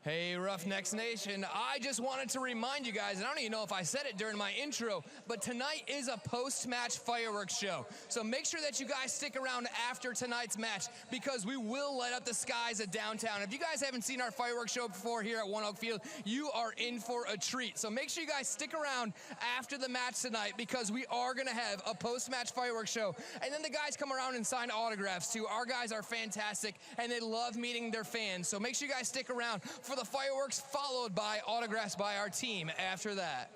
Hey, Roughnecks Nation. I just wanted to remind you guys, and I don't even know if I said it during my intro, but tonight is a post-match fireworks show. So make sure that you guys stick around after tonight's match because we will light up the skies of downtown. If you guys haven't seen our fireworks show before here at ONEOK Field, you are in for a treat. So make sure you guys stick around after the match tonight because we are going to have a post-match fireworks show. And then the guys come around and sign autographs too. Our guys are fantastic, and they love meeting their fans. So make sure you guys stick around for the fireworks, followed by autographs by our team after that.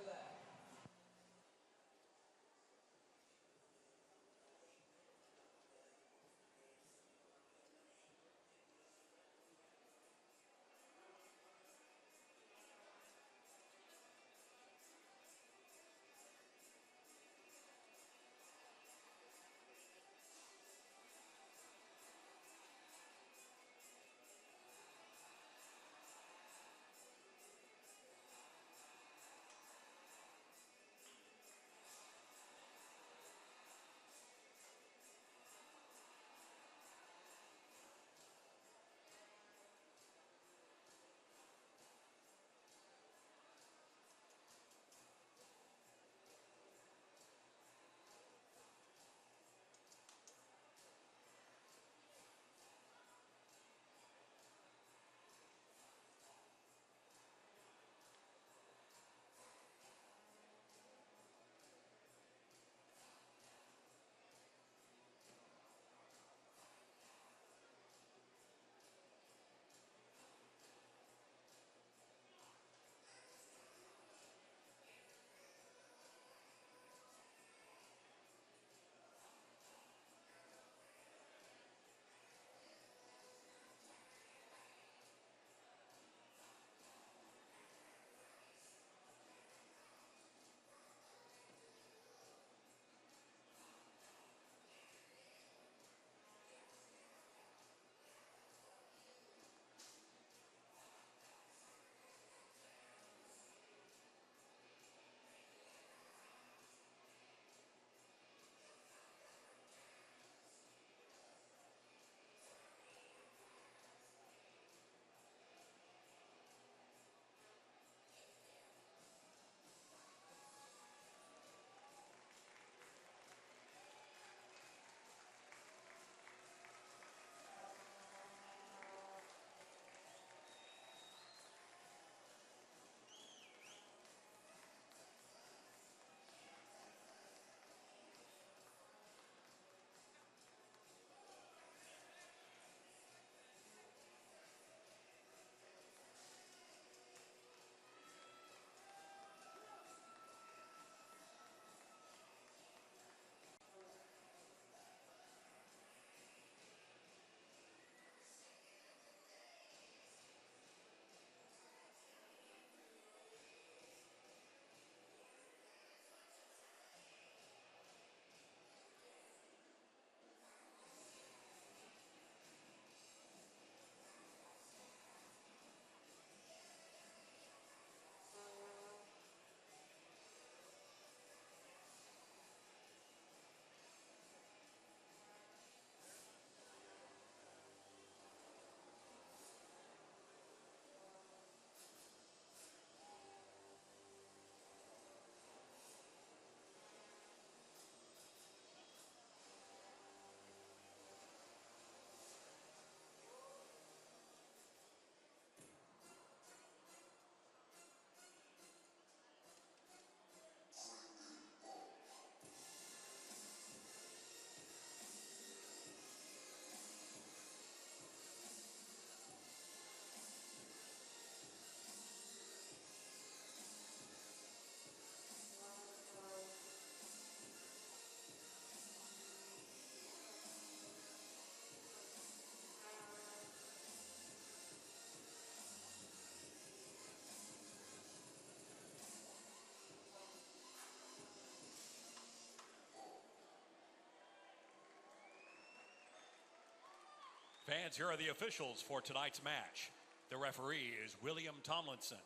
Fans, here are the officials for tonight's match. The referee is William Tomlinson.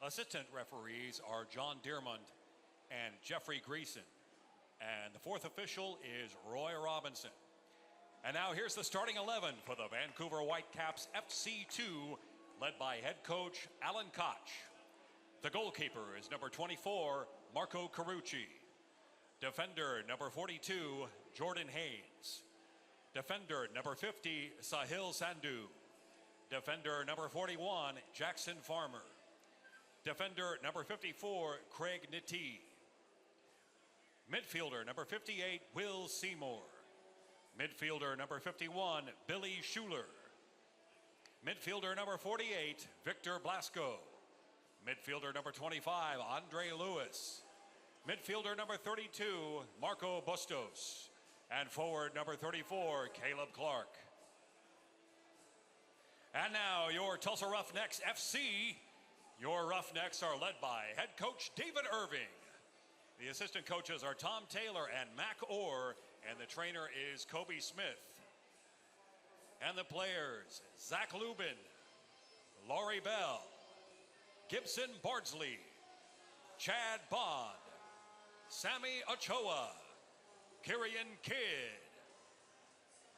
Assistant referees are John Dearmond and Jeffrey Greason. And the fourth official is Roy Robinson. And now here's the starting 11 for the Vancouver Whitecaps FC2 led by head coach Alan Koch. The goalkeeper is number 24, Marco Carucci. Defender number 42, Jordan Haynes. Defender number 50, Sahil Sandhu. Defender number 41, Jackson Farmer. Defender number 54, Craig Nitti. Midfielder number 58, Will Seymour. Midfielder number 51, Billy Schuler. Midfielder number 48, Victor Blasco. Midfielder number 25, Andre Lewis. Midfielder number 32, Marco Bustos. And forward number 34, Caleb Clark. And now your Tulsa Roughnecks FC. Your Roughnecks are led by head coach David Irving. The assistant coaches are Tom Taylor and Mac Orr, and the trainer is Kobe Smith. And the players, Zach Lubin, Laurie Bell, Gibson Bardsley, Chad Bond, Sammy Ochoa, Kyrian Kidd,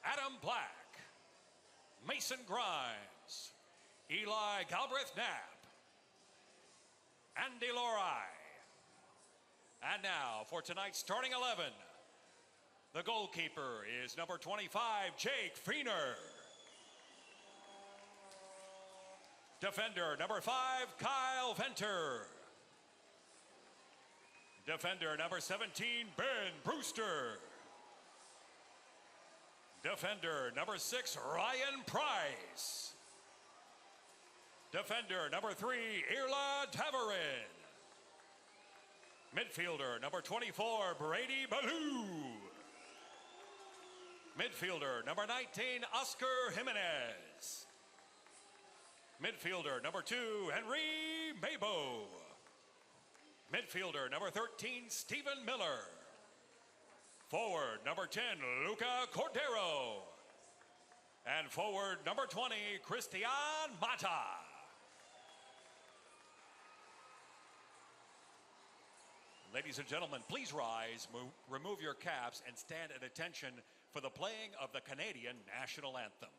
Adam Black, Mason Grimes, Eli Galbraith-Knapp, Andy Lorai. And now for tonight's starting 11. The goalkeeper is number 25, Jake Feener. Defender number 5, Kyle Venter. Defender number 17, Ben Brewster. Defender number 6, Ryan Price. Defender number 3, Irla Tavarin. Midfielder number 24, Brady Ballou. Midfielder number 19, Oscar Jimenez. Midfielder number 2, Henry Mabo. Midfielder number 13, Stephen Miller. Forward number 10, Luca Cordero. And forward number 20, Christian Mata. Ladies and gentlemen, please rise, remove your caps, and stand at attention for the playing of the Canadian National Anthem.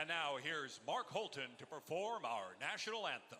And now here's Mark Holton to perform our national anthem.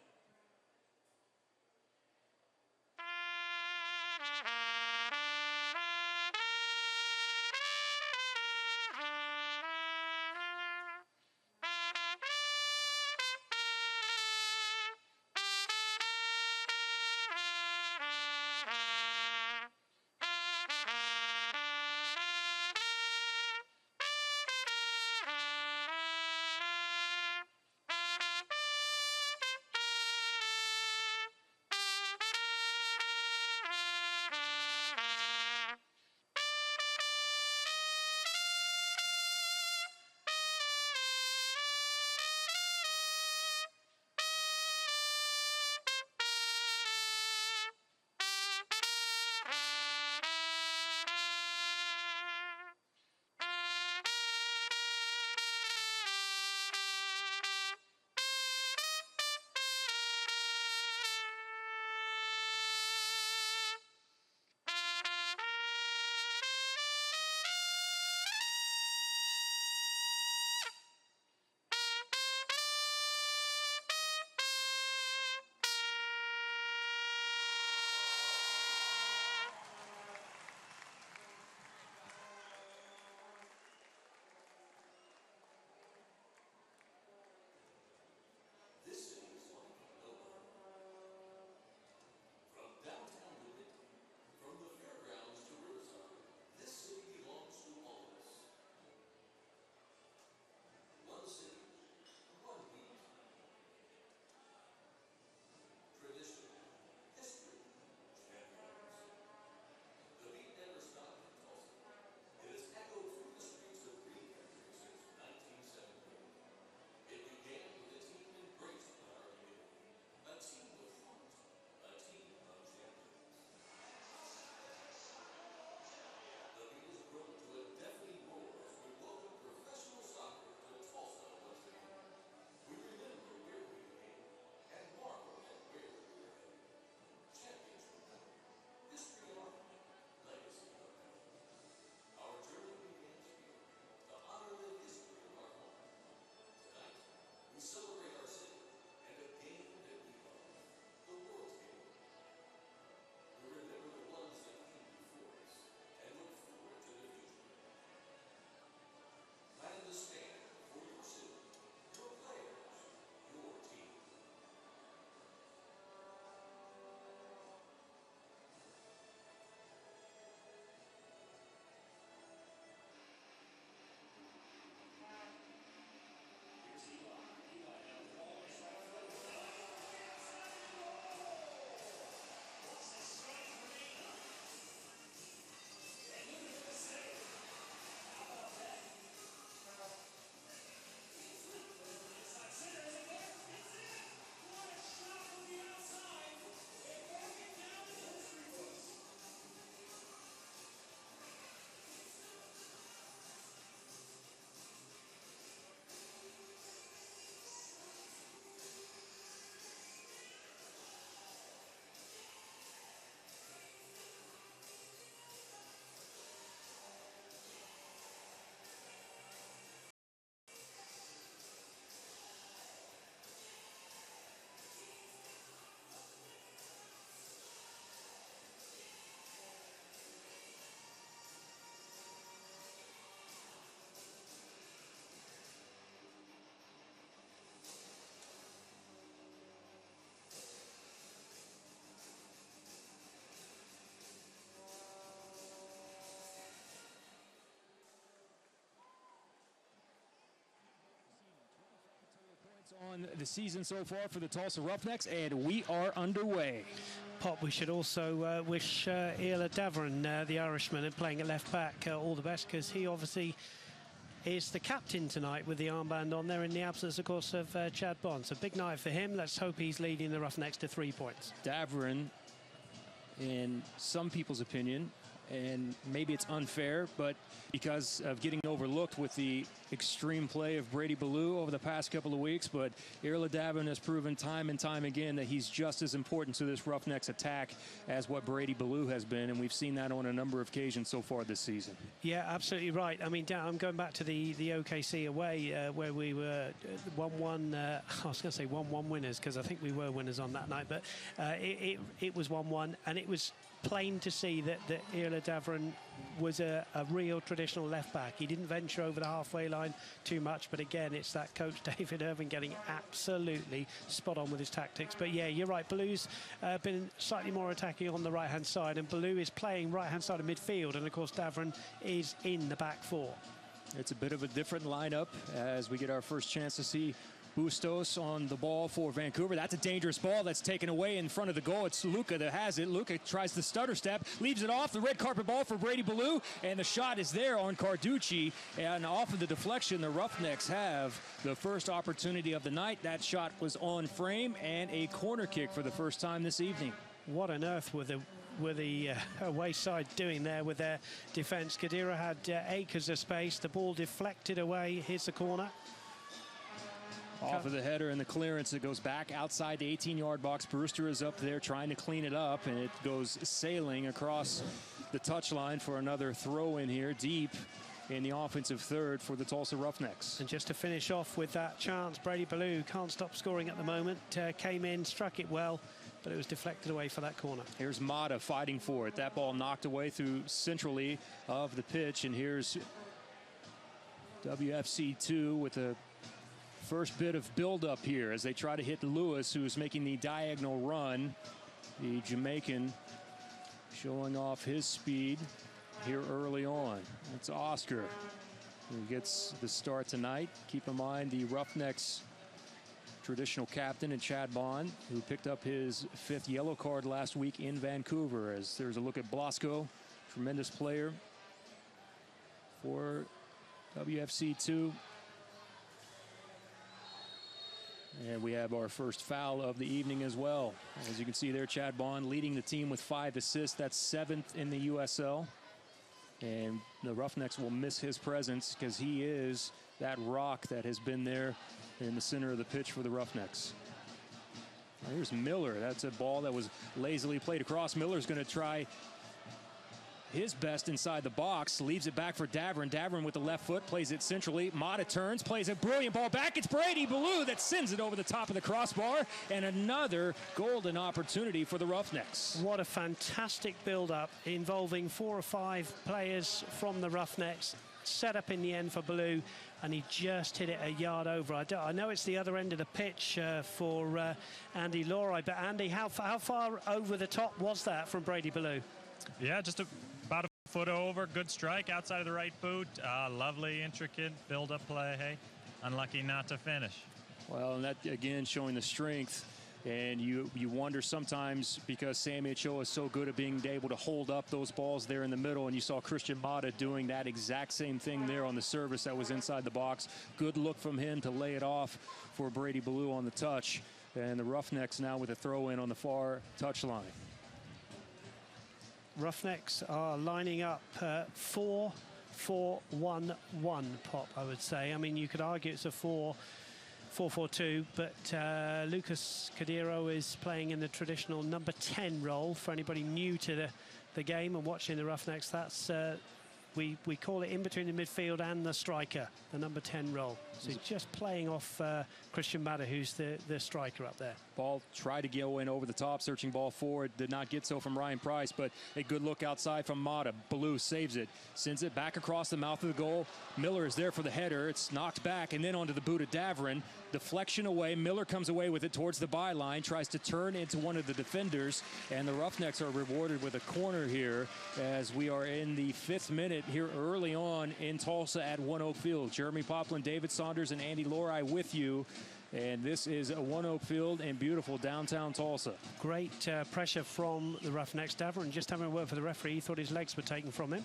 On the season so far for the Tulsa Roughnecks, and we are underway. Pop, we should also wish Iarla Davern, the Irishman, and playing at left back, all the best, because he obviously is the captain tonight with the armband on there in the absence, of course, of Chad Bond. So big night for him. Let's hope he's leading the Roughnecks to 3 points. Davern, in some people's opinion, and maybe it's unfair, but because of getting overlooked with the extreme play of Brady Ballou over the past couple of weeks, but Iarla Davern has proven time and time again that he's just as important to this Roughnecks attack as what Brady Ballou has been, and we've seen that on a number of occasions so far this season. Yeah, absolutely right. I mean, I'm going back to the OKC away where we were 1-1, I was going to say 1-1 winners, because I think we were winners on that night, but it was 1-1, and it was plain to see that Iarla Davern was a real traditional left back. He didn't venture over the halfway line too much, but again, it's that coach David Irving getting absolutely spot on with his tactics. But yeah, you're right, Ballou's been slightly more attacking on the right hand side, and Ballou is playing right hand side of midfield, and of course Davern is in the back four. It's a bit of a different lineup as we get our first chance to see Bustos on the ball for Vancouver. That's a dangerous ball that's taken away in front of the goal. It's Luca that has it. Luca tries the stutter step, leaves it off. The red carpet ball for Brady Ballou, and the shot is there on Carducci. And off of the deflection, the Roughnecks have the first opportunity of the night. That shot was on frame, and a corner kick for the first time this evening. What on earth were the away side doing there with their defence? Kadira had acres of space. The ball deflected away. Here's the corner. Off of the header and the clearance, it goes back outside the 18-yard box. Brewster is up there trying to clean it up, and it goes sailing across the touchline for another throw in here deep in the offensive third for the Tulsa Roughnecks. And just to finish off with that chance, Brady Ballou can't stop scoring at the moment. Came in, struck it well, but it was deflected away for that corner. Here's Mata fighting for it. That ball knocked away through centrally of the pitch, and here's WFC2 with a first bit of build-up here as they try to hit Lewis, who's making the diagonal run. The Jamaican showing off his speed here early on. It's Oscar who gets the start tonight. Keep in mind the Roughnecks traditional captain and Chad Bond, who picked up his 5th yellow card last week in Vancouver. As there's a look at Blasco, tremendous player for WFC2. And we have our first foul of the evening as well. As you can see there, Chad Bond leading the team with 5 assists. That's 7th in the USL. And the Roughnecks will miss his presence because he is that rock that has been there in the center of the pitch for the Roughnecks. Here's Miller. That's a ball that was lazily played across. Miller's going to try his best inside the box, leaves it back for Davern. Davern with the left foot, plays it centrally. Mata turns, plays a brilliant ball back. It's Brady Ballou that sends it over the top of the crossbar, and another golden opportunity for the Roughnecks. What a fantastic build-up involving 4 or 5 players from the Roughnecks. Set up in the end for Ballou, and he just hit it a yard over. I know it's the other end of the pitch for Andy Laurie, but Andy, how far over the top was that from Brady Ballou? Yeah, just about a foot over. Good strike outside of the right boot. Lovely, intricate build-up play. Hey, unlucky not to finish. Well, and that again showing the strength. And you wonder sometimes, because Sammy Ochoa is so good at being able to hold up those balls there in the middle, and you saw Christian Mata doing that exact same thing there on the service that was inside the box. Good look from him to lay it off for Brady Ballou on the touch. And the Roughnecks now with a throw-in on the far touchline. Roughnecks are lining up 4-4-1-1, Pop, I would say. I mean, you could argue it's a 4-4-2, but Lucas Cadiro is playing in the traditional number 10 role. For anybody new to the game and watching the Roughnecks, that's we call it in between the midfield and the striker, the number 10 role. So he's just playing off Christian Mata, who's the striker up there. Ball tried to go in over the top, searching ball forward, did not get so from Ryan Price, but a good look outside from Mata. Ballou saves it, sends it back across the mouth of the goal. Miller is there for the header. It's knocked back and then onto the boot of Davern. Deflection away. Miller comes away with it towards the byline, tries to turn into one of the defenders, and the Roughnecks are rewarded with a corner here as we are in the 5th minute here early on in Tulsa at ONEOK Field. Jeremy Poplin, David Saunders, and Andy Laurie with you And this is a ONEOK Field in beautiful downtown Tulsa. Great pressure from the Roughnecks. Davern just having a word for the referee. He thought his legs were taken from him.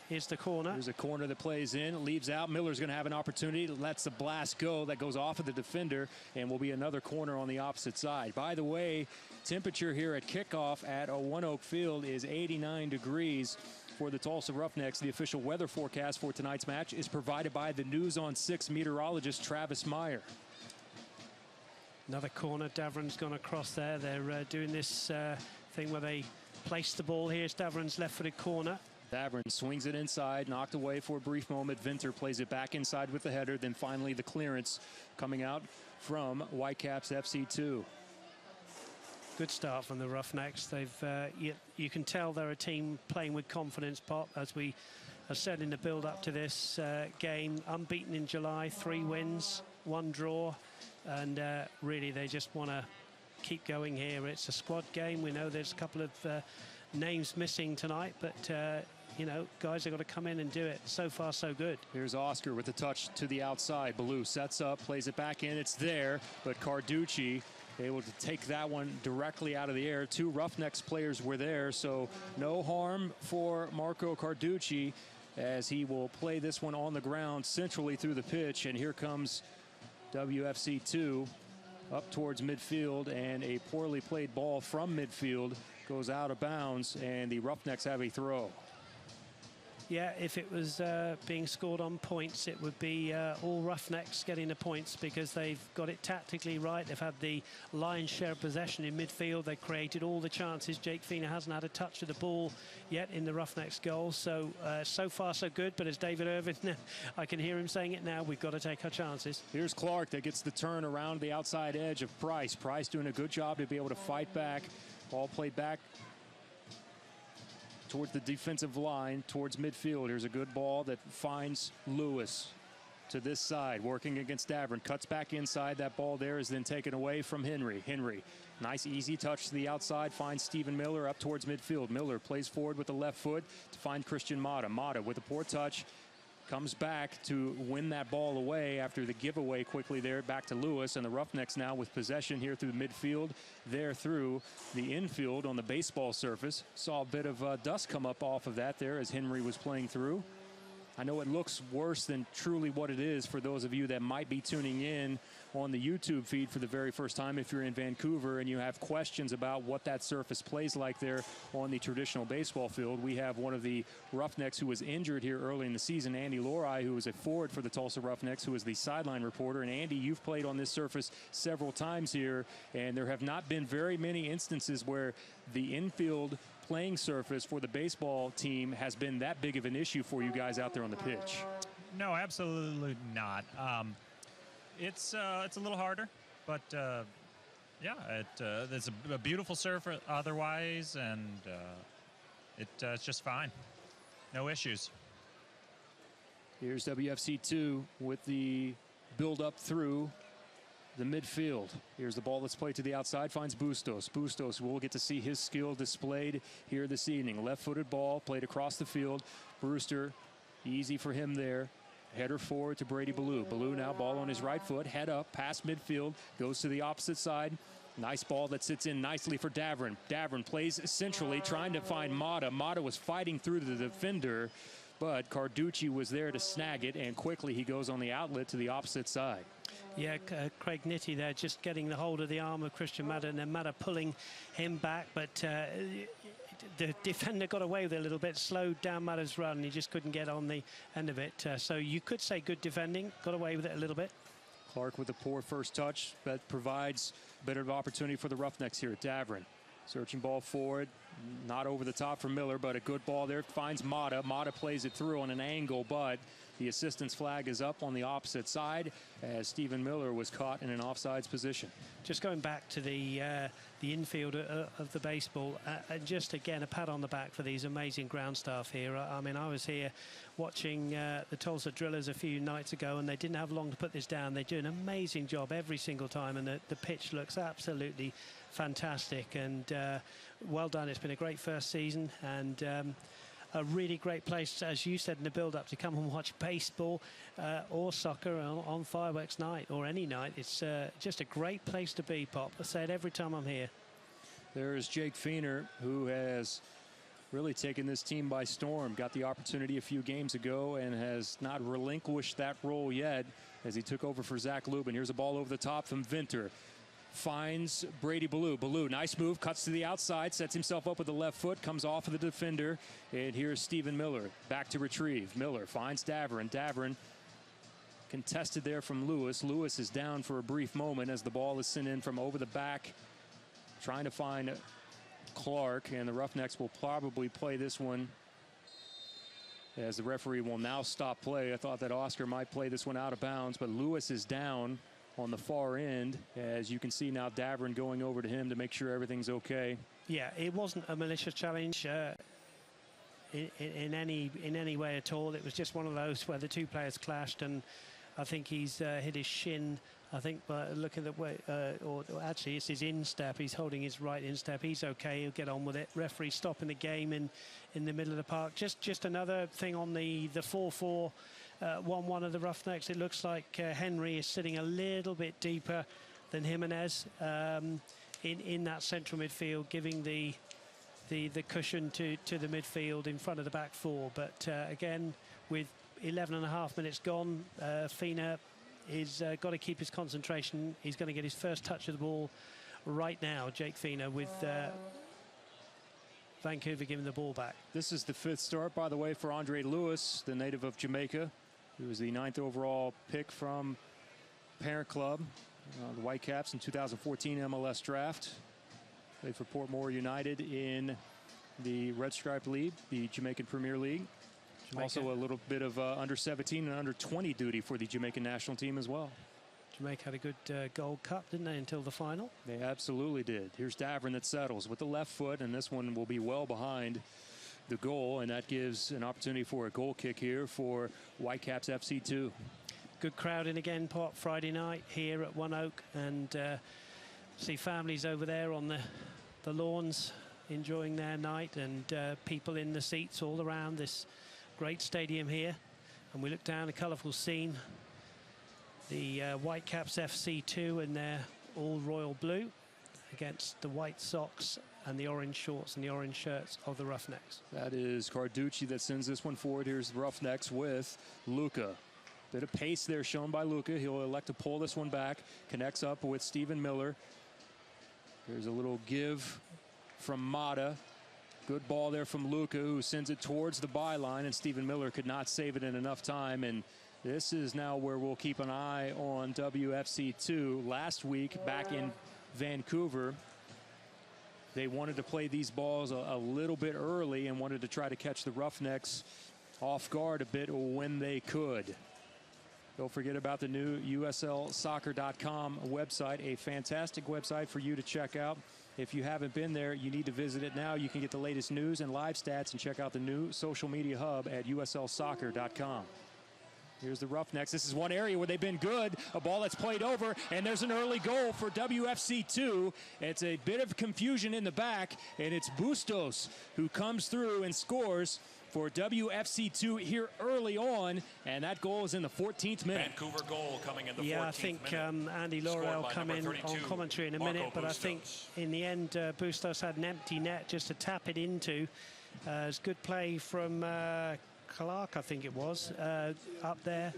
Here's the corner. There's a corner that plays in, leaves out. Miller's going to have an opportunity, lets the blast go. That goes off of the defender, and will be another corner on the opposite side. By the way, temperature here at kickoff at ONEOK Field is 89 degrees for the Tulsa Roughnecks. The official weather forecast for tonight's match is provided by the News on 6 meteorologist Travis Meyer. Another corner. Davern's gone across there. They're doing this thing where they place the ball. Here's Davern's left-footed corner. Davern swings it inside, knocked away for a brief moment. Vinter plays it back inside with the header. Then finally the clearance coming out from Whitecaps FC 2. Good start from the Roughnecks. They've you can tell they're a team playing with confidence, Pop, as we have said in the build-up to this game. Unbeaten in July, 3 wins, 1 draw, and really they just want to keep going here. It's a squad game. We know there's a couple of names missing tonight, but you know, guys have got to come in and do it. So far, so good. Here's Oscar with the touch to the outside. Ballou sets up, plays it back in. It's there, but Carducci able to take that one directly out of the air. 2 Roughnecks players were there, so no harm for Marco Carducci as he will play this one on the ground centrally through the pitch. And here comes WFC 2 up towards midfield, and a poorly played ball from midfield goes out of bounds, and the Roughnecks have a throw. Yeah, if it was being scored on points, it would be all Roughnecks getting the points because they've got it tactically right. They've had the lion's share of possession in midfield. They created all the chances. Jake Fina hasn't had a touch of the ball yet in the Roughnecks goal. So, so far, so good. But as David Irvin, I can hear him saying it now, we've got to take our chances. Here's Clark that gets the turn around the outside edge of Price. Price doing a good job to be able to fight back. Ball played back towards the defensive line, towards midfield. Here's a good ball that finds Lewis to this side, working against Davern. Cuts back inside. That ball there is then taken away from Henry. Henry, nice easy touch to the outside, finds Stephen Miller up towards midfield. Miller plays forward with the left foot to find Christian Mata. Mata with a poor touch, comes back to win that ball away after the giveaway quickly there back to Lewis, and the Roughnecks now with possession here through the midfield, there through the infield on the baseball surface. Saw a bit of dust come up off of that there as Henry was playing through. I know it looks worse than truly what it is for those of you that might be tuning in on the YouTube feed for the very first time if you're in Vancouver and you have questions about what that surface plays like there on the traditional baseball field. We have one of the Roughnecks who was injured here early in the season, Andy Lorai, who was a forward for the Tulsa Roughnecks, who is the sideline reporter. And Andy, you've played on this surface several times here, and there have not been very many instances where the infield playing surface for the baseball team has been that big of an issue for you guys out there on the pitch. No, absolutely not. It's a little harder, but yeah, it's a beautiful surface otherwise, and it's just fine. No issues. Here's WFC 2 with the build up through the midfield. Here's the ball that's played to the outside, finds Bustos. Bustos will get to see his skill displayed here this evening. Left-footed ball played across the field. Brewster, easy for him there. Header forward to Brady Ballou. Ballou now ball on his right foot, head up, past midfield, goes to the opposite side. Nice ball that sits in nicely for Davern. Davern plays centrally, trying to find Mata. Mata was fighting through the defender, but Carducci was there to snag it, and quickly he goes on the outlet to the opposite side. Yeah, Craig Nitti there just getting the hold of the arm of Christian Mata, and then Mata pulling him back, but the defender got away with it a little bit, slowed down Mata's run, and he just couldn't get on the end of it. So you could say good defending, got away with it a little bit. Clark with a poor first touch that provides a bit of opportunity for the Roughnecks here at Davern. Searching ball forward, not over the top for Miller, but a good ball there, finds Mata. Mata plays it through on an angle, but the assistance flag is up on the opposite side as Stephen Miller was caught in an offsides position. Just going back to the infield of the baseball, and just again a pat on the back for these amazing ground staff here. I mean, I was here watching the Tulsa Drillers a few nights ago, and they didn't have long to put this down. They do an amazing job every single time, and the pitch looks absolutely fantastic, and well done. It's been a great first season, and a really great place, as you said in the build-up, to come and watch baseball or soccer on fireworks night or any night. It's just a great place to be, Pop. I say it every time I'm here. There is Jake Feener, who has really taken this team by storm. Got the opportunity a few games ago and has not relinquished that role yet as he took over for Zach Lubin. Here's a ball over the top from Vinter. Finds Brady Ballou. Ballou, nice move, cuts to the outside, sets himself up with the left foot, comes off of the defender, and here's Stephen Miller back to retrieve. Miller finds Daverin. Daverin contested there from Lewis. Lewis is down for a brief moment as the ball is sent in from over the back, trying to find Clark, and the Roughnecks will probably play this one as the referee will now stop play. I thought that Oscar might play this one out of bounds, but Lewis is down on the far end. As you can see now, Daverin going over to him to make sure everything's okay. Yeah, it wasn't a malicious challenge in any way at all. It was just one of those where the two players clashed, and I think he's hit his shin. I think by looking at the way, or actually it's his instep. He's holding his right instep. He's okay. He'll get on with it. Referee stopping the game in the middle of the park. Just another thing on the 4-4 1-1 of the Roughnecks. It looks like Henry is sitting a little bit deeper than Jimenez in that central midfield, giving the cushion to the midfield in front of the back four. But again, with 11.5 minutes gone, Feener he's got to keep his concentration. He's going to get his first touch of the ball right now, Jake Feener, with Vancouver giving the ball back. This is the 5th start, by the way, for Andre Lewis, the native of Jamaica, who was the 9th overall pick from parent club, the Whitecaps, in 2014 MLS draft. Played for Portmore United in the Red Stripe League, the Jamaican Premier League. Jamaica. Also a little bit of under 17 and under 20 duty for the Jamaican national team as well. Jamaica had a good Gold Cup, didn't they, until the final? They absolutely did. Here's Daverin that settles with the left foot, and this one will be well behind the goal, and that gives an opportunity for a goal kick here for Whitecaps FC 2. Good crowding again, Pop, Friday night here at ONEOK, and see families over there on the lawns enjoying their night, and people in the seats all around this great stadium here. And we look down a colourful scene, the Whitecaps FC 2 in their all royal blue against the white socks and the orange shorts and the orange shirts of the Roughnecks. That is Carducci that sends this one forward. Here's the Roughnecks with Luca. Bit of pace there shown by Luca. He'll elect to pull this one back. Connects up with Stephen Miller. There's a little give from Mata. Good ball there from Luca, who sends it towards the byline, and Stephen Miller could not save it in enough time. And this is now where we'll keep an eye on WFC2. Last week, back in Vancouver, they wanted to play these balls a little bit early and wanted to try to catch the Roughnecks off guard a bit when they could. Don't forget about the new USLsoccer.com website, a fantastic website for you to check out. If you haven't been there, you need to visit it now. You can get the latest news and live stats and check out the new social media hub at USLsoccer.com. Here's the Roughnecks. This is one area where they've been good. A ball that's played over, and there's an early goal for WFC2. It's a bit of confusion in the back, and it's Bustos who comes through and scores for WFC2 here early on, and that goal is in the 14th minute. Vancouver goal coming in the 14th minute. Yeah, I think Andy Laurel come in on commentary in a minute, but I think in the end Bustos had an empty net just to tap it into. It's good play from Clark, I think it was, up there.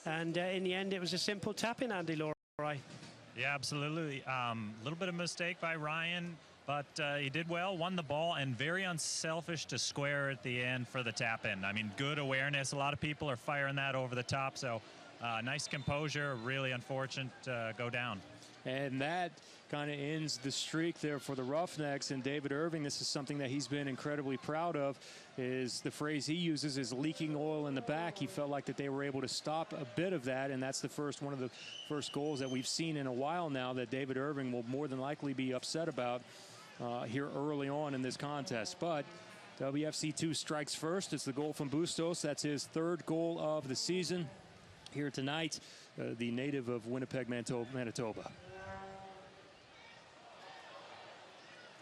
And in the end, it was a simple tap in, Andy Laurel. Yeah, absolutely. A little bit of mistake by Ryan, but he did well, won the ball, and very unselfish to square at the end for the tap in. I mean, good awareness. A lot of people are firing that over the top, so nice composure. Really unfortunate to go down. And that kind of ends the streak there for the Roughnecks. And David Irving, this is something that he's been incredibly proud of, is the phrase he uses is leaking oil in the back. He felt like that they were able to stop a bit of that, and that's one of the first goals that we've seen in a while now that David Irving will more than likely be upset about here early on in this contest. But WFC2 strikes first. It's the goal from Bustos. That's his 3rd goal of the season here tonight, the native of Winnipeg, Manitoba.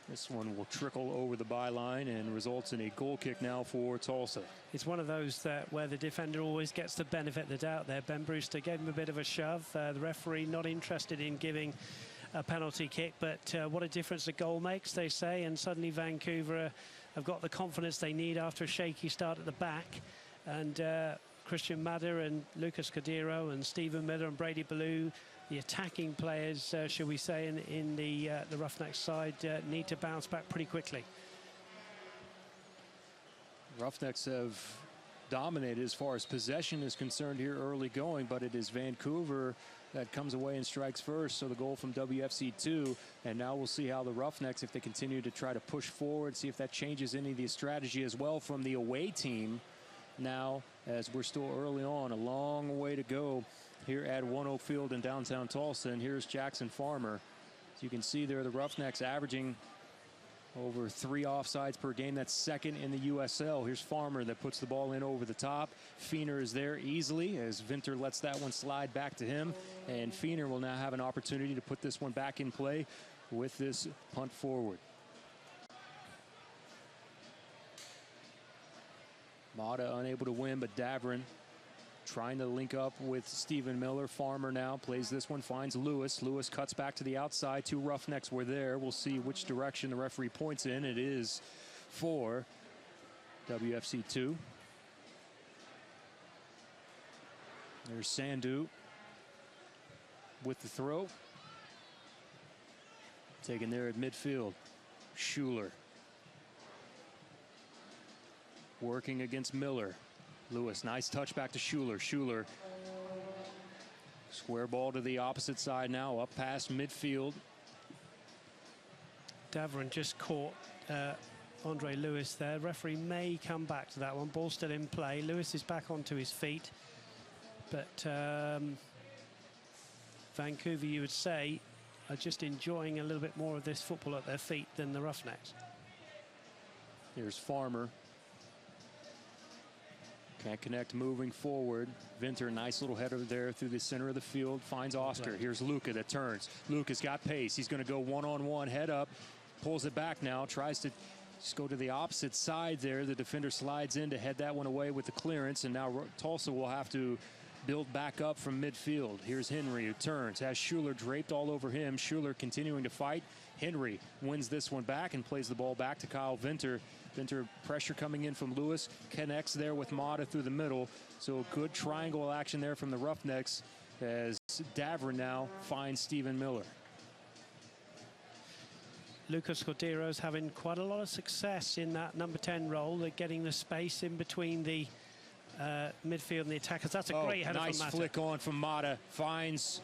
This one will trickle over the byline and results in a goal kick now for Tulsa. It's one of those where the defender always gets the benefit of the doubt there. Ben Brewster gave him a bit of a shove. The referee not interested in giving a penalty kick, but what a difference a goal makes, they say, and suddenly Vancouver have got the confidence they need after a shaky start at the back. And Christian Madder and Lucas Cordero and Stephen Miller and Brady Ballou, the attacking players, shall we say, in the Roughnecks side, need to bounce back pretty quickly. Roughnecks have dominated as far as possession is concerned here early going, but it is Vancouver that comes away and strikes first. So the goal from WFC2, and now we'll see how the Roughnecks, if they continue to try to push forward, see if that changes any of the strategy as well from the away team. Now, as we're still early on, a long way to go here at ONEOK Field in downtown Tulsa. And here's Jackson Farmer. As you can see there, the Roughnecks averaging over 3 offsides per game. That's second in the USL. Here's Farmer that puts the ball in over the top. Feener is there easily as Vinter lets that one slide back to him. And Feener will now have an opportunity to put this one back in play with this punt forward. Mata unable to win, but Davrin trying to link up with Stephen Miller. Farmer now plays this one, finds Lewis. Lewis cuts back to the outside. 2 Roughnecks were there. We'll see which direction the referee points in. It is for WFC2. There's Sandu with the throw. Taken there at midfield. Schuler working against Miller. Lewis, nice touch back to Schuler. Schuler, square ball to the opposite side now, up past midfield. Davrin just caught Andre Lewis there. Referee may come back to that one. Ball still in play. Lewis is back onto his feet. But Vancouver, you would say, are just enjoying a little bit more of this football at their feet than the Roughnecks. Here's Farmer. Can't connect moving forward. Vinter, nice little header there through the center of the field. Finds Oscar. Right. Here's Luca that turns. Luca's got pace. He's going to go one-on-one, head up. Pulls it back now. Tries to just go to the opposite side there. The defender slides in to head that one away with the clearance. And now Tulsa will have to build back up from midfield. Here's Henry who turns. Has Schuler draped all over him. Schuler continuing to fight. Henry wins this one back and plays the ball back to Kyle Vinter. Vinter pressure coming in from Lewis, connects there with Mata through the middle. So good triangle action there from the Roughnecks as Davrin now finds Stephen Miller. Lucas Cordero's having quite a lot of success in that number 10 role. They're getting the space in between the midfield and the attackers. That's a great header from Mata. Nice flick on from Mata. Finds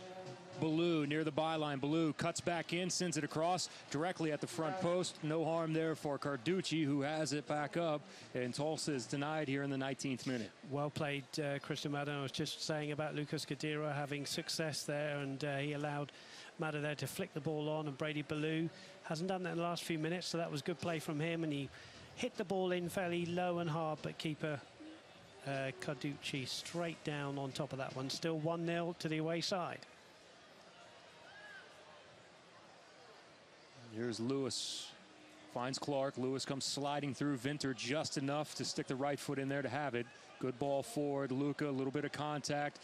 Ballou near the byline. Ballou cuts back in, sends it across directly at the front post. No harm there for Carducci, who has it back up. And Tulsa is denied here in the 19th minute. Well played, Christian Mata. I was just saying about Lucas Cordero having success there, and he allowed Mata there to flick the ball on, and Brady Ballou hasn't done that in the last few minutes, so that was good play from him, and he hit the ball in fairly low and hard, but keeper Carducci straight down on top of that one. Still 1-0 to the away side. Here's Lewis, finds Clark. Lewis comes sliding through. Vinter just enough to stick the right foot in there to have it. Good ball forward. Luca, a little bit of contact.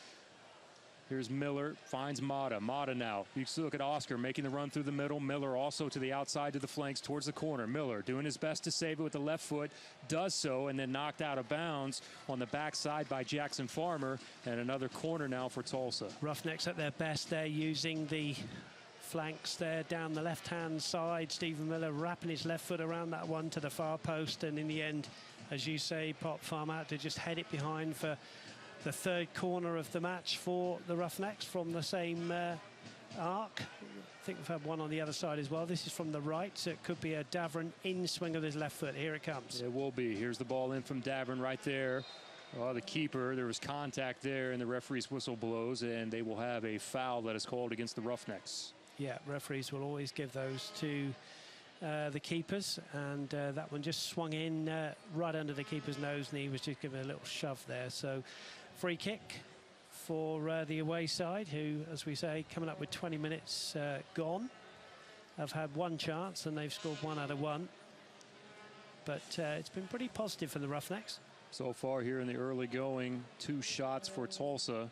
Here's Miller, finds Mata. Mata now. You can look at Oscar making the run through the middle. Miller also to the outside to the flanks towards the corner. Miller doing his best to save it with the left foot. Does so, and then knocked out of bounds on the backside by Jackson Farmer. And another corner now for Tulsa. Roughnecks at their best there, using the flanks there down the left-hand side. Stephen Miller wrapping his left foot around that one to the far post, and in the end, as you say, Pop Farm out to just head it behind for the third corner of the match for the Roughnecks from the same arc. I think we've had one on the other side as well. This is from the right, so it could be a Davrin in swing of his left foot. Here it comes. It will be. Here's the ball in from Davrin right there. Oh, the keeper, there was contact there, and the referee's whistle blows, and they will have a foul that is called against the Roughnecks. Yeah, referees will always give those to the keepers, and that one just swung in right under the keeper's nose, and he was just giving a little shove there. So free kick for the away side, who, as we say, coming up with 20 minutes gone. have had one chance, and they've scored 1 out of 1. But it's been pretty positive for the Roughnecks. So far here in the early going, 2 shots for Tulsa.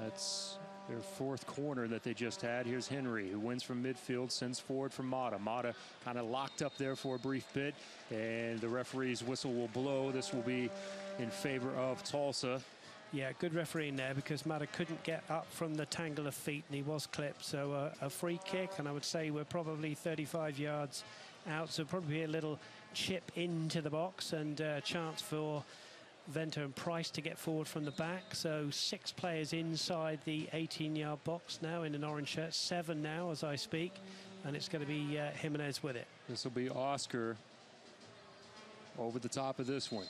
It's their 4th corner that they just had. Here's Henry, who wins from midfield, sends forward from Mata. Mata kind of locked up there for a brief bit, and the referee's whistle will blow. This will be in favor of Tulsa. Yeah, good refereeing there, because Mata couldn't get up from the tangle of feet, and he was clipped. So a free kick, and I would say we're probably 35 yards out, so probably a little chip into the box, and a chance for Venter and Price to get forward from the back. So 6 players inside the 18-yard box now in an orange shirt, 7 now as I speak, and it's going to be Jimenez with it. This will be Oscar over the top of this one.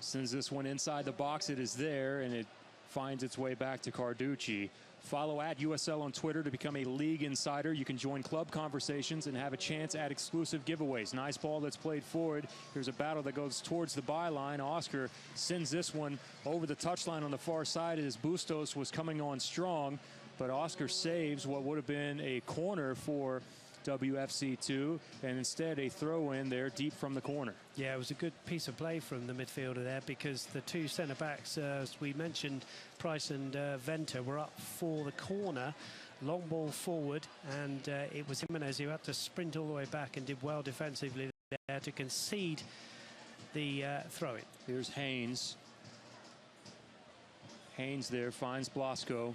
Sends this one inside the box. It is there, and it finds its way back to Carducci. Follow at USL on Twitter to become a league insider. You can join club conversations and have a chance at exclusive giveaways. Nice ball that's played forward. Here's a battle that goes towards the byline. Oscar sends this one over the touchline on the far side as Bustos was coming on strong, but Oscar saves what would have been a corner for WFC2, and instead a throw in there deep from the corner. Yeah, it was a good piece of play from the midfielder there, because the 2 centre-backs, as we mentioned, Price and Venter, were up for the corner. Long ball forward, and it was Jimenez who had to sprint all the way back and did well defensively there to concede the throw-in. Here's Haynes. Haynes there finds Blasco.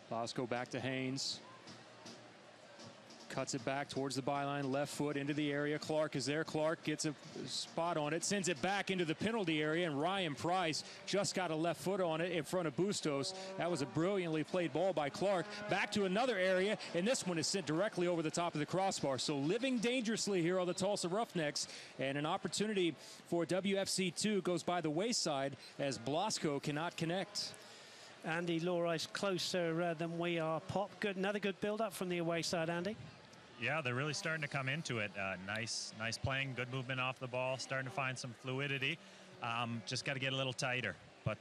Blasco back to Haynes. Cuts it back towards the byline, left foot into the area. Clark is there. Clark gets a spot on it, sends it back into the penalty area, and Ryan Price just got a left foot on it in front of Bustos. That was a brilliantly played ball by Clark. Back to another area, and this one is sent directly over the top of the crossbar. So living dangerously here on the Tulsa Roughnecks, and an opportunity for WFC2 goes by the wayside as Blasco cannot connect. Andy Lori's closer than we are, Pop. Good, another good build-up from the away side, Andy. Yeah, they're really starting to come into it. Nice playing, good movement off the ball, starting to find some fluidity. Just got to get a little tighter, but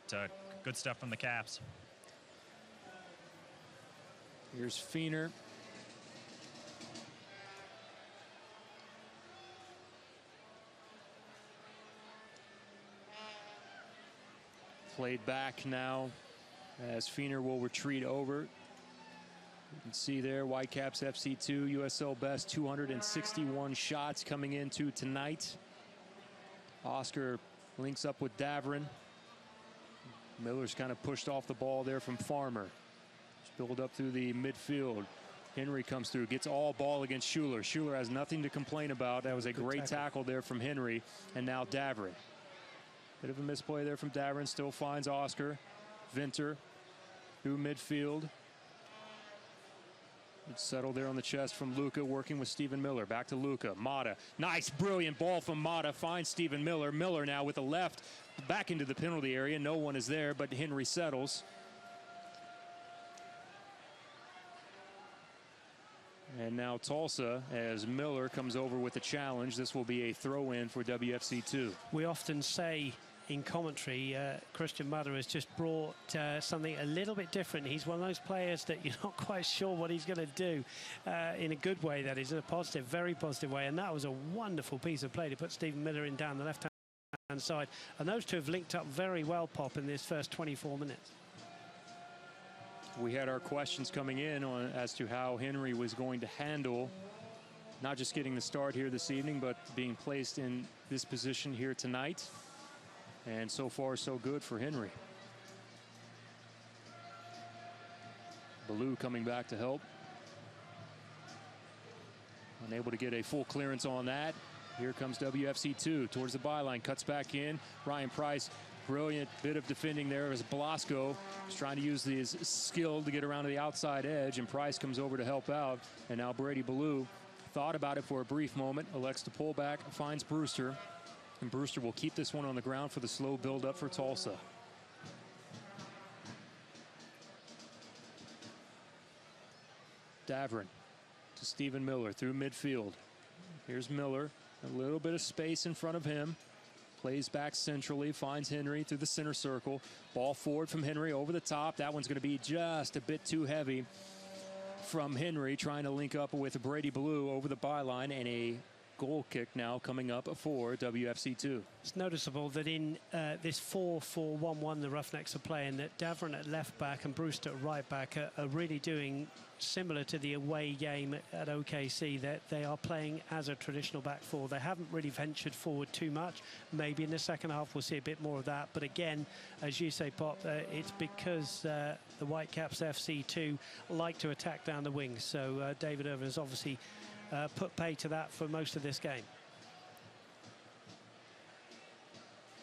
good stuff from the Caps. Here's Feener. Played back now as Feener will retreat over. You can see there, Whitecaps FC2, USL best, 261 shots coming into tonight. Oscar links up with Davrin. Miller's kind of pushed off the ball there from Farmer. Spilled up through the midfield. Henry comes through, gets all ball against Schuler. Schuler has nothing to complain about. That was a great tackle there from Henry. And now Davrin. Bit of a misplay there from Davrin, still finds Oscar. Venter through midfield. It's settled there on the chest from Luca, working with Stephen Miller. Back to Luca. Mata. Nice, brilliant ball from Mata. Finds Stephen Miller. Miller now with the left. Back into the penalty area. No one is there, but Henry settles. And now Tulsa, as Miller comes over with a challenge. This will be a throw-in for WFC2. We often say in commentary, Christian Mata has just brought something a little bit different. He's one of those players that you're not quite sure what he's going to do in a good way, that is, in a positive, very positive way. And that was a wonderful piece of play to put Stephen Miller in down the left-hand side. And those two have linked up very well, Pop, in this first 24 minutes. We had our questions coming in on as to how Henry was going to handle not just getting the start here this evening, but being placed in this position here tonight. And so far, so good for Henry. Ballou coming back to help. Unable to get a full clearance on that. Here comes WFC2 towards the byline, cuts back in. Ryan Price, brilliant bit of defending there as Blasco is trying to use his skill to get around to the outside edge, and Price comes over to help out. And now Brady Ballou thought about it for a brief moment, elects to pull back, finds Brewster. And Brewster will keep this one on the ground for the slow build-up for Tulsa. Davrin to Stephen Miller through midfield. Here's Miller, a little bit of space in front of him. Plays back centrally, finds Henry through the center circle. Ball forward from Henry over the top. That one's going to be just a bit too heavy from Henry, trying to link up with Brady Blue over the byline, and a goal kick now coming up for WFC2. It's noticeable that in this 4-4-1-1 the Roughnecks are playing, that Davern at left back and Brewster at right back are really doing similar to the away game at OKC, that they are playing as a traditional back four. They haven't really ventured forward too much. Maybe in the second half we'll see a bit more of that. But again, as you say, Pop, it's because the Whitecaps FC2 like to attack down the wings. So David Irvin has obviously put pay to that for most of this game.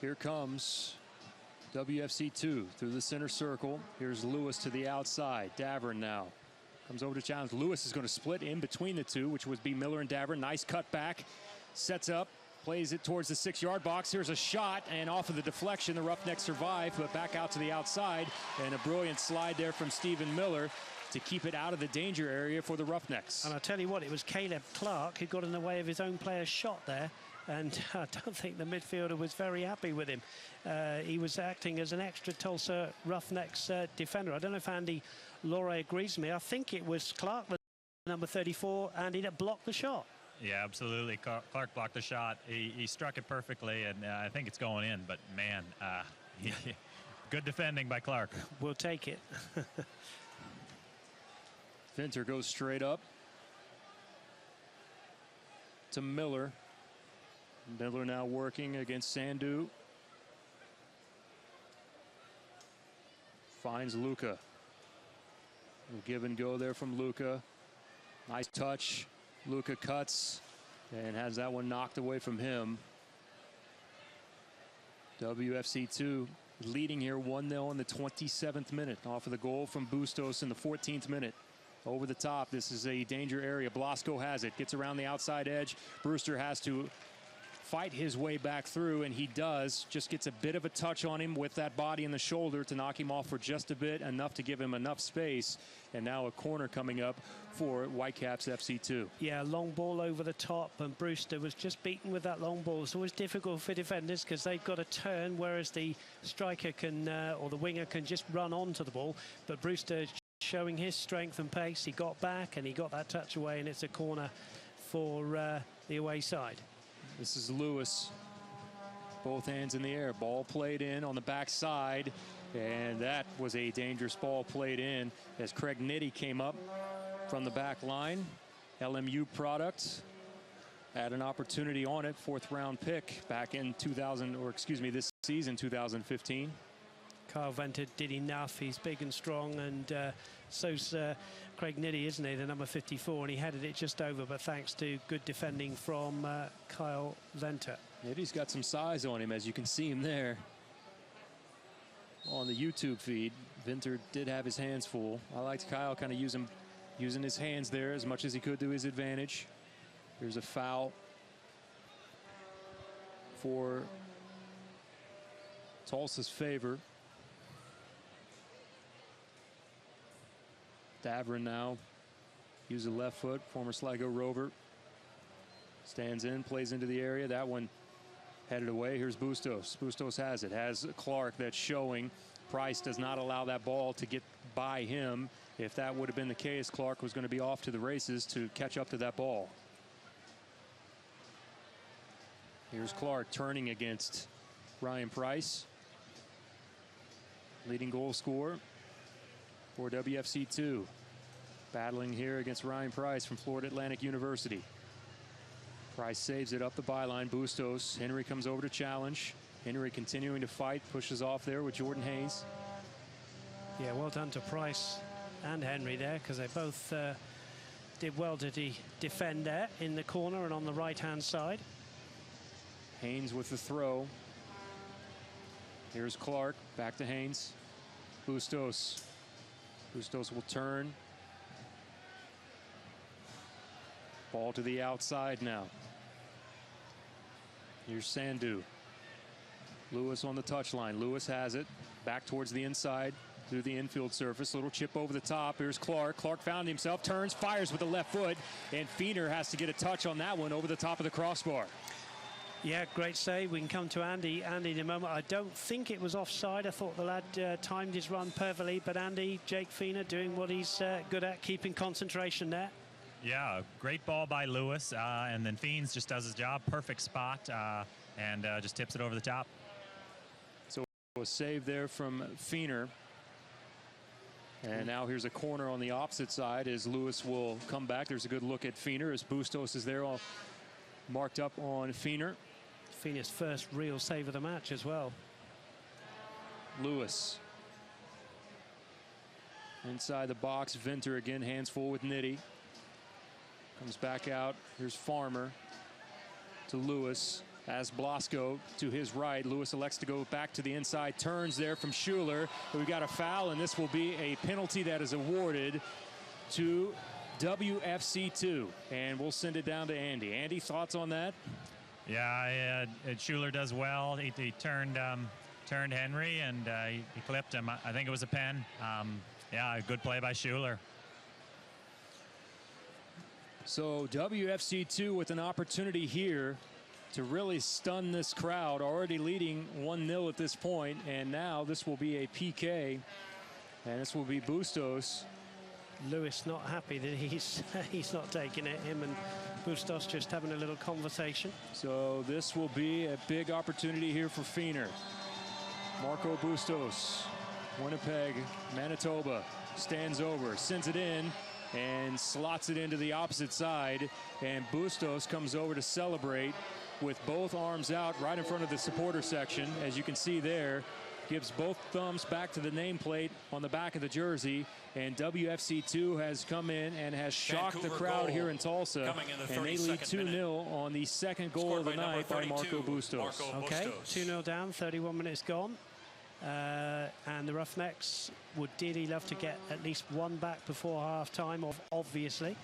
Here comes WFC2 through the center circle. Here's Lewis to the outside. Davern now comes over to challenge. Lewis is going to split in between the two, which would be Miller and Davern. Nice cut back. Sets up. Plays it towards the 6-yard box. Here's a shot, and off of the deflection, the Roughnecks survive, but back out to the outside. And a brilliant slide there from Stephen Miller to keep it out of the danger area for the Roughnecks. And I'll tell you what, it was Caleb Clark who got in the way of his own player's shot there. And I don't think the midfielder was very happy with him. He was acting as an extra Tulsa Roughnecks defender. I don't know if Andy Laurie agrees with me. I think it was Clark, the number 34, Andy, that blocked the shot. Yeah, absolutely. Clark blocked the shot. He struck it perfectly, and I think it's going in. But, man, good defending by Clark. We'll take it. Venter goes straight up to Miller. Miller now working against Sandu. Finds Luca. Give and go there from Luca. Nice touch. Luca cuts and has that one knocked away from him. WFC2 leading here 1-0 in the 27th minute off of the goal from Bustos in the 14th minute. Over the top, this is a danger area. Blasco has it, gets around the outside edge. Brewster has to fight his way back through, and he does. Just gets a bit of a touch on him with that body and the shoulder to knock him off for just a bit, enough to give him enough space. And now a corner coming up for Whitecaps FC2. Yeah, long ball over the top, and Brewster was just beaten with that long ball. It's always difficult for defenders because they've got to turn, whereas the striker can, or the winger can just run onto the ball. But Brewster showing his strength and pace. He got back and he got that touch away, and it's a corner for the away side. This is Lewis. Both hands in the air. Ball played in on the backside, and that was a dangerous ball played in as Craig Nitty came up from the back line. LMU product. Had an opportunity on it. 4th-round pick back in this season, 2015. Kyle Venter did enough. He's big and strong, and so's Craig Nitty, isn't he, the number 54, and he headed it just over, but thanks to good defending from Kyle Venter. Nitty's got some size on him, as you can see him there on the YouTube feed. Venter did have his hands full. I liked Kyle kind of using his hands there as much as he could to his advantage. There's a foul for Tulsa's favor. Davern now uses the left foot, former Sligo Rover. Stands in, plays into the area. That one headed away. Here's Bustos. Bustos has it. Has Clark that's showing. Price does not allow that ball to get by him. If that would have been the case, Clark was going to be off to the races to catch up to that ball. Here's Clark turning against Ryan Price. Leading goal scorer for WFC2. Battling here against Ryan Price from Florida Atlantic University. Price saves it up the byline. Bustos. Henry comes over to challenge. Henry continuing to fight. Pushes off there with Jordan Hayes. Yeah, well done to Price and Henry there, because they both did well to defend there in the corner and on the right-hand side. Haynes with the throw. Here's Clark. Back to Haynes. Bustos. Bustos will turn. Ball to the outside now. Here's Sandu. Lewis on the touchline. Lewis has it. Back towards the inside through the infield surface. Little chip over the top. Here's Clark. Clark found himself. Turns, fires with the left foot. And Feener has to get a touch on that one over the top of the crossbar. Yeah, great save. We can come to Andy in a moment. I don't think it was offside. I thought the lad timed his run perfectly. But Andy, Jake Feener doing what he's good at, keeping concentration there. Yeah, great ball by Lewis. And then Fiends just does his job. Perfect spot. And just tips it over the top. So a save there from Feener. And now here's a corner on the opposite side as Lewis will come back. There's a good look at Feener as Bustos is there all marked up on Feener. Feener's first real save of the match as well. Lewis. Inside the box, Venter again, hands full with Nitty. Comes back out. Here's Farmer to Lewis. As Blasco to his right. Lewis elects to go back to the inside. Turns there from Schuler. We've got a foul, and this will be a penalty that is awarded to WFC2. And we'll send it down to Andy. Andy, thoughts on that? Yeah, Schuler does well. He turned Henry, and he clipped him. I think it was a pen. Yeah, a good play by Schuler. So WFC2 with an opportunity here to really stun this crowd, already leading 1-0 at this point, and now this will be a PK, and this will be Bustos. Lewis not happy that he's not taking it. Him and Bustos just having a little conversation. So this will be a big opportunity here for Feener. Marco Bustos, Winnipeg, Manitoba, stands over, sends it in, and slots it into the opposite side, and Bustos comes over to celebrate with both arms out right in front of the supporter section. As you can see there, gives both thumbs back to the nameplate on the back of the jersey, and WFC2 has come in and has shocked Vancouver the crowd here in in Tulsa, the and they lead 2-0 on the second goal of the night by Marco Bustos. Okay, 2-0 down, 31 minutes gone. And the Roughnecks would dearly love to get at least one back before half-time, obviously.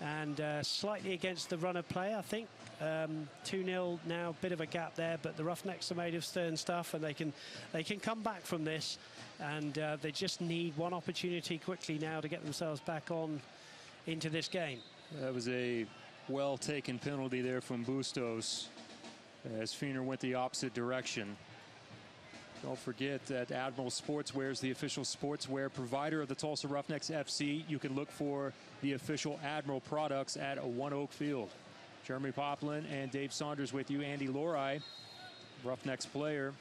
And slightly against the run of play, I think. 2-0 now, bit of a gap there, but the Roughnecks are made of stern stuff, and they can come back from this. And they just need one opportunity quickly now to get themselves back on into this game. That was a well-taken penalty there from Bustos as Feener went the opposite direction. Don't forget that Admiral Sportswear is the official sportswear provider of the Tulsa Roughnecks FC. You can look for the official Admiral products at ONEOK Field. Jeremy Poplin and Dave Saunders with you. Andy Lorai, Roughnecks player,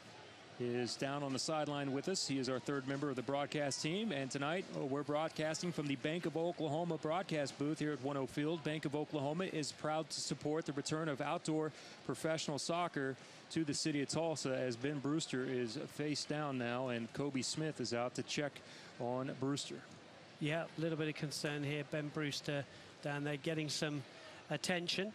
is down on the sideline with us. He is our third member of the broadcast team. And tonight, we're broadcasting from the Bank of Oklahoma broadcast booth here at ONEOK Field. Bank of Oklahoma is proud to support the return of outdoor professional soccer to the city of Tulsa, as Ben Brewster is face down now, and Kobe Smith is out to check on Brewster. Yeah, a little bit of concern here. Ben Brewster down there getting some attention.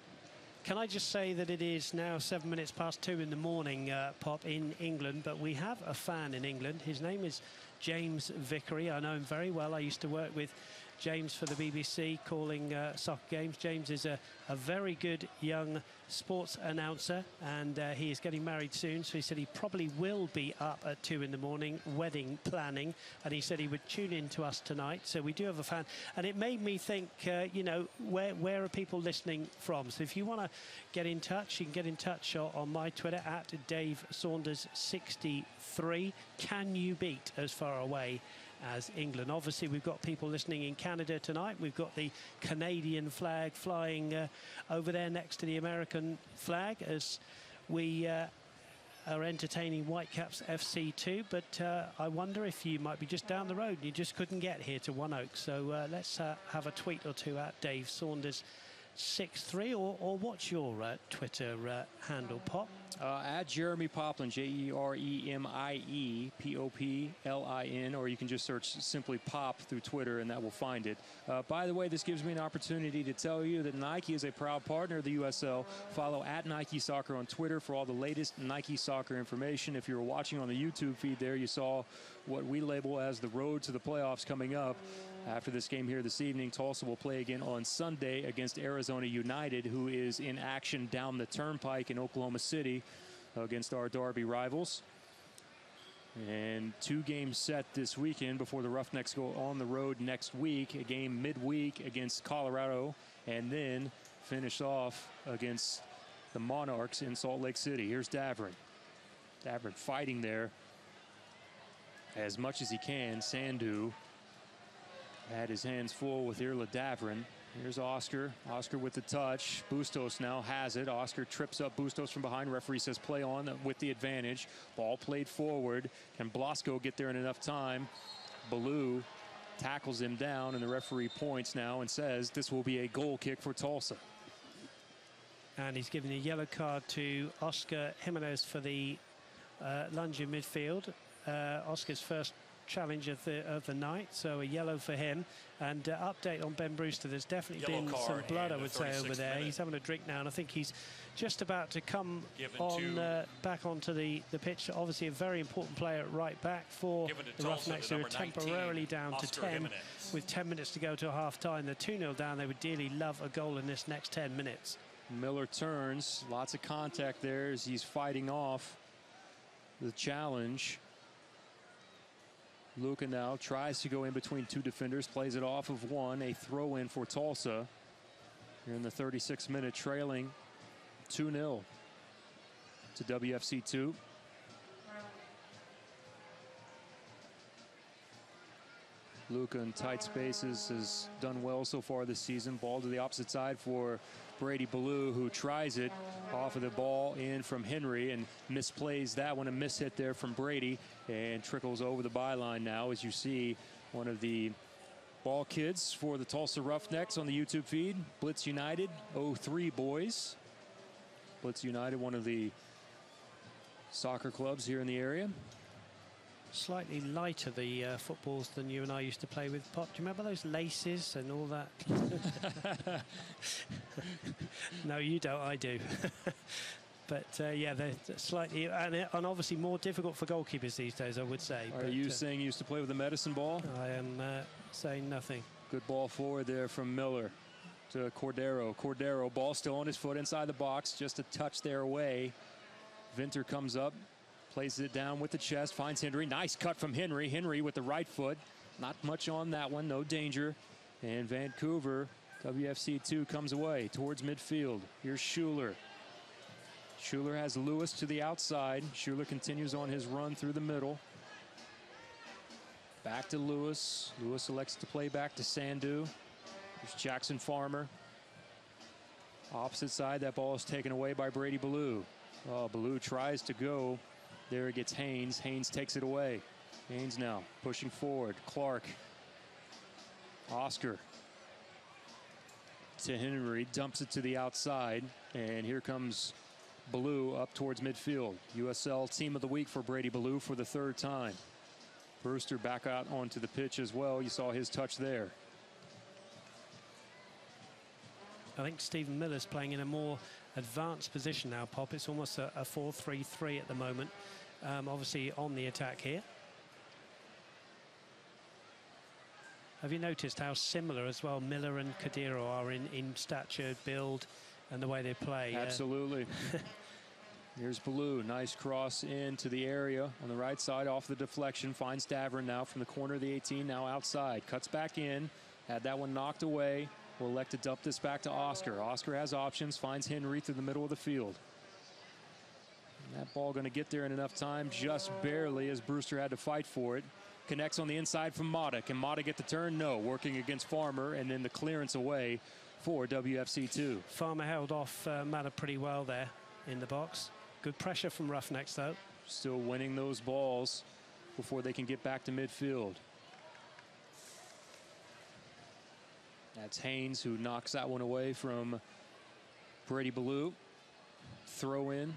Can I just say that it is now 7 minutes past 2 in the morning, Pop, in England, but we have a fan in England. His name is James Vickery. I know him very well. I used to work with James for the BBC calling soccer games. James is a very good young sports announcer, and he is getting married soon, so he said he probably will be up at 2 in the morning wedding planning, and he said he would tune in to us tonight. So we do have a fan, and it made me think, you know, where are people listening from? So if you want to get in touch, you can get in touch on my Twitter at Dave Saunders 63. Can you beat as far away as England? Obviously, we've got people listening in Canada tonight. We've got the Canadian flag flying over there next to the American flag as we are entertaining Whitecaps FC too. But I wonder if you might be just down the road and you just couldn't get here to ONEOK. So let's have a tweet or two at Dave Saunders 63, or what's your Twitter handle, Pop? At Jeremy Poplin, JeremiePoplin, or you can just search simply Pop through Twitter and that will find it. By the way, this gives me an opportunity to tell you that Nike is a proud partner of the USL. Follow at Nike Soccer on Twitter for all the latest Nike Soccer information. If you were watching on the YouTube feed there, you saw what we label as the road to the playoffs coming up. After this game here this evening, Tulsa will play again on Sunday against Arizona United, who is in action down the turnpike in Oklahoma City against our Derby rivals. And 2 games set this weekend before the Roughnecks go on the road next week. A game midweek against Colorado, and then finish off against the Monarchs in Salt Lake City. Here's Davern. Davern fighting there as much as he can. Sandu had his hands full with Irla Davern. Here's Oscar. Oscar with the touch. Bustos now has it. Oscar trips up Bustos from behind. Referee says play on with the advantage. Ball played forward. Can Blasco get there in enough time? Ballou tackles him down, and the referee points now and says this will be a goal kick for Tulsa. And he's given a yellow card to Oscar Jimenez for the lunge in midfield. Oscar's first challenge of the night, so a yellow for him. And update on Ben Brewster, there's definitely been some blood, I would say, over there. He's having a drink now, and I think he's just about to come on back onto the pitch. Obviously a very important player at right back for the Roughnecks, who are temporarily down to 10 with 10 minutes to go to half time. They're 2-0 down. They would dearly love a goal in this next 10 minutes. Miller turns, lots of contact there as he's fighting off the challenge. Luca now tries to go in between two defenders, plays it off of one, a throw in for Tulsa. Here in the 36th minute, trailing 2-0 to WFC2. Luca in tight spaces has done well so far this season. Ball to the opposite side for Brady Ballou, who tries it off of the ball in from Henry and misplays that one. A mishit there from Brady and trickles over the byline now, as you see one of the ball kids for the Tulsa Roughnecks on the YouTube feed. Blitz United 03 boys. Blitz United, one of the soccer clubs here in the area. Slightly lighter the footballs than you and I used to play with, Pop. Do you remember those laces and all that? No, you don't. I do. But yeah, they're slightly and obviously more difficult for goalkeepers these days, I would say. Are you saying you used to play with a medicine ball? I am saying nothing. Good ball forward there from Miller to Cordero. Cordero, ball still on his foot inside the box, just a touch there away. Vinter comes up, plays it down with the chest, finds Henry. Nice cut from Henry. Henry with the right foot. Not much on that one, no danger. And Vancouver, WFC2 comes away towards midfield. Here's Schuler. Schuler has Lewis to the outside. Schuler continues on his run through the middle. Back to Lewis. Lewis elects to play back to Sandu. There's Jackson Farmer. Opposite side, that ball is taken away by Brady Ballou. Oh, Ballou tries to go. There it gets Haynes. Haynes takes it away. Haynes now pushing forward. Clark. Oscar to Henry. Dumps it to the outside. And here comes Ballou up towards midfield. USL Team of the Week for Brady Ballou for the third time. Brewster back out onto the pitch as well. You saw his touch there. I think Stephen Miller's playing in a more advanced position now, Pop. It's almost a 4-3-3 at the moment. Obviously on the attack here. Have you noticed how similar as well Miller and Cordero are in stature, build, and the way they play? Absolutely. Here's Ballou. Nice cross into the area on the right side off the deflection. Finds Davern now from the corner of the 18, now outside. Cuts back in. Had that one knocked away. Will elect to dump this back to Oscar. Oscar has options. Finds Henry through the middle of the field. And that ball going to get there in enough time, just barely, as Brewster had to fight for it. Connects on the inside from Mata. Can Mata get the turn? No. Working against Farmer, and then the clearance away for WFC2. Farmer held off Mata pretty well there in the box. Good pressure from Roughnecks, though. Still winning those balls before they can get back to midfield. That's Haynes who knocks that one away from Brady Ballou. Throw in.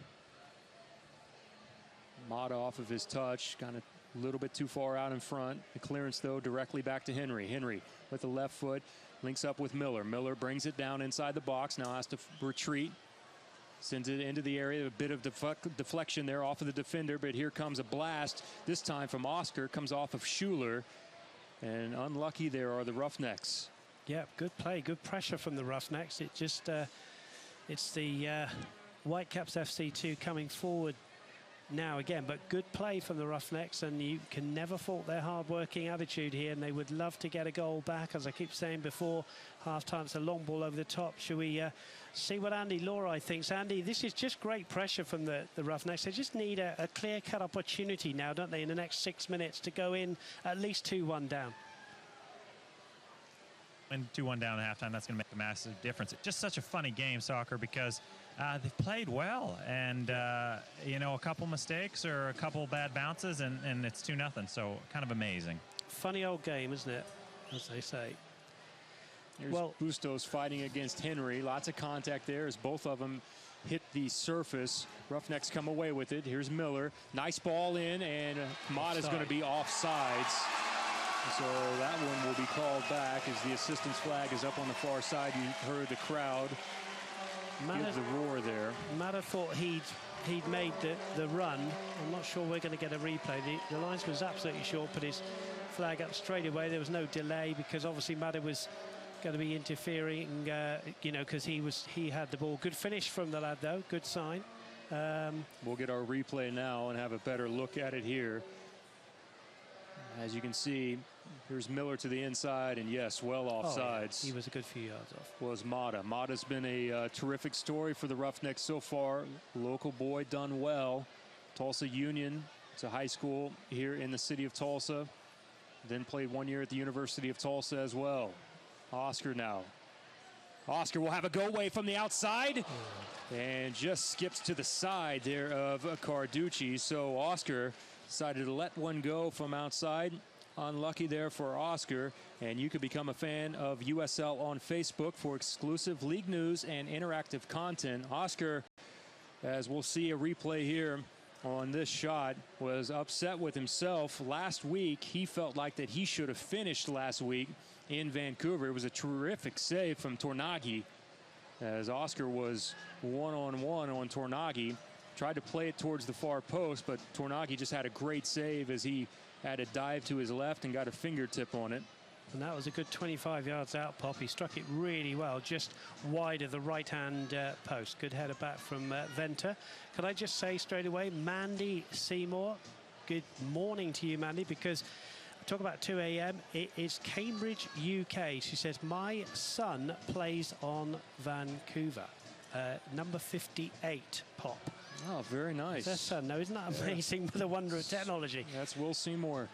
Mata off of his touch, kind of a little bit too far out in front. The clearance, though, directly back to Henry. Henry with the left foot links up with Miller. Miller brings it down inside the box, now has to retreat. Sends it into the area, a bit of deflection there off of the defender, but here comes a blast, this time from Oscar, comes off of Schuler, and unlucky there are the Roughnecks. Yeah, good play, good pressure from the Roughnecks. It just, it's the Whitecaps FC2 coming forward now again, but good play from the Roughnecks, and you can never fault their hard-working attitude here, and they would love to get a goal back. As I keep saying before half-time, it's a long ball over the top. Shall we see what Andy Lawrie thinks? Andy, this is just great pressure from the Roughnecks. They just need a clear-cut opportunity now, don't they, in the next 6 minutes to go in at least 2-1 down. And 2-1 down at halftime, that's going to make a massive difference. It's just such a funny game, soccer, because they've played well, and you know, a couple mistakes or a couple bad bounces, and it's 2-0. So kind of amazing. Funny old game, isn't it? As they say. Here's Bustos fighting against Henry. Lots of contact there as both of them hit the surface. Roughnecks come away with it. Here's Miller. Nice ball in, and Mata's going to be offsides. So that one will be called back as the assistant's flag is up on the far side. You heard the crowd give the roar there. Mata thought he'd made the run. I'm not sure we're going to get a replay. The linesman was absolutely sure, put his flag up straight away. There was no delay because obviously Mata was going to be interfering, you know, because he had the ball. Good finish from the lad, though. Good sign. We'll get our replay now and have a better look at it here. As you can see, here's Miller to the inside, and yes, well offsides. Oh, yeah. He was a good few yards off. Was Mata. Mata's been a terrific story for the Roughnecks so far. Local boy done well. Tulsa Union, it's a high school here in the city of Tulsa. Then played 1 year at the University of Tulsa as well. Oscar now. Oscar will have a go away from the outside and just skips to the side there of Carducci. So Oscar decided to let one go from outside. Unlucky there for Oscar. And you can become a fan of USL on Facebook for exclusive league news and interactive content. Oscar, as we'll see a replay here on this shot, was upset with himself. Last week, he felt like that he should have finished last week in Vancouver. It was a terrific save from Tornaghi, as Oscar was one-on-one on Tornaghi. Tried to play it towards the far post, but Tornaghi just had a great save as he had a dive to his left and got a fingertip on it. And that was a good 25 yards out, Pop. He struck it really well, just wide of the right-hand post. Good header back from Venter. Could I just say straight away, Mandy Seymour, good morning to you, Mandy, because talk about 2 a.m. It is Cambridge, UK. She says, my son plays on Vancouver. Number 58, Pop. Oh, very nice. That's her son. No, isn't that amazing with the wonder of technology? That's Will Seymour.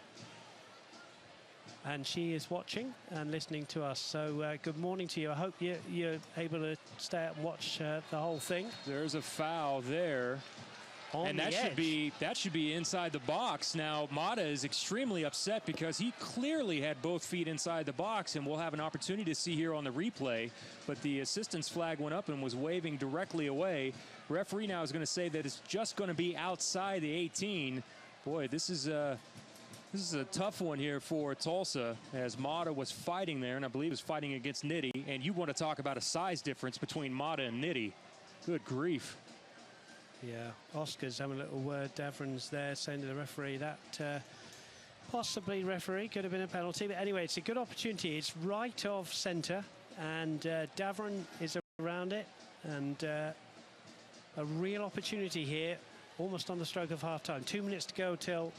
And she is watching and listening to us. So good morning to you. I hope you're able to stay up and watch the whole thing. There's a foul there. And that should be inside the box. Now, Mata is extremely upset because he clearly had both feet inside the box, and we'll have an opportunity to see here on the replay. But the assistant's flag went up and was waving directly away. Referee now is going to say that it's just going to be outside the 18. Boy, this is a tough one here for Tulsa, as Mata was fighting there, and I believe was fighting against Nitty. And you want to talk about a size difference between Mata and Nitty. Good grief. Yeah, Oscar's having a little word. Davron's there saying to the referee that possibly referee could have been a penalty. But anyway, it's a good opportunity. It's right of centre, and Davron is around it. And a real opportunity here, almost on the stroke of half-time. 2 minutes to go till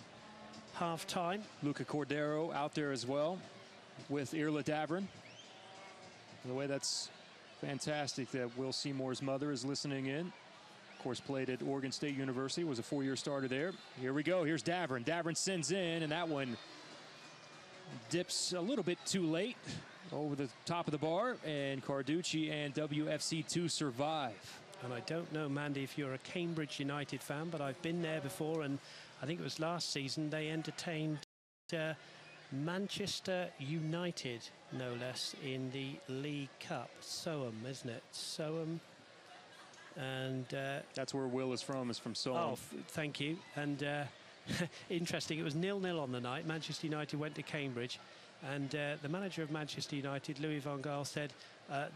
half-time. Luca Cordero out there as well with Irla Davron. The way that's fantastic that Will Seymour's mother is listening in. Of course, played at Oregon State University, was a 4-year starter there. Here we go. Here's Davron. Davron sends in, and that one dips a little bit too late over the top of the bar, and Carducci and WFC2 survive. And I don't know, Mandy, if you're a Cambridge United fan, but I've been there before, and I think it was last season they entertained Manchester United, no less, in the League Cup. Soham, isn't it? Soham. And that's where Will is from Soham. Oh, thank you. And interesting, it was 0-0 on the night. Manchester United went to Cambridge, and the manager of Manchester United, Louis van Gaal, said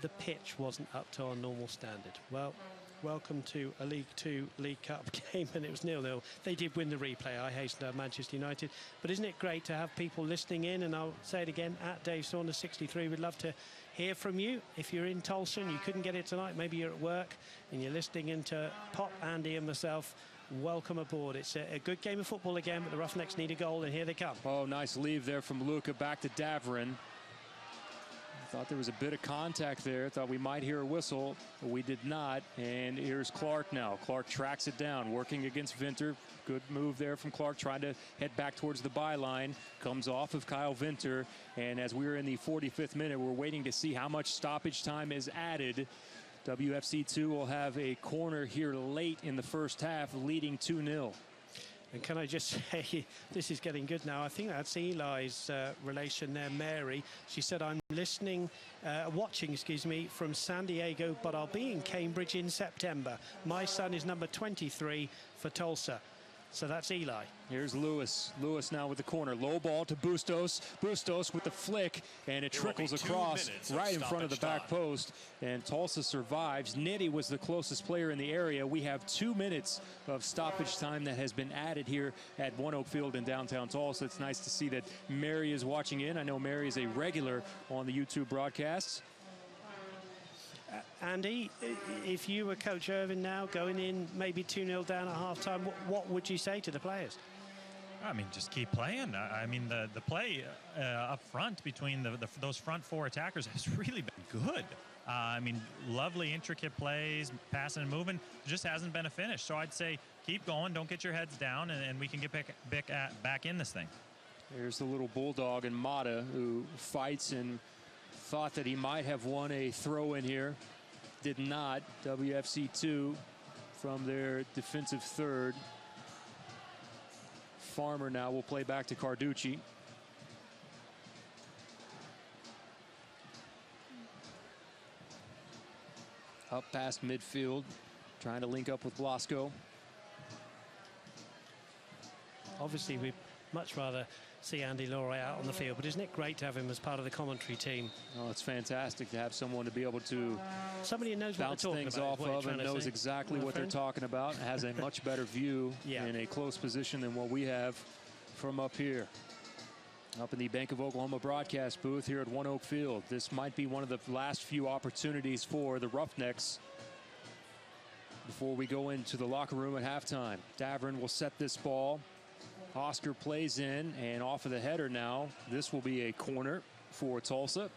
the pitch wasn't up to our normal standard. Well, welcome to a League Two League Cup game, and it was 0-0. They did win the replay, I hasten to add, Manchester United. But isn't it great to have people listening in? And I'll say it again, at Dave Saunders 63, we'd love to hear from you. If you're in Tulsa and you couldn't get it tonight, maybe you're at work and you're listening into Pop, Andy and myself, welcome aboard. It's a good game of football again, but the Roughnecks need a goal, and here they come. Oh, nice leave there from Luca back to Davrin. Thought there was a bit of contact there. Thought we might hear a whistle, but we did not. And here's Clark now. Clark tracks it down, working against Vinter. Good move there from Clark, trying to head back towards the byline. Comes off of Kyle Vinter. And as we're in the 45th minute, we're waiting to see how much stoppage time is added. WFC2 will have a corner here late in the first half, leading 2-0. And can I just say, this is getting good now. I think that's Eli's relation there, Mary. She said, I'm watching, from San Diego, but I'll be in Cambridge in September. My son is number 23 for Tulsa. So that's Eli. Here's Lewis. Lewis now with the corner. Low ball to Bustos. Bustos with the flick, and it trickles across right in front of the back post. And Tulsa survives. Nitty was the closest player in the area. We have 2 minutes of stoppage time that has been added here at ONEOK Field in downtown Tulsa. It's nice to see that Mary is watching in. I know Mary is a regular on the YouTube broadcasts. Andy, if you were Coach Irvin now, going in maybe 2-0 down at halftime, what would you say to the players? I mean, just keep playing. I mean, the play up front between those front four attackers has really been good. I mean, lovely, intricate plays, passing and moving. Just hasn't been a finish. So I'd say keep going. Don't get your heads down, and we can get back in this thing. There's the little bulldog in Mata, who fights and thought that he might have won a throw in here. Did not. WFC2 from their defensive third. Farmer now will play back to Carducci. Up past midfield, trying to link up with Blasco. Obviously, we'd much rather see Andy Laurie out on the field, but isn't it great to have him as part of the commentary team? Oh, it's fantastic to have someone to be able to somebody who knows bounce what things off of and knows exactly what they're talking about, has a much better view in a close position than what we have from up here. Up in the Bank of Oklahoma broadcast booth here at ONEOK Field. This might be one of the last few opportunities for the Roughnecks before we go into the locker room at halftime. Davrin will set this ball. Oscar plays in, and off of the header now. This will be a corner for Tulsa.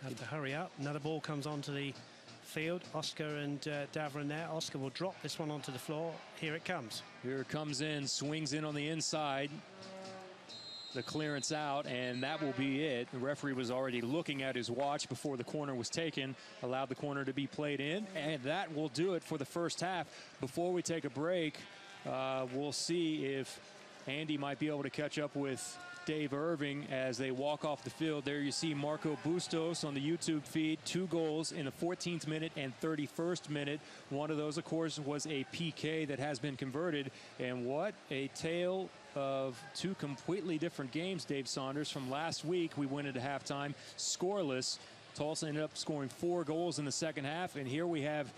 Have to hurry up. Another ball comes onto the field. Oscar and Davrin there. Oscar will drop this one onto the floor. Here it comes. Here it comes in, swings in on the inside. The clearance out, and that will be it. The referee was already looking at his watch before the corner was taken, allowed the corner to be played in, and that will do it for the first half. Before we take a break, we'll see if Andy might be able to catch up with Dave Irving as they walk off the field. There you see Marco Bustos on the YouTube feed. 2 goals in the 14th minute and 31st minute. One of those, of course, was a PK that has been converted. And what a tale of 2 completely different games, Dave Saunders. From last week, we went into halftime scoreless. Tulsa ended up scoring 4 goals in the second half. And here we have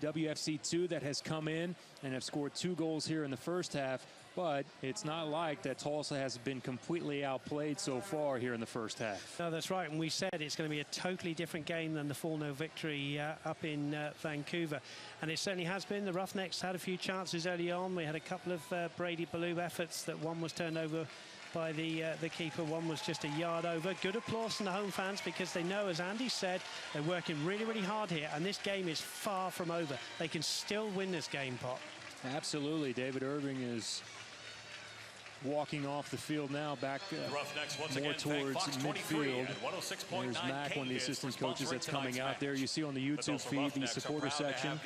WFC2 that has come in and have scored 2 goals here in the first half. But it's not like that Tulsa has been completely outplayed so far here in the first half. No, that's right. And we said it's going to be a totally different game than the 4-0 victory up in Vancouver. And it certainly has been. The Roughnecks had a few chances early on. We had a couple of Brady Ballou efforts that one was turned over by the keeper. One was just a yard over. Good applause from the home fans because they know, as Andy said, they're working really, really hard here. And this game is far from over. They can still win this game, Pop. Absolutely. David Irving is walking off the field now, back more towards midfield. There's Mac, one of the assistant coaches that's coming out there. You see on the YouTube feed the supporter section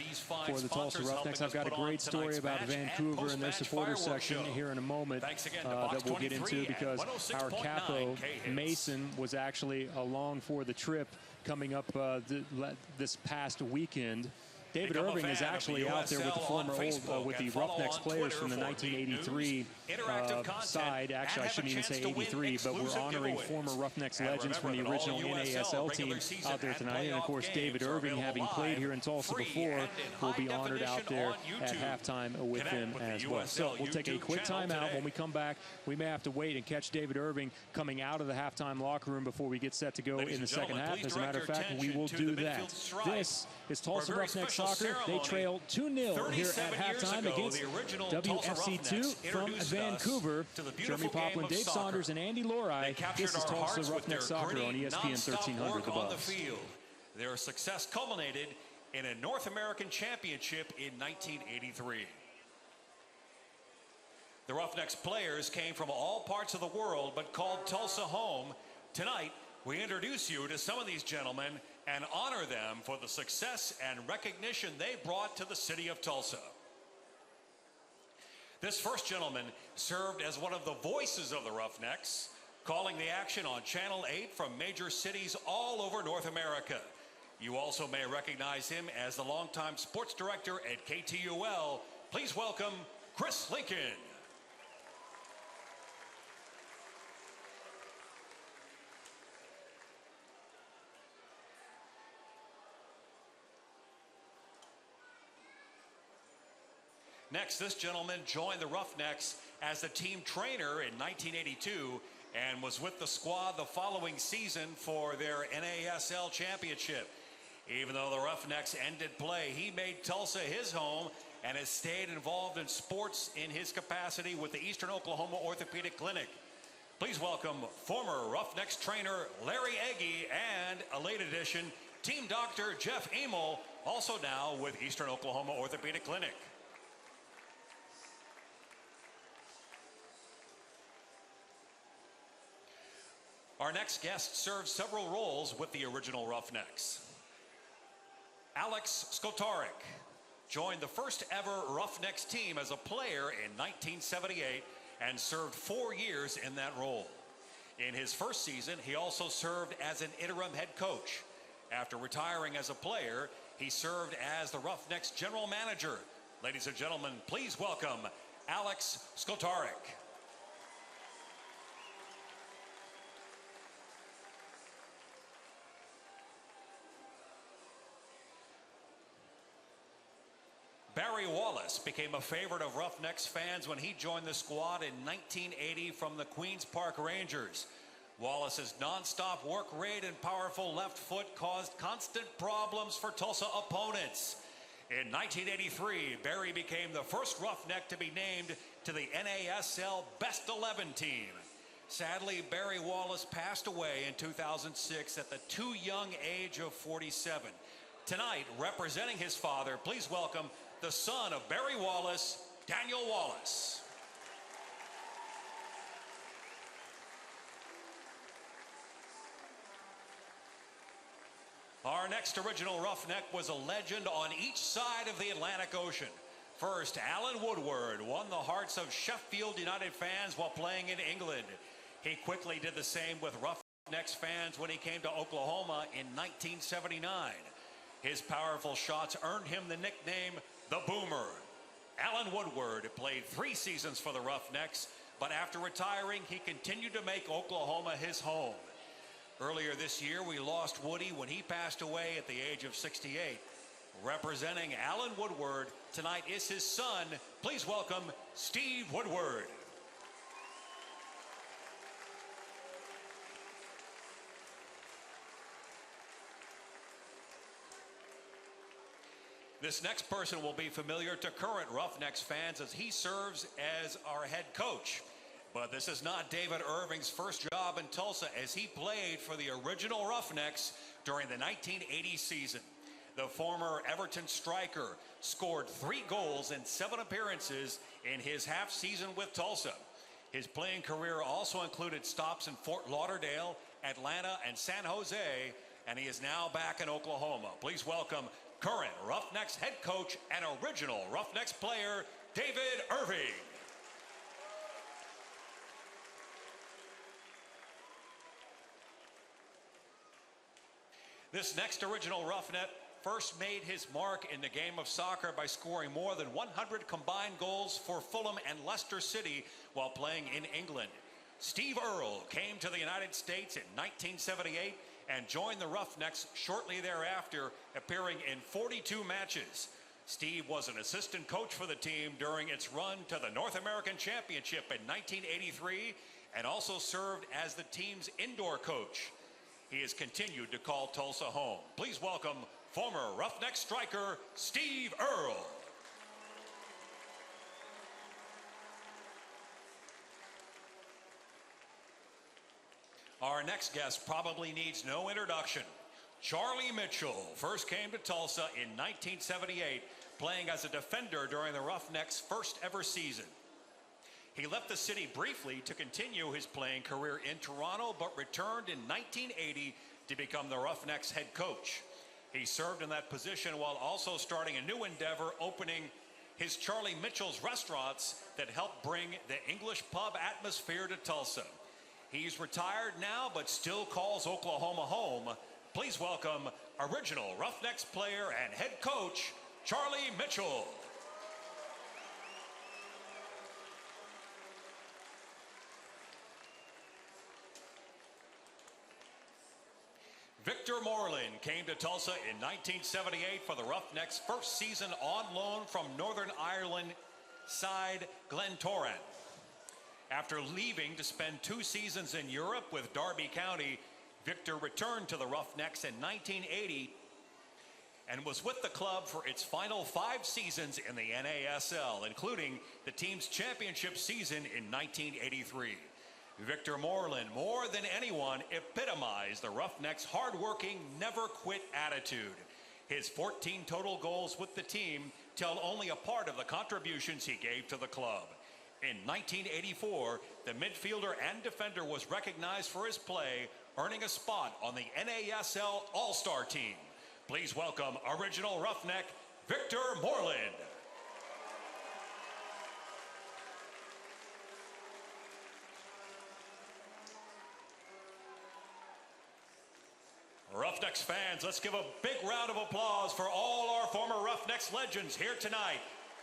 for the Tulsa Roughnecks. I've got a great story about Vancouver and their supporter section here in a moment that we'll get into, because our capo, Mason, was actually along for the trip coming up this past weekend. David Irving is actually out there with the with the Roughnecks players from the 1983 side. Actually, I shouldn't even say 83, but we're honoring former Roughnecks legends from the original NASL team out there tonight. And of course, David Irving, having played here in Tulsa before, will be honored out there at halftime with them as well. So we'll take a quick timeout. When we come back, we may have to wait and catch David Irving coming out of the halftime locker room before we get set to go in the second half. As a matter of fact, we will do that. This is Tulsa Roughnecks Soccer. They trail 2-0 here at halftime against WFC2 from Vancouver. Jeremy Poplin, Dave Saunders, and Andy Lorai. This is Tulsa Roughnecks Soccer on ESPN 1300 The Buzz. Their success culminated in a North American championship in 1983. The Roughnecks players came from all parts of the world but called Tulsa home. Tonight, we introduce you to some of these gentlemen and honor them for the success and recognition they brought to the city of Tulsa. This first gentleman served as one of the voices of the Roughnecks, calling the action on Channel 8 from major cities all over North America. You also may recognize him as the longtime sports director at KTUL. Please welcome Chris Lincoln. Next, this gentleman joined the Roughnecks as the team trainer in 1982 and was with the squad the following season for their NASL championship. Even though the Roughnecks ended play, he made Tulsa his home and has stayed involved in sports in his capacity with the Eastern Oklahoma Orthopedic Clinic. Please welcome former Roughnecks trainer Larry Egge and a late addition, team doctor Jeff Emel, also now with Eastern Oklahoma Orthopedic Clinic. Our next guest served several roles with the original Roughnecks. Alex Skotarek joined the first ever Roughnecks team as a player in 1978 and served 4 years in that role. In his first season, he also served as an interim head coach. After retiring as a player, he served as the Roughnecks general manager. Ladies and gentlemen, please welcome Alex Skotarek. Barry Wallace became a favorite of Roughnecks fans when he joined the squad in 1980 from the Queens Park Rangers. Wallace's nonstop work rate and powerful left foot caused constant problems for Tulsa opponents. In 1983, Barry became the first Roughneck to be named to the NASL Best 11 team. Sadly, Barry Wallace passed away in 2006 at the too young age of 47. Tonight, representing his father, please welcome the son of Barry Wallace, Daniel Wallace. Our next original Roughneck was a legend on each side of the Atlantic Ocean. First, Alan Woodward won the hearts of Sheffield United fans while playing in England. He quickly did the same with Roughnecks fans when he came to Oklahoma in 1979. His powerful shots earned him the nickname the Boomer. Alan Woodward played 3 seasons for the Roughnecks, but after retiring, he continued to make Oklahoma his home. Earlier this year, we lost Woody when he passed away at the age of 68. Representing Alan Woodward tonight is his son. Please welcome Steve Woodward. This next person will be familiar to current Roughnecks fans as he serves as our head coach. But this is not David Irving's first job in Tulsa, as he played for the original Roughnecks during the 1980 season. The former Everton striker scored 3 goals in 7 appearances in his half season with Tulsa. His playing career also included stops in Fort Lauderdale, Atlanta, and San Jose, and he is now back in Oklahoma. Please welcome current Roughnecks head coach and original Roughnecks player, David Irving. This next original Roughneck first made his mark in the game of soccer by scoring more than 100 combined goals for Fulham and Leicester City while playing in England. Steve Earle came to the United States in 1978 and joined the Roughnecks shortly thereafter, appearing in 42 matches. Steve was an assistant coach for the team during its run to the North American Championship in 1983 and also served as the team's indoor coach. he has continued to call Tulsa home. Please welcome former Roughneck striker Steve Earle. Our next guest probably needs no introduction. Charlie Mitchell first came to Tulsa in 1978, playing as a defender during the Roughnecks' first ever season. He left the city briefly to continue his playing career in Toronto, but returned in 1980 to become the Roughnecks head coach. He served in that position while also starting a new endeavor, opening his Charlie Mitchell's restaurants that helped bring the English pub atmosphere to Tulsa. He's retired now, but still calls Oklahoma home. Please welcome original Roughnecks player and head coach, Charlie Mitchell. Victor Moreland came to Tulsa in 1978 for the Roughnecks' first season on loan from Northern Ireland side Glentoran. After leaving to spend 2 seasons in Europe with Derby County, Victor returned to the Roughnecks in 1980 and was with the club for its final 5 seasons in the NASL, including the team's championship season in 1983. Victor Moreland, more than anyone, epitomized the Roughnecks' hard-working, never-quit attitude. His 14 total goals with the team tell only a part of the contributions he gave to the club. In 1984, the midfielder and defender was recognized for his play, earning a spot on the NASL All-Star team. Please welcome original Roughneck, Victor Moreland. Roughnecks fans, let's give a big round of applause for all our former Roughnecks legends here tonight.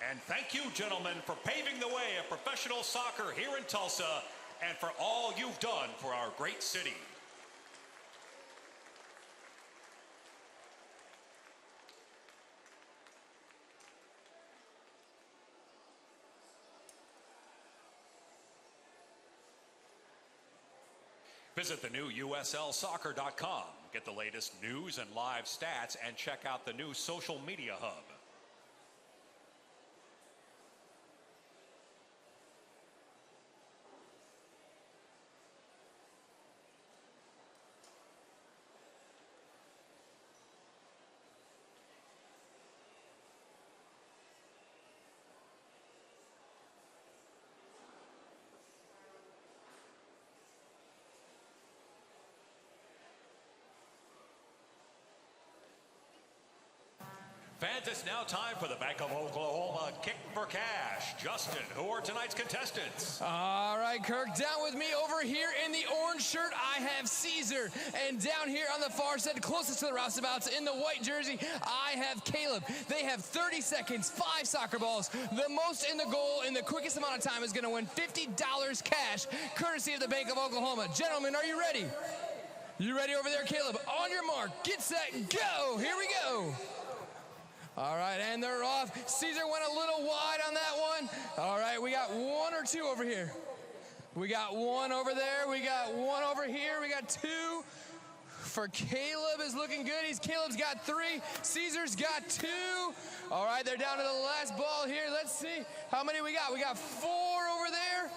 And thank you, gentlemen, for paving the way of professional soccer here in Tulsa and for all you've done for our great city. Visit the new USLsoccer.com. Get the latest news and live stats and check out the new social media hub. Fans, it's now time for the Bank of Oklahoma Kick for Cash. Justin, who are tonight's contestants? All right, Kirk, down with me over here in the orange shirt, I have Caesar. And down here on the far side, closest to the roustabouts, in the white jersey, I have Caleb. They have 30 seconds, 5 soccer balls. The most in the goal in the quickest amount of time is going to win $50 cash, courtesy of the Bank of Oklahoma. Gentlemen, are you ready? You ready over there, Caleb? On your mark, get set, go. Here we go. All right, and they're off. Caesar went a little wide on that one. All right, we got 1 or 2 over here. We got 1 over there. We got 1 over here. We got 2 for Caleb is looking good. Caleb's got 3. Caesar's got 2. All right, they're down to the last ball here. Let's see how many we got. We got 4 over there.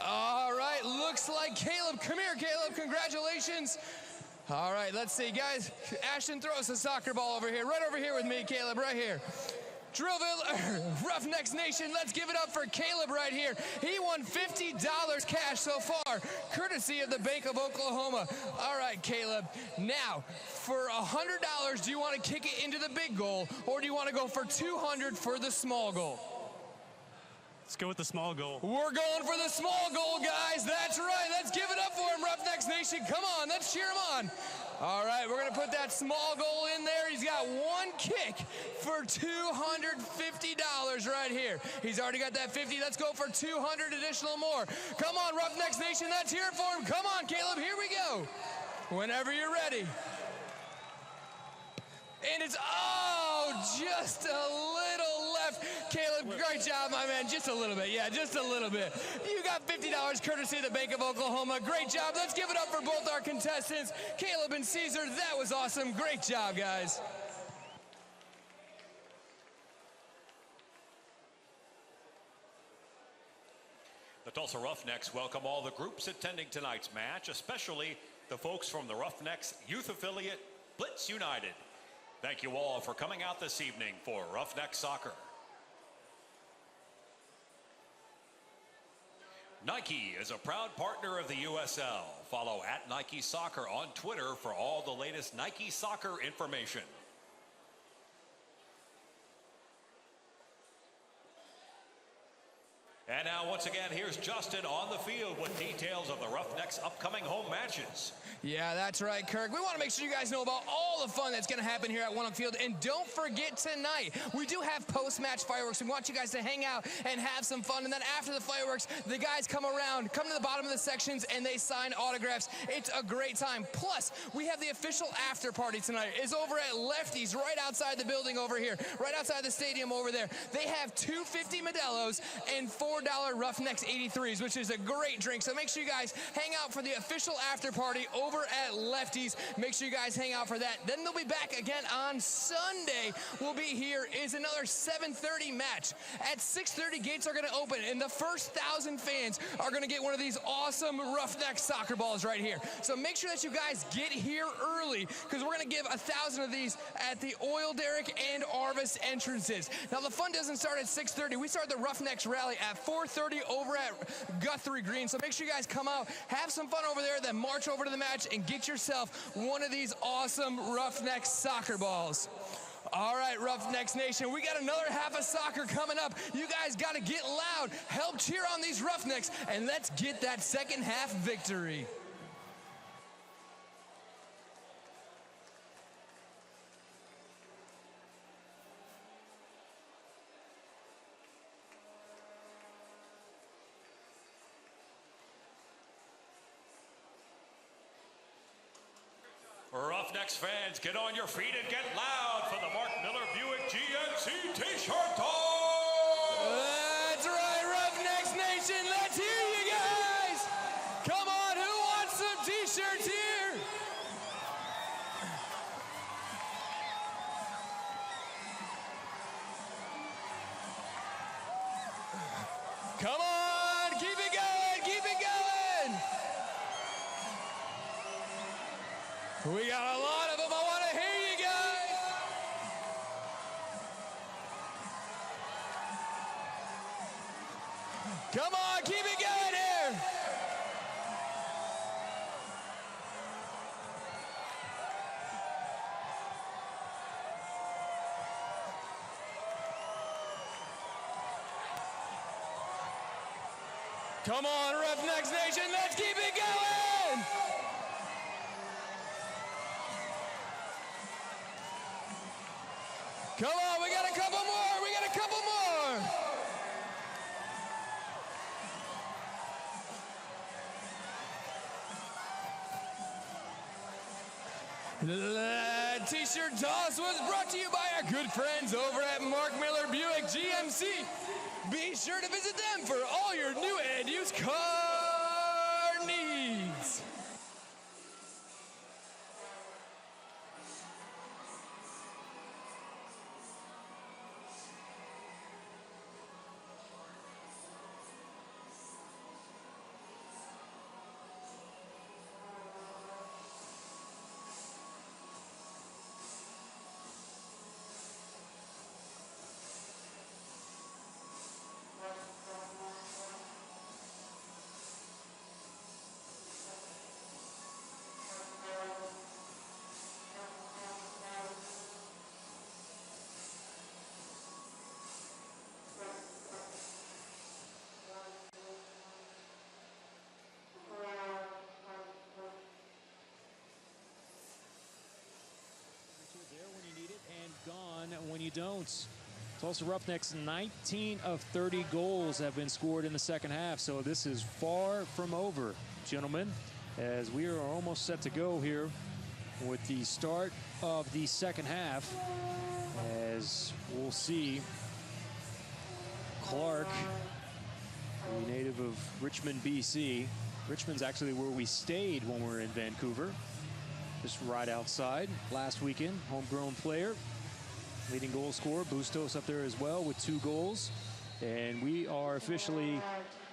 All right, looks like Caleb. Come here, Caleb. Congratulations. All right, let's see, guys. Ashton, throw us a soccer ball over here. Right over here with me, Caleb, right here. Drillville, Roughnecks Nation, let's give it up for Caleb right here. He won $50 cash so far, courtesy of the Bank of Oklahoma. All right, Caleb. Now, for $100, do you want to kick it into the big goal, or do you want to go for $200 for the small goal? Let's go with the small goal. We're going for the small goal, guys. That's right. Let's give it up for him, Roughnecks Nation. Come on, let's cheer him on. All right, we're going to put that small goal in there. He's got 1 kick for $250 right here. He's already got that 50. Let's go for 200 additional more. Come on, Roughnecks Nation. Let's hear it for him. Come on, Caleb. Here we go. Whenever you're ready. And it's, oh, just a little left. Caleb, great job, my man. Just a little bit. Yeah, just a little bit. You got $50 courtesy of the Bank of Oklahoma. Great job. Let's give it up for both our contestants, Caleb and Caesar. That was awesome. Great job, guys. The Tulsa Roughnecks welcome all the groups attending tonight's match, especially the folks from the Roughnecks youth affiliate, Blitz United. Thank you all for coming out this evening for Roughneck Soccer. Nike is a proud partner of the USL. Follow @Nike Soccer on Twitter for all the latest Nike soccer information. And now, once again, here's Justin on the field with details of the Roughnecks' upcoming home matches. Yeah, that's right, Kirk. We want to make sure you guys know about all the fun that's going to happen here at ONEOK Field. And don't forget tonight, we do have post-match fireworks. We want you guys to hang out and have some fun. And then after the fireworks, the guys come around, come to the bottom of the sections, and they sign autographs. It's a great time. Plus, we have the official after party tonight. It's over at Lefty's, right outside the building over here, right outside the stadium over there. They have two $50 Modelo's and $4 Roughnecks 83s, which is a great drink. So make sure you guys hang out for the official after party over at Lefty's. Make sure you guys hang out for that. Then they'll be back again on Sunday. We'll be here. Is another 7:30 match. At 6:30, gates are going to open, and the first 1,000 fans are going to get one of these awesome Roughneck soccer balls right here. So make sure that you guys get here early, because we're going to give 1,000 of these at the Oil Derrick and Arvis entrances. Now, the fun doesn't start at 6:30. We start the Roughnecks rally at 4:30 over at Guthrie Green. So make sure you guys come out, have some fun over there, then march over to the match and get yourself one of these awesome Roughnecks soccer balls. All right, Roughnecks Nation, we got another half of soccer coming up. You guys got to get loud, help cheer on these Roughnecks, and let's get that second half victory. Roughnecks fans, get on your feet and get loud for the Mark Miller Buick GMC T-shirt toss! That's right, Roughnecks Nation, let's hear you guys! Come on, who wants some T-shirts here? Come on, keep it going, keep it going! We got a lot of them. I want to hear you guys. Come on, keep it going here. Come on, Roughnecks Nation, let's keep it going. Come on, we got a couple more, we got a couple more. The T-shirt toss was brought to you by our good friends over at Mark Miller Buick GMC. Be sure to visit them for all your new and used car needs. When you don't. Tulsa Roughnecks, 19 of 30 goals have been scored in the second half, so this is far from over, gentlemen, as we are almost set to go here with the start of the second half, as we'll see Clark, a native of Richmond, BC. Richmond's actually where we stayed when we were in Vancouver, just right outside last weekend. Homegrown player, leading goal scorer. Bustos up there as well with 2 goals. And we are officially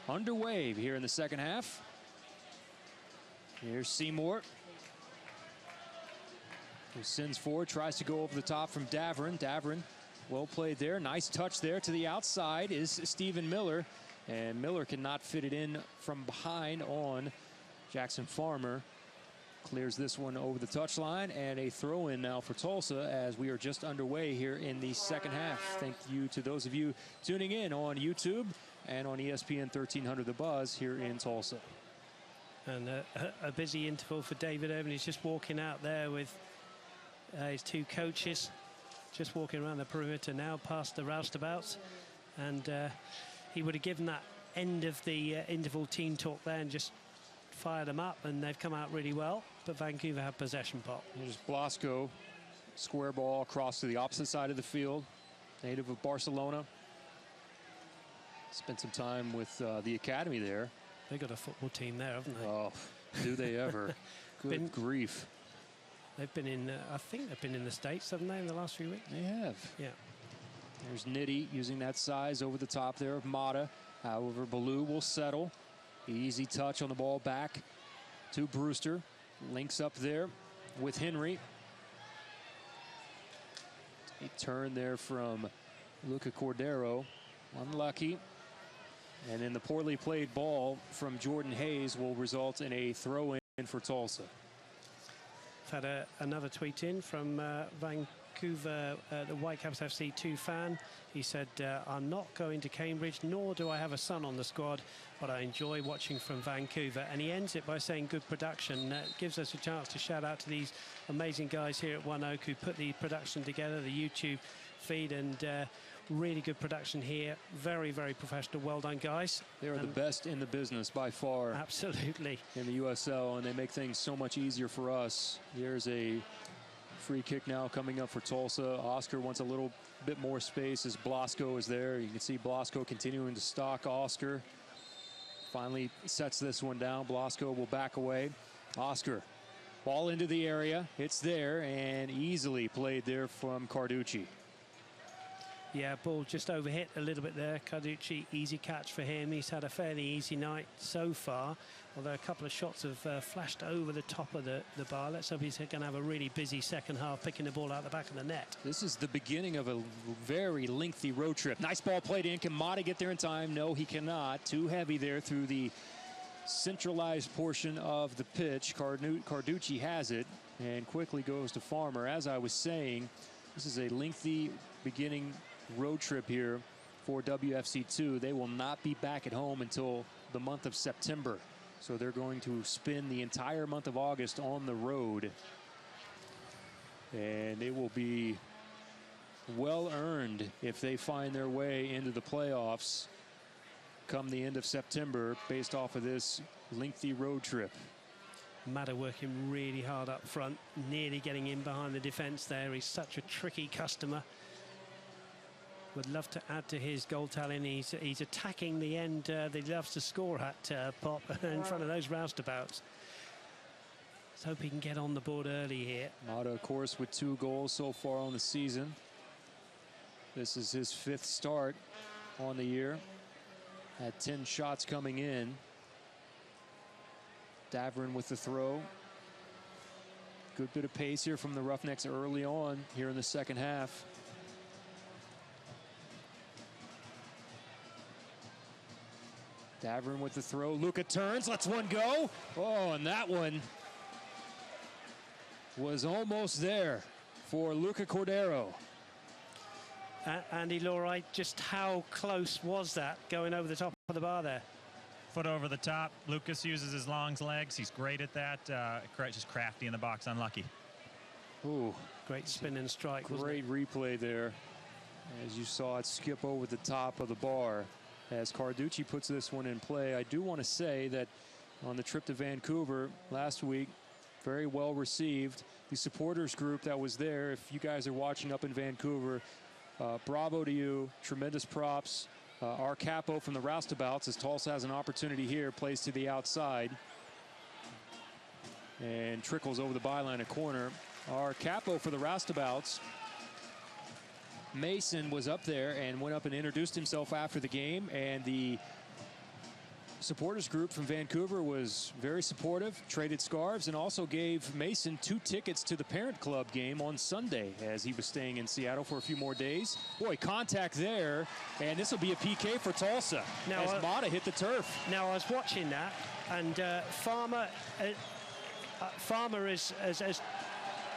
underway here in the second half. Here's Seymour, who sends forward, tries to go over the top from Davern. Davern, well played there. Nice touch there to the outside is Stephen Miller. And Miller cannot fit it in from behind on Jackson Farmer. Clears this one over the touchline, and a throw-in now for Tulsa as we are just underway here in the second half. Thank you to those of you tuning in on YouTube and on ESPN 1300 The Buzz here in Tulsa. And a busy interval for David Irvin. He's just walking out there with his 2 coaches, just walking around the perimeter now past the roustabouts. And he would have given that end of the interval team talk there and just fired them up, and they've come out really well. But Vancouver have possession, Pop. Here's Blasco, square ball across to the opposite side of the field, native of Barcelona. Spent some time with the academy there. They got a football team there, haven't they? Oh, do they ever? Good grief. They've been in, I think they've been in the States, haven't they, in the last few weeks? They have. Yeah. There's Nitty using that size over the top there of Mata. However, Ballou will settle. Easy touch on the ball back to Brewster. Links up there with Henry. A turn there from Luca Cordero. Unlucky. And then the poorly played ball from Jordan Hayes will result in a throw-in for Tulsa. I've had another tweet in from Vancouver, the Whitecaps FC 2 fan. He said, I'm not going to Cambridge, nor do I have a son on the squad, but I enjoy watching from Vancouver. And he ends it by saying good production. Gives us a chance to shout out to these amazing guys here at ONEOK who put the production together, the YouTube feed, and really good production here. Very, very professional. Well done, guys. They're the best in the business by far. Absolutely. In the USL, and they make things so much easier for us. Here's a free kick now coming up for Tulsa. Oscar wants a little bit more space as Blasco is there. You can see Blasco continuing to stalk Oscar. Finally sets this one down. Blasco will back away. Oscar, ball into the area. It's there and easily played there from Carducci. Yeah, ball just overhit a little bit there. Carducci, easy catch for him. He's had a fairly easy night so far, although a couple of shots have flashed over the top of the bar. Let's hope he's going to have a really busy second half, picking the ball out the back of the net. This is the beginning of a very lengthy road trip. Nice ball played in. Can Mata get there in time? No, he cannot. Too heavy there through the centralized portion of the pitch. Carducci has it and quickly goes to Farmer. As I was saying, this is a lengthy beginning road trip here for WFC2. They will not be back at home until the month of September. So they're going to spend the entire month of August on the road. And it will be well earned if they find their way into the playoffs come the end of September based off of this lengthy road trip. Mata working really hard up front, nearly getting in behind the defense there. He's such a tricky customer. Would love to add to his goal tally. He's attacking the end that he loves to score at, Pop, in front of those roustabouts. Let's hope he can get on the board early here. Mata, of course, with 2 goals so far on the season. This is his 5th start on the year. Had 10 shots coming in. Davern with the throw. Good bit of pace here from the Roughnecks early on here in the second half. Davern with the throw. Luca turns, lets one go. Oh, and that one was almost there for Luca Cordero. Andy Lawright, just how close was that going over the top of the bar there? Foot over the top. Lucas uses his long legs. He's great at that. Just crafty in the box, unlucky. Ooh, great spin and strike. Great replay there. As you saw it skip over the top of the bar. As Carducci puts this one in play, I do want to say that on the trip to Vancouver last week, very well received. The supporters group that was there, if you guys are watching up in Vancouver, bravo to you. Tremendous props. our capo from the roustabouts, as Tulsa has an opportunity here, plays to the outside and trickles over the byline, a corner. Our capo for the roustabouts, Mason, was up there and went up and introduced himself after the game, and the supporters group from Vancouver was very supportive, traded scarves, and also gave Mason 2 tickets to the Parent Club game on Sunday as he was staying in Seattle for a few more days. Boy, contact there, and this will be a PK for Tulsa now, as Mata hit the turf. Now, I was watching that, and Farmer is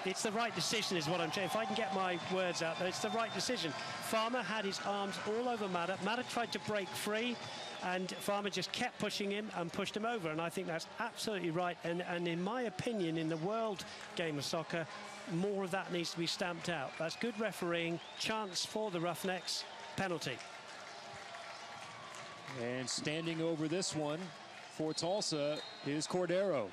it's the right decision is what I'm saying. If I can get my words out there, it's the right decision. Farmer had his arms all over Mata. Mata tried to break free, and Farmer just kept pushing him and pushed him over, and I think that's absolutely right. And in my opinion, in the world game of soccer, more of that needs to be stamped out. That's good refereeing. Chance for the Roughnecks. Penalty. And standing over this one for Tulsa is Cordero.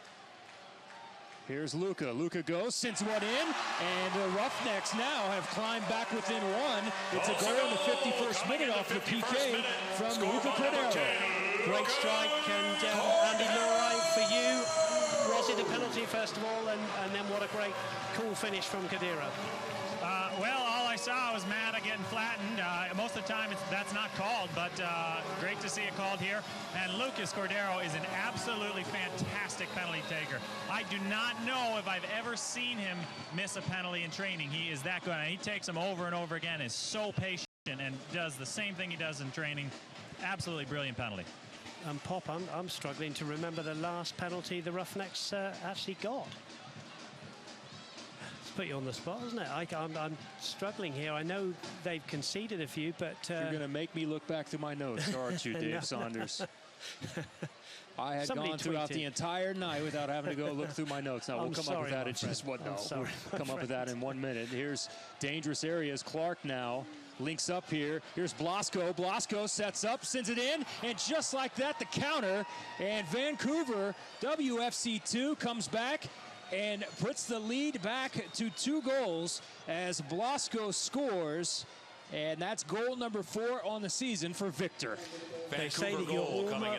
Here's Luca. Luca goes, sends one in, and the Roughnecks now have climbed back within 1. It's a goal in the 51st minute off the PK from Luca Cordero. Great strike, and Andy Lorai, for you, was it a penalty first of all, and then what a great cool finish from Cordero. Well, all I saw was Mata getting flattened. Most of the time, that's not called, but great to see it called here. And Lucas Cordero is an absolutely fantastic penalty taker. I do not know if I've ever seen him miss a penalty in training. He is that good. And he takes them over and over again, is so patient, and does the same thing he does in training. Absolutely brilliant penalty. And Pop, I'm struggling to remember the last penalty the Roughnecks actually got. Put you on the spot, isn't it? I'm struggling here. I know they've conceded a few, but you're going to make me look back through my notes, aren't you, Dave Saunders? I had gone throughout the entire night without having to go look through my notes. Now we'll come up with that in just what? No, we'll come up with that in 1 minute. Here's dangerous areas. Clark now links up here. Here's Blasco. Blasco sets up, sends it in, and just like that, the counter. And Vancouver WFC2 comes back and puts the lead back to 2 goals as Blasco scores. And that's goal number 4 on the season for Victor. They say that you're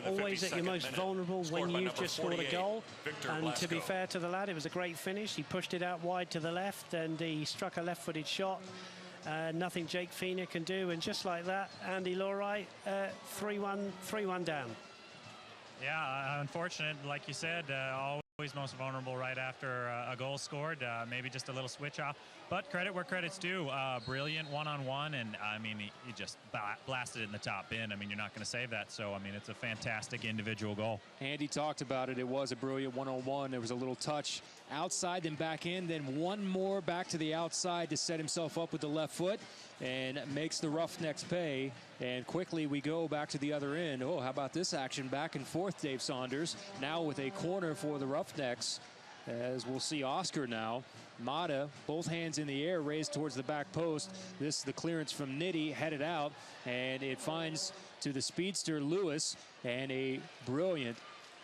always at your most vulnerable when you've just scored a goal. And to be fair to the lad, it was a great finish. He pushed it out wide to the left, and he struck a left-footed shot. Nothing Jake Feener can do. And just like that, Andy Lorai, 3-1 down. Yeah, unfortunate, like you said, always most vulnerable right after a goal scored. Maybe just a little switch off, but credit where credit's due. Brilliant one-on-one, and I mean, he just blasted it in the top bin. I mean, you're not going to save that, so I mean, it's a fantastic individual goal. Andy talked about it. It was a brilliant one-on-one. There was a little touch outside, then back in, then one more back to the outside to set himself up with the left foot, and makes the Roughnecks pay. And quickly we go back to the other end. Oh, how about this action? Back and forth, Dave Saunders. Now with a corner for the Roughnecks, as we'll see Oscar now. Mata, both hands in the air, raised towards the back post. This, the clearance from Nitty, headed out, and it finds to the speedster Lewis, and a brilliant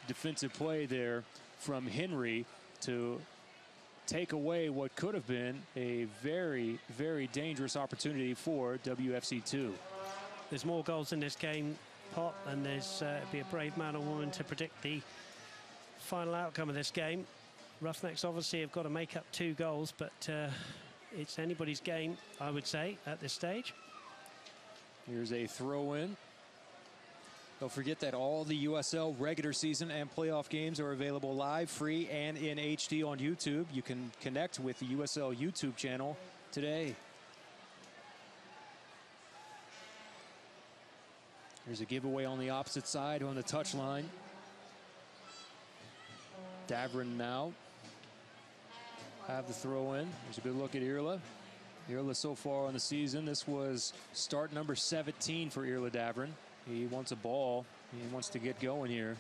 defensive play there from Henry to take away what could have been a very, very dangerous opportunity for WFC2. There's more goals in this game, Pop, and there's be a brave man or woman to predict the final outcome of this game. Roughnecks obviously have got to make up 2 goals, but it's anybody's game, I would say, at this stage. Here's a throw-in. Don't forget that all the USL regular season and playoff games are available live, free, and in HD on YouTube. You can connect with the USL YouTube channel today. There's a giveaway on the opposite side on the touchline. Davrin now have the throw in. There's a good look at Irla. Irla so far on the season, this was start number 17 for Irla Davrin. He wants a ball. He wants to get going here.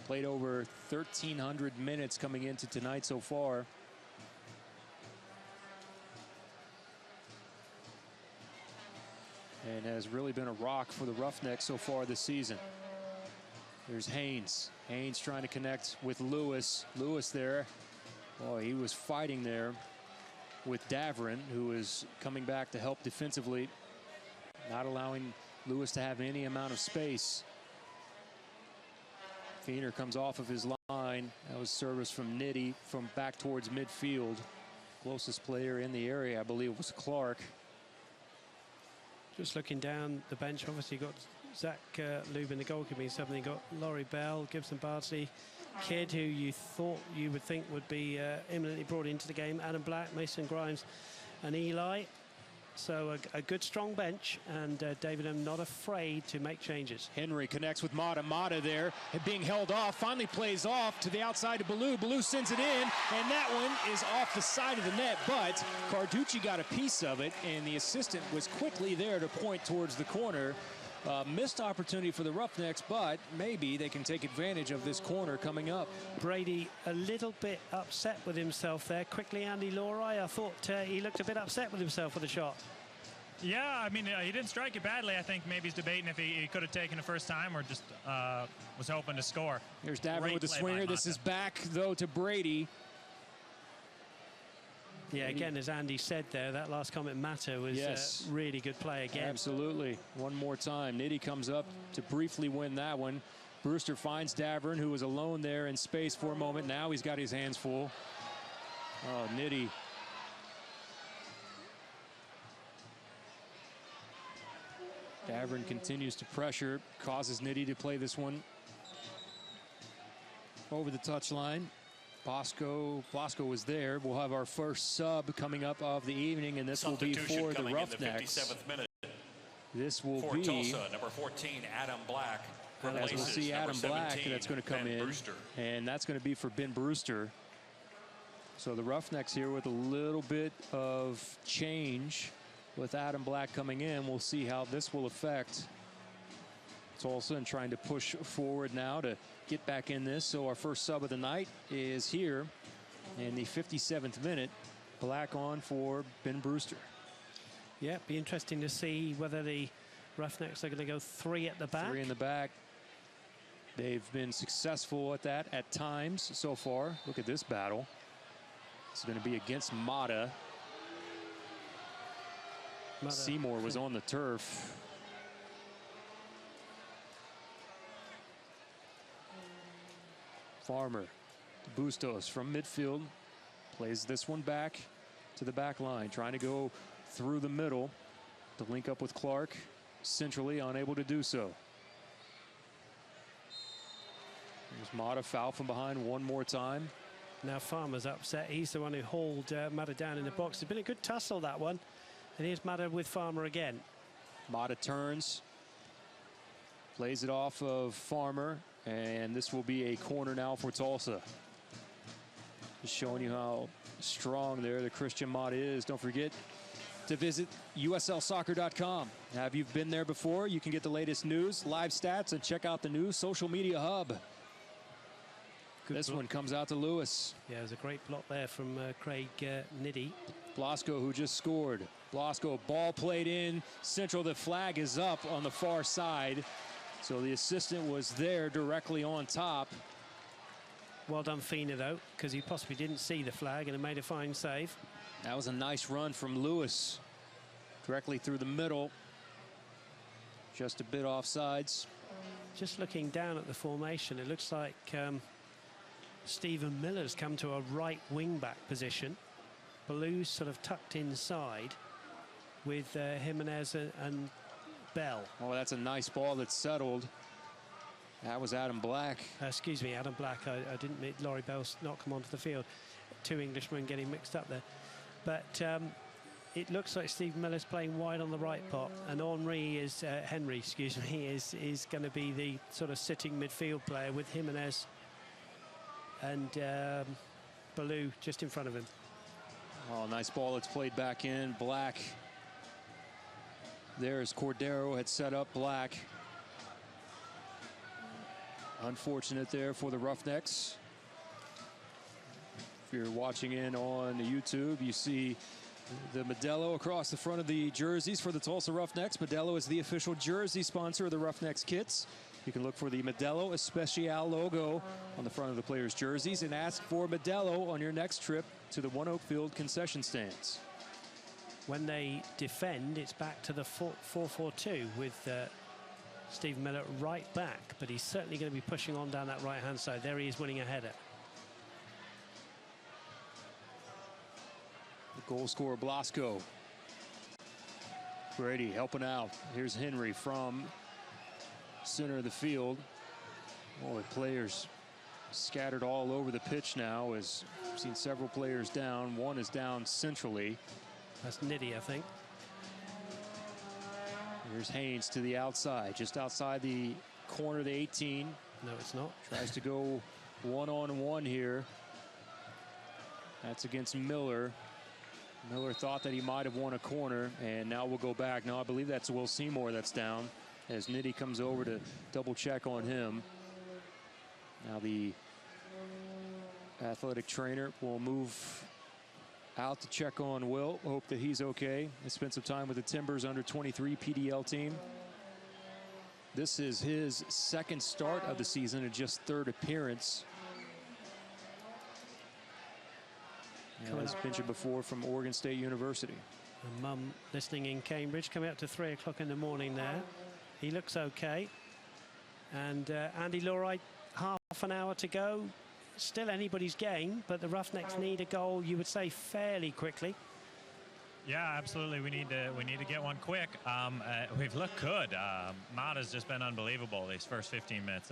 Played over 1,300 minutes coming into tonight so far. And has really been a rock for the Roughnecks so far this season. There's Haynes. Haynes trying to connect with Lewis. Lewis there. Oh, he was fighting there with Davrin, who is coming back to help defensively, not allowing Lewis to have any amount of space. Feener comes off of his line. That was service from Nitty from back towards midfield. Closest player in the area, I believe, was Clark. Just looking down the bench, obviously you've got Zach Lubin, the goalkeeper. Suddenly got Laurie Bell, Gibson Bardsley, Kidd, who you thought you would think would be imminently brought into the game, Adam Black, Mason Grimes and Eli. So a good strong bench, and David M not afraid to make changes. Henry connects with Mata. Mata there being held off, finally plays off to the outside of Ballou. Ballou sends it in, and that one is off the side of the net, but Carducci got a piece of it, and the assistant was quickly there to point towards the corner. Missed opportunity for the Roughnecks, but maybe they can take advantage of this corner coming up. Brady a little bit upset with himself there. Quickly, Andy Laurie, I thought he looked a bit upset with himself for the shot. Yeah, I mean, he didn't strike it badly. I think maybe he's debating if he could have taken it first time or just was hoping to score. Here's Davin with the swinger. This is back, though, to Brady. Yeah, again, as Andy said there, that last comment, Mata, was really good play again. Absolutely. One more time. Nitty comes up to briefly win that one. Brewster finds Davern, who was alone there in space for a moment. Now he's got his hands full. Oh, Nitty. Davern continues to pressure, causes Nitty to play this one over the touchline. Blasco was there. We'll have our first sub coming up of the evening, and this will be for the Roughnecks. This will be Tulsa, number 14, Adam Black. As we'll see, Adam Black, that's going to come in, Brewster. And that's going to be for Ben Brewster. So the Roughnecks here with a little bit of change with Adam Black coming in. We'll see how this will affect Tulsa and trying to push forward now to get back in this. So our first sub of the night is here in the 57th minute. Black on for Ben Brewster. Yeah, be interesting to see whether the Roughnecks are going to go three at the back. Three in the back. They've been successful at that at times so far. Look at this battle. It's going to be against Mata. Seymour was on the turf. Farmer, Bustos from midfield, plays this one back to the back line, trying to go through the middle to link up with Clark, centrally unable to do so. There's Mata, foul from behind one more time. Now Farmer's upset. He's the one who hauled Mata down in the box. It's been a good tussle, that one. And here's Mata with Farmer again. Mata turns, plays it off of Farmer, and this will be a corner now for Tulsa. Just showing you how strong there the Christian Mata is. Don't forget to visit uslsoccer.com. Have you been there before? You can get the latest news, live stats, and check out the new social media hub. This one comes out to Lewis. Yeah, there's a great block there from Craig Niddy. Blasco, who just scored. Blasco, ball played in central. The flag is up on the far side. So the assistant was there directly on top. Well done, Feener, though, because he possibly didn't see the flag and it made a fine save. That was a nice run from Lewis. Directly through the middle. Just a bit offsides. Just looking down at the formation, it looks like Stephen Miller's come to a right wing-back position. Ballew's sort of tucked inside with Jimenez and Bell. Oh, that's a nice ball that's settled. That was Adam Black. Excuse me, Adam Black. I didn't mean Laurie Bell's not come onto the field. Two Englishmen getting mixed up there. But it looks like Stephen Miller's playing wide on the right pot, and Henry, excuse me, is going to be the sort of sitting midfield player with Jimenez and Ballou just in front of him. Oh, nice ball that's played back in. Black. There's Cordero had set up Black. Unfortunate there for the Roughnecks. If you're watching in on the YouTube, you see the Modelo across the front of the jerseys for the Tulsa Roughnecks. Modelo is the official jersey sponsor of the Roughnecks kits. You can look for the Modelo Especial logo on the front of the players' jerseys and ask for Modelo on your next trip to the ONEOK Field concession stands. when they defend, it's back to the 4-4-2 with Steve Miller right back, but he's certainly going to be pushing on down that right-hand side. There he is winning a header. The goal scorer, Blasco. Brady helping out. Here's Henry from center of the field. Boy, players scattered all over the pitch now, as we've seen several players down. One is down centrally. That's Niddy, I think. Here's Haynes to the outside, just outside the corner of the 18. No, it's not. Tries to go one-on-one here. That's against Miller. Miller thought that he might have won a corner, and now we'll go back. Now I believe that's Will Seymour that's down, as Niddy comes over to double check on him. Now the athletic trainer will move out to check on Will, hope that he's okay. He spent some time with the Timbers under 23 PDL team. This is his second start of the season and just third appearance. As mentioned before, from Oregon State University. And Mum listening in Cambridge, coming up to 3 o'clock in the morning there. He looks okay. And Andy Lawright, half an hour to go. Still anybody's game, but the Roughnecks need a goal, you would say, fairly quickly. Yeah, absolutely. We need to get one quick. We've looked good. Mata's just been unbelievable these first 15 minutes.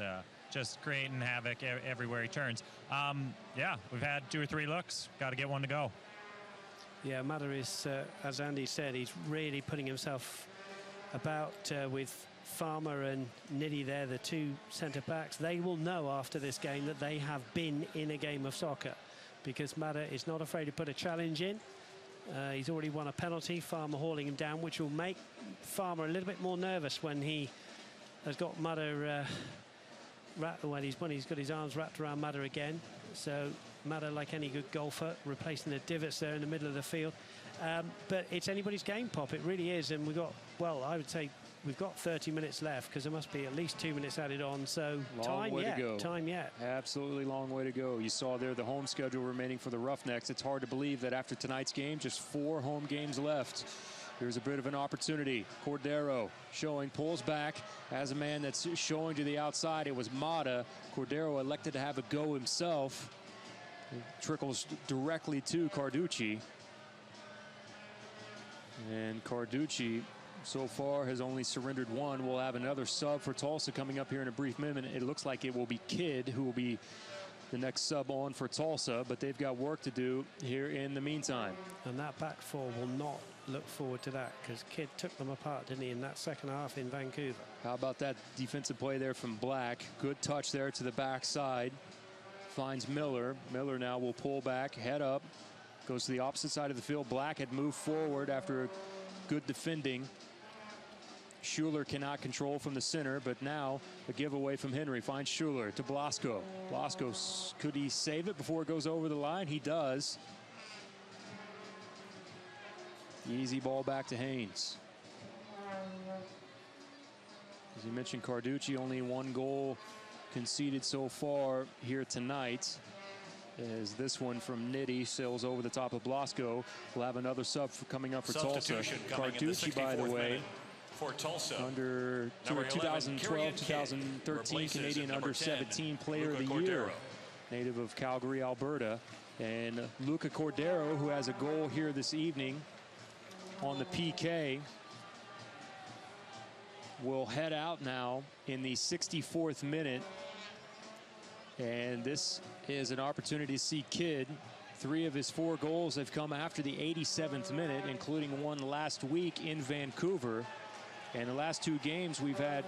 Just creating havoc everywhere he turns. Yeah, we've had 2 or 3 looks. Got to get one to go. Yeah, Mata is, as Andy said, he's really putting himself about with Farmer and Niddy there, the 2 centre-backs. They will know after this game that they have been in a game of soccer, because Mata is not afraid to put a challenge in. He's already won a penalty, Farmer hauling him down, which will make Farmer a little bit more nervous when he has got Mata when he's got his arms wrapped around Mata again. So Mata, like any good golfer, replacing the divots there in the middle of the field. But it's anybody's game, Pop. It really is. And we've got, well, I would say we've got 30 minutes left, because there must be at least 2 minutes added on. So long way to go. Time yet. Absolutely long way to go. You saw there the home schedule remaining for the Roughnecks. It's hard to believe that after tonight's game, just 4 home games left. Here's a bit of an opportunity. Cordero showing, pulls back as a man that's showing to the outside. It was Mata. Cordero elected to have a go himself. It trickles directly to Carducci. And Carducci so far has only surrendered 1. We'll have another sub for Tulsa coming up here in a brief minute. It looks like it will be Kidd who will be the next sub on for Tulsa, but they've got work to do here in the meantime. And that back 4 will not look forward to that, because Kidd took them apart, didn't he, in that second half in Vancouver. How about that defensive play there from Black? Good touch there to the backside. Finds Miller. Miller now will pull back, head up, goes to the opposite side of the field. Black had moved forward after good defending. Schuler cannot control from the center, but now a giveaway from Henry. Finds Schuler to Blasco. Blasco, could he save it before it goes over the line? He does. Easy ball back to Haynes. As you mentioned, Carducci, only 1 goal conceded so far here tonight, as this one from Niddy sails over the top of Blasco. We'll have another sub coming up for Tulsa. Carducci, by the way, for Tulsa, under 2012-2013 Canadian under-17 Player of the Year, native of Calgary, Alberta. And Luca Cordero, who has a goal here this evening on the PK, will head out now in the 64th minute. And this is an opportunity to see Kidd. 3 of his 4 goals have come after the 87th minute, including one last week in Vancouver. And the last 2 games, we've had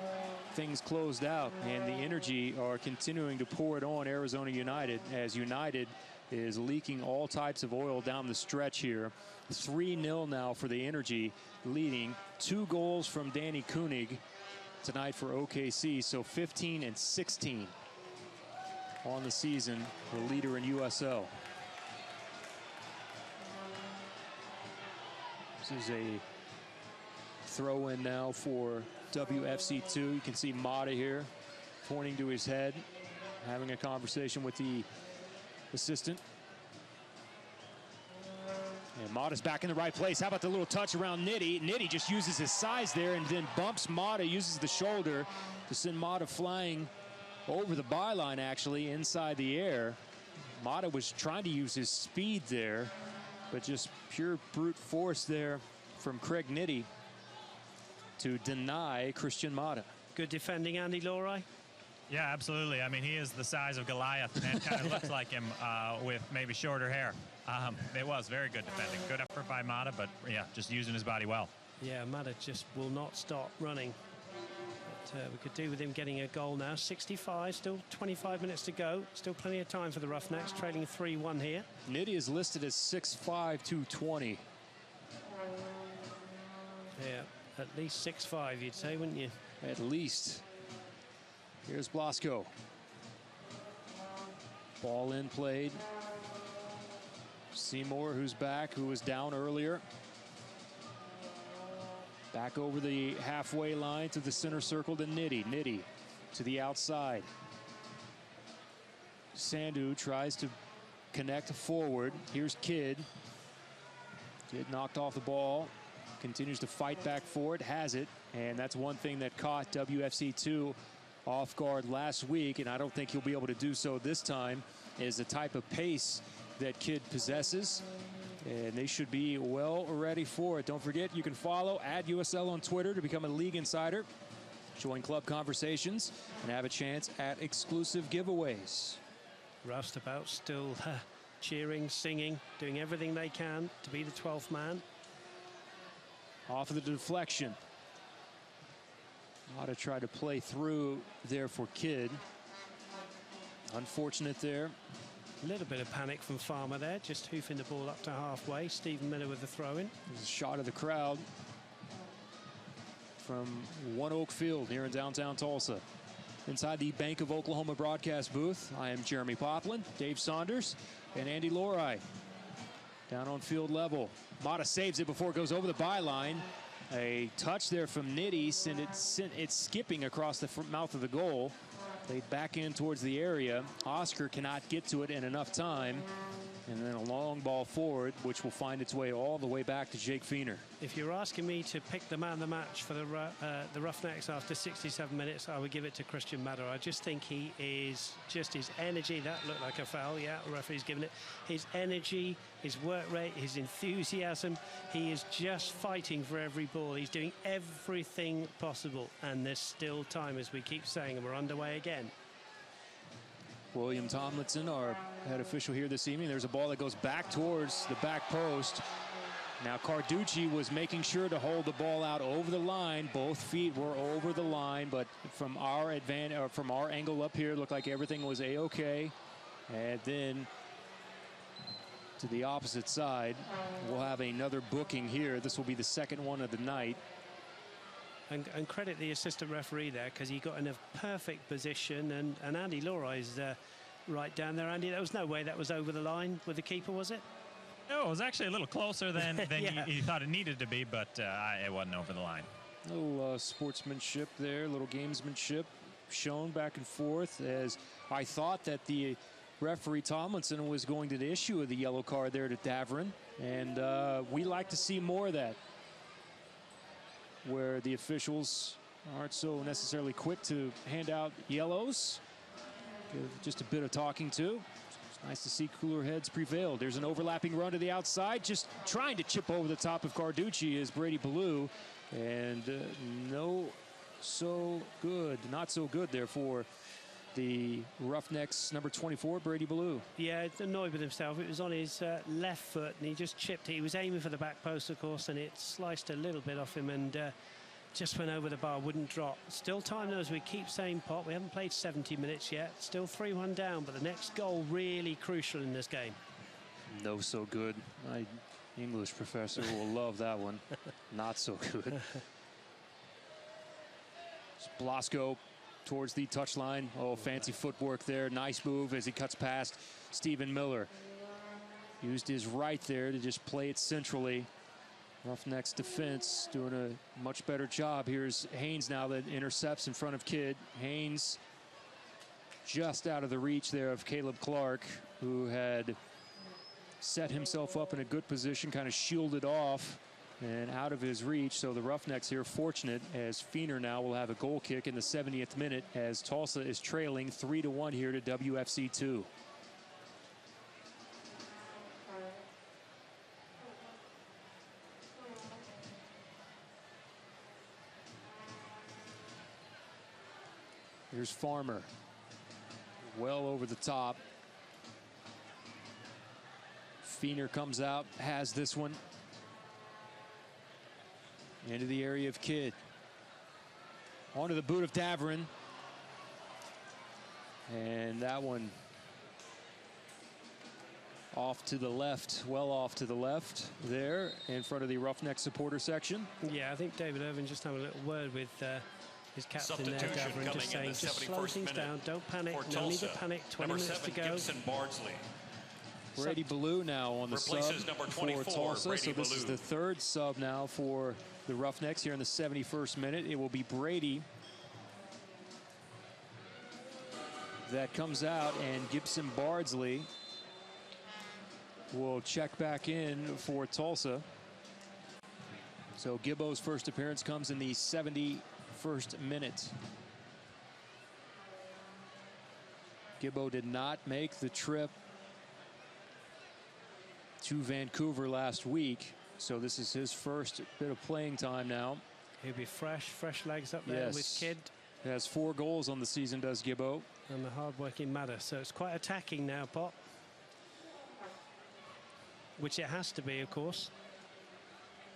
things closed out, and the Energy are continuing to pour it on Arizona United, as United is leaking all types of oil down the stretch here. 3-0 now for the Energy, leading. 2 goals from Danny Koenig tonight for OKC, so 15 and 16 on the season, the leader in USL. This is a throw in now for WFC2. You can see Mata here pointing to his head, having a conversation with the assistant. And Mata's back in the right place. How about the little touch around Nitty? Nitty just uses his size there and then bumps Mata, uses the shoulder to send Mata flying over the byline, actually, inside the air. Mata was trying to use his speed there, but just pure brute force there from Craig Nitty to deny Christian Mata. Good defending, Andy Lorai. Yeah, absolutely. I mean, he is the size of Goliath and kind of looks like him with maybe shorter hair. It was very good defending. Good effort by Mata, but yeah, just using his body well. Yeah, Mata just will not stop running. But, we could do with him getting a goal now. 65, still 25 minutes to go. Still plenty of time for the Roughnecks, trailing 3-1 here. Nitty is listed as 6'5", 220. Yeah, at least 6'5", you'd say, wouldn't you? At least. Here's Blasco. Ball in played. Seymour, who's back, who was down earlier. Back over the halfway line to the center circle to Nitty. Nitty to the outside. Sandu tries to connect forward. Here's Kidd. Kidd knocked off the ball. Continues to fight back for it. Has it. And that's one thing that caught WFC2 off guard last week, and I don't think he'll be able to do so this time, is the type of pace that Kidd possesses. And they should be well ready for it. Don't forget, you can follow @USL on Twitter to become a league insider, join club conversations, and have a chance at exclusive giveaways. Roustabout still cheering, singing, doing everything they can to be the 12th man. Off of the deflection. Mata tried to play through there for Kidd. Unfortunate there. A little bit of panic from Farmer there, just hoofing the ball up to halfway. Stephen Miller with the throw-in. There's a shot of the crowd from ONEOK Field here in downtown Tulsa. Inside the Bank of Oklahoma broadcast booth, I am Jeremy Poplin, Dave Saunders, and Andy Lorai. Down on field level. Mata saves it before it goes over the byline. A touch there from Nitty sent it skipping across the mouth of the goal. Played back in towards the area. Oscar cannot get to it in enough time. And then a long ball forward, which will find its way all the way back to Jake Feener. If you're asking me to pick the man of the match for the Roughnecks after 67 minutes, I would give it to Christian Mata. I just think he is, just his energy, that looked like a foul, yeah, the referee's given it. His energy, his work rate, his enthusiasm, he is just fighting for every ball. He's doing everything possible, and there's still time, as we keep saying, and we're underway again. William Tomlinson, our head official here this evening. There's a ball that goes back towards the back post. Now Carducci was making sure to hold the ball out over the line. Both feet were over the line, but from our angle up here, it looked like everything was a-okay. And then to the opposite side, we'll have another booking here. This will be the second one of the night. And credit the assistant referee there, because he got in a perfect position, and Andy Lorai's right down there. Andy, there was no way that was over the line with the keeper, was it? No, it was actually a little closer than Yeah. you thought it needed to be, but it wasn't over the line. A little sportsmanship there, a little gamesmanship shown back and forth, as I thought that the referee Tomlinson was going to issue the yellow card there to Davern, and we like to see more of that, where the officials aren't so necessarily quick to hand out yellows. Give just a bit of talking to. It's nice to see cooler heads prevail. There's an overlapping run to the outside, just trying to chip over the top of Carducci is Brady Ballou, and not so good there for the Roughnecks number 24, Brady Ballou. Yeah, annoyed with himself. It was on his left foot, and he just chipped it. He was aiming for the back post, of course, and it sliced a little bit off him, and just went over the bar, wouldn't drop. Still time, though, as we keep saying, Pop. We haven't played 70 minutes yet. Still 3-1 down, but the next goal really crucial in this game. No so good. My English professor will love that one. Not so good. Blasco towards the touchline. Oh, fancy footwork there. Nice move as he cuts past Stephen Miller. Used his right there to just play it centrally. Roughnecks defense doing a much better job. Here's Haynes now that intercepts in front of Kidd. Haynes just out of the reach there of Caleb Clark, who had set himself up in a good position, kind of shielded off and out of his reach. So the Roughnecks here fortunate, as Feener now will have a goal kick in the 70th minute as Tulsa is trailing 3-1 here to WFC 2. Here's Farmer, well over the top. Feener comes out, has this one. Into the area of Kidd. Onto the boot of Daverin. And that one off to the left, well off to the left there in front of the Roughneck supporter section. Yeah, I think David Irvin just having a little word with his captain there, Daverin, just saying, just slow things down, don't panic, no need to panic, 20 minutes to go. Gibson Bardsley. Brady Ballou now on the sub for Tulsa. So this is the third sub now for the Roughnecks here in the 71st minute. It will be Brady that comes out, and Gibson Bardsley will check back in for Tulsa. So Gibbo's first appearance comes in the 71st minute. Gibbo did not make the trip to Vancouver last week, so this is his first bit of playing time now. He'll be fresh legs up there with Kidd. He has 4 goals on the season, does Gibbo. And the hard-working Madder, so it's quite attacking now, Pop. Which it has to be, of course.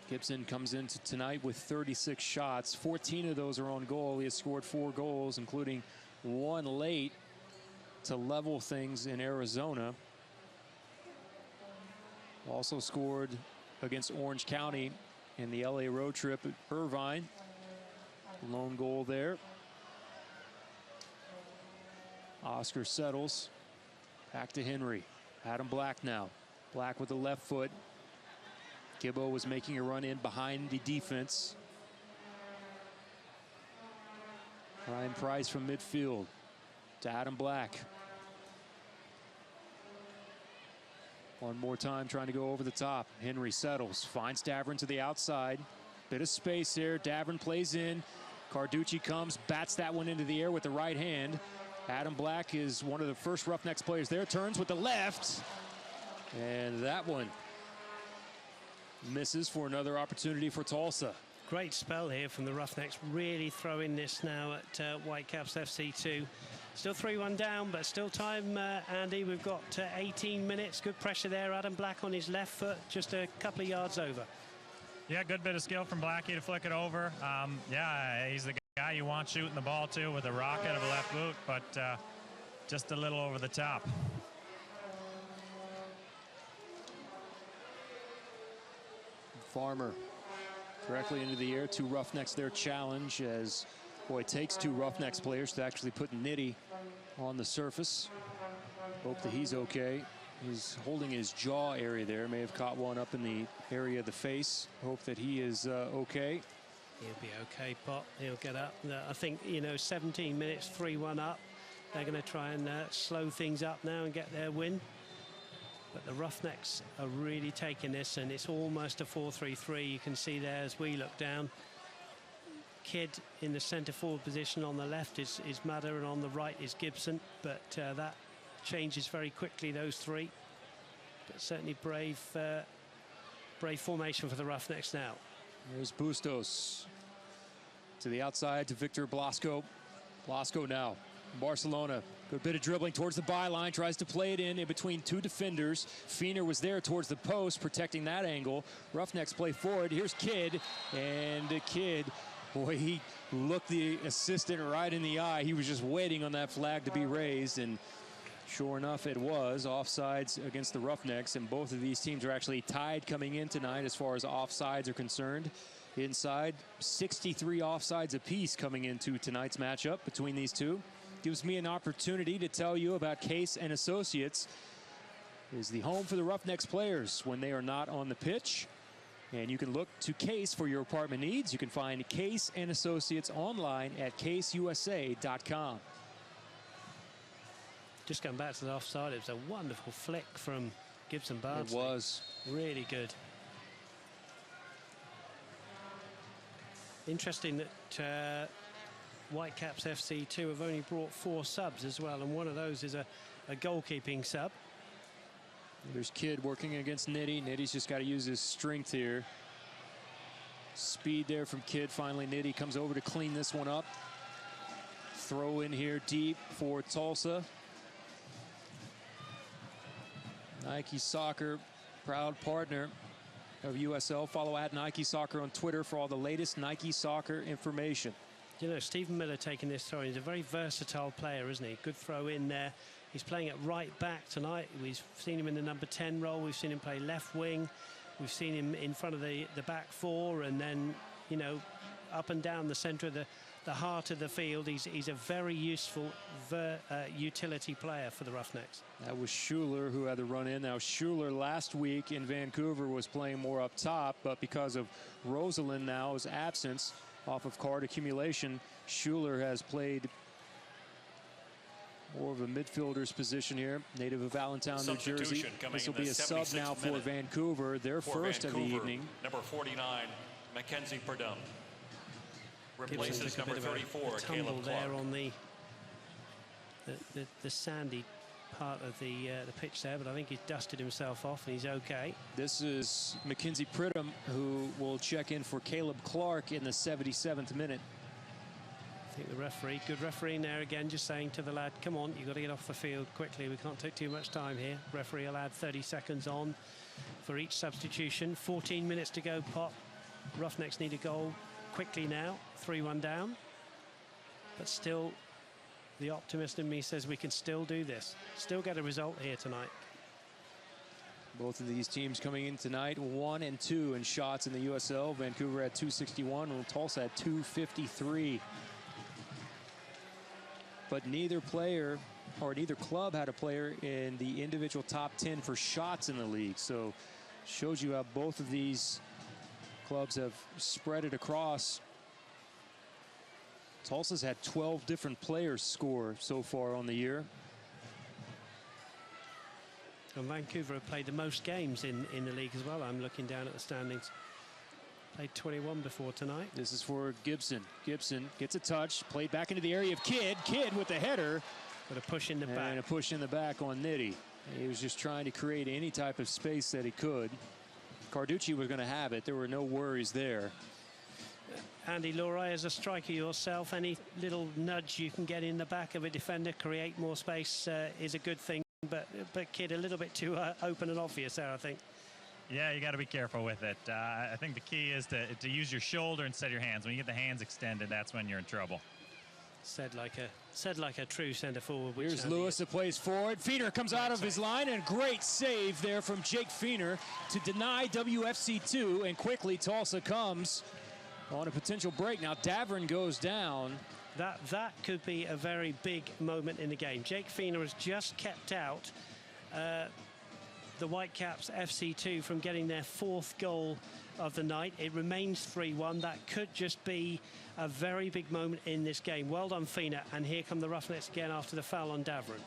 Gibson comes into tonight with 36 shots. 14 of those are on goal. He has scored 4 goals, including 1 late to level things in Arizona. Also scored against Orange County in the LA road trip at Irvine. Lone goal there. Oscar settles. Back to Henry. Adam Black now. Black with the left foot. Gibbo was making a run in behind the defense. Ryan Price from midfield to Adam Black. One more time trying to go over the top. Henry settles, finds Daverin to the outside. Bit of space here. Daverin plays in. Carducci comes, bats that one into the air with the right hand. Adam Black is one of the first Roughnecks players there. Turns with the left. And that one misses for another opportunity for Tulsa. Great spell here from the Roughnecks, really throwing this now at Whitecaps FC 2. Still 3-1 down, but still time, Andy. We've got 18 minutes. Good pressure there. Adam Black on his left foot, just a couple of yards over. Yeah, good bit of skill from Blackie to flick it over. Yeah, he's the guy you want shooting the ball to with a rocket of a left boot, but just a little over the top. Farmer directly into the air. 2 Roughnecks their challenge, as boy, it takes 2 Roughnecks players to actually put Nitty on the surface. Hope that he's okay. He's holding his jaw area there. May have caught one up in the area of the face. Hope that he is okay. He'll be okay, Pop. He'll get up. I think, 17 minutes, 3-1 up. They're going to try and slow things up now and get their win. But the Roughnecks are really taking this, and it's almost a 4-3-3. You can see there as we look down. Kidd in the centre forward position. On the left is Madder, and on the right is Gibson. But that changes very quickly, those 3. But certainly brave formation for the Roughnecks now. There's Bustos to the outside to Victor Blasco. Blasco now. Barcelona, good bit of dribbling towards the byline, tries to play it in between 2 defenders. Feener was there towards the post, protecting that angle. Roughnecks play forward. Here's Kidd, and Kidd, boy, he looked the assistant right in the eye. He was just waiting on that flag to be raised, and sure enough, it was. Offsides against the Roughnecks, and both of these teams are actually tied coming in tonight as far as offsides are concerned. Inside, 63 offsides apiece coming into tonight's matchup between these two. Gives me an opportunity to tell you about Case and Associates. It is the home for the Roughnecks players when they are not on the pitch. And you can look to Case for your apartment needs. You can find Case and Associates online at caseusa.com. Just going back to the offside, it was a wonderful flick from Gibson Barnsley. It was. Really good. Interesting that Whitecaps FC 2 have only brought 4 subs as well, and one of those is a goalkeeping sub. There's Kidd working against Nitty. Nitty's just got to use his strength here. Speed there from Kidd. Finally, Nitty comes over to clean this one up. Throw in here deep for Tulsa. Nike Soccer, proud partner of USL. Follow @Nike Soccer on Twitter for all the latest Nike Soccer information. You know, Stephen Miller taking this throw. He's a very versatile player, isn't he? Good throw in there. He's playing at right back tonight. We've seen him in the number 10 role. We've seen him play left wing. We've seen him in front of the back four, and then, you know, up and down the centre of the heart of the field. He's a very useful utility player for the Roughnecks. That was Schuler who had the run in. Now, Schuler last week in Vancouver was playing more up top, but because of Rosalind now's absence off of card accumulation, Schuler has played more of a midfielder's position here. Native of Allentown, New Jersey. This will be a sub now for Vancouver, their first of the evening. Number 49, Mackenzie Purdom. Replaces number 34, Caleb Clark. There on the sandy part of the pitch there, but I think he's dusted himself off and he's okay. This is Mackenzie Pridham, who will check in for Caleb Clark in the 77th minute. I think the referee, good refereeing there again, just saying to the lad, come on, you've got to get off the field quickly. We can't take too much time here. Referee allowed 30 seconds on for each substitution. 14 minutes to go, Pop. Roughnecks need a goal quickly now. 3-1 down. But still, the optimist in me says we can still do this. Still get a result here tonight. Both of these teams coming in tonight 1 and 2 in shots in the USL. Vancouver at 261 and Tulsa at 253. But neither player or neither club had a player in the individual top 10 for shots in the league. So shows you how both of these clubs have spread it across. Tulsa's had 12 different players score so far on the year. And Vancouver have played the most games in the league as well. I'm looking down at the standings. Played 21 before tonight. This is for Gibson. Gibson gets a touch, played back into the area of Kidd. Kidd with the header. But a push in the back. And a push in the back on Nitty. He was just trying to create any type of space that he could. Carducci was going to have it. There were no worries there. Andy Laurie, as a striker yourself, any little nudge you can get in the back of a defender, create more space is a good thing. But Kidd, a little bit too open and obvious there, I think. Yeah, you got to be careful with it. I think the key is to use your shoulder instead of your hands. When you get the hands extended, that's when you're in trouble. Said like a true centre forward. Here's Lewis that plays forward. Feener comes out of his line, and great save there from Jake Feener to deny WFC2. And quickly Tulsa comes on a potential break. Now Davern goes down. That could be a very big moment in the game. Jake Feener has just kept out the Whitecaps FC2 from getting their 4th goal of the night. It remains 3-1. That could just be a very big moment in this game. Well done, Feener. And here come the Roughnecks again after the foul on Davern.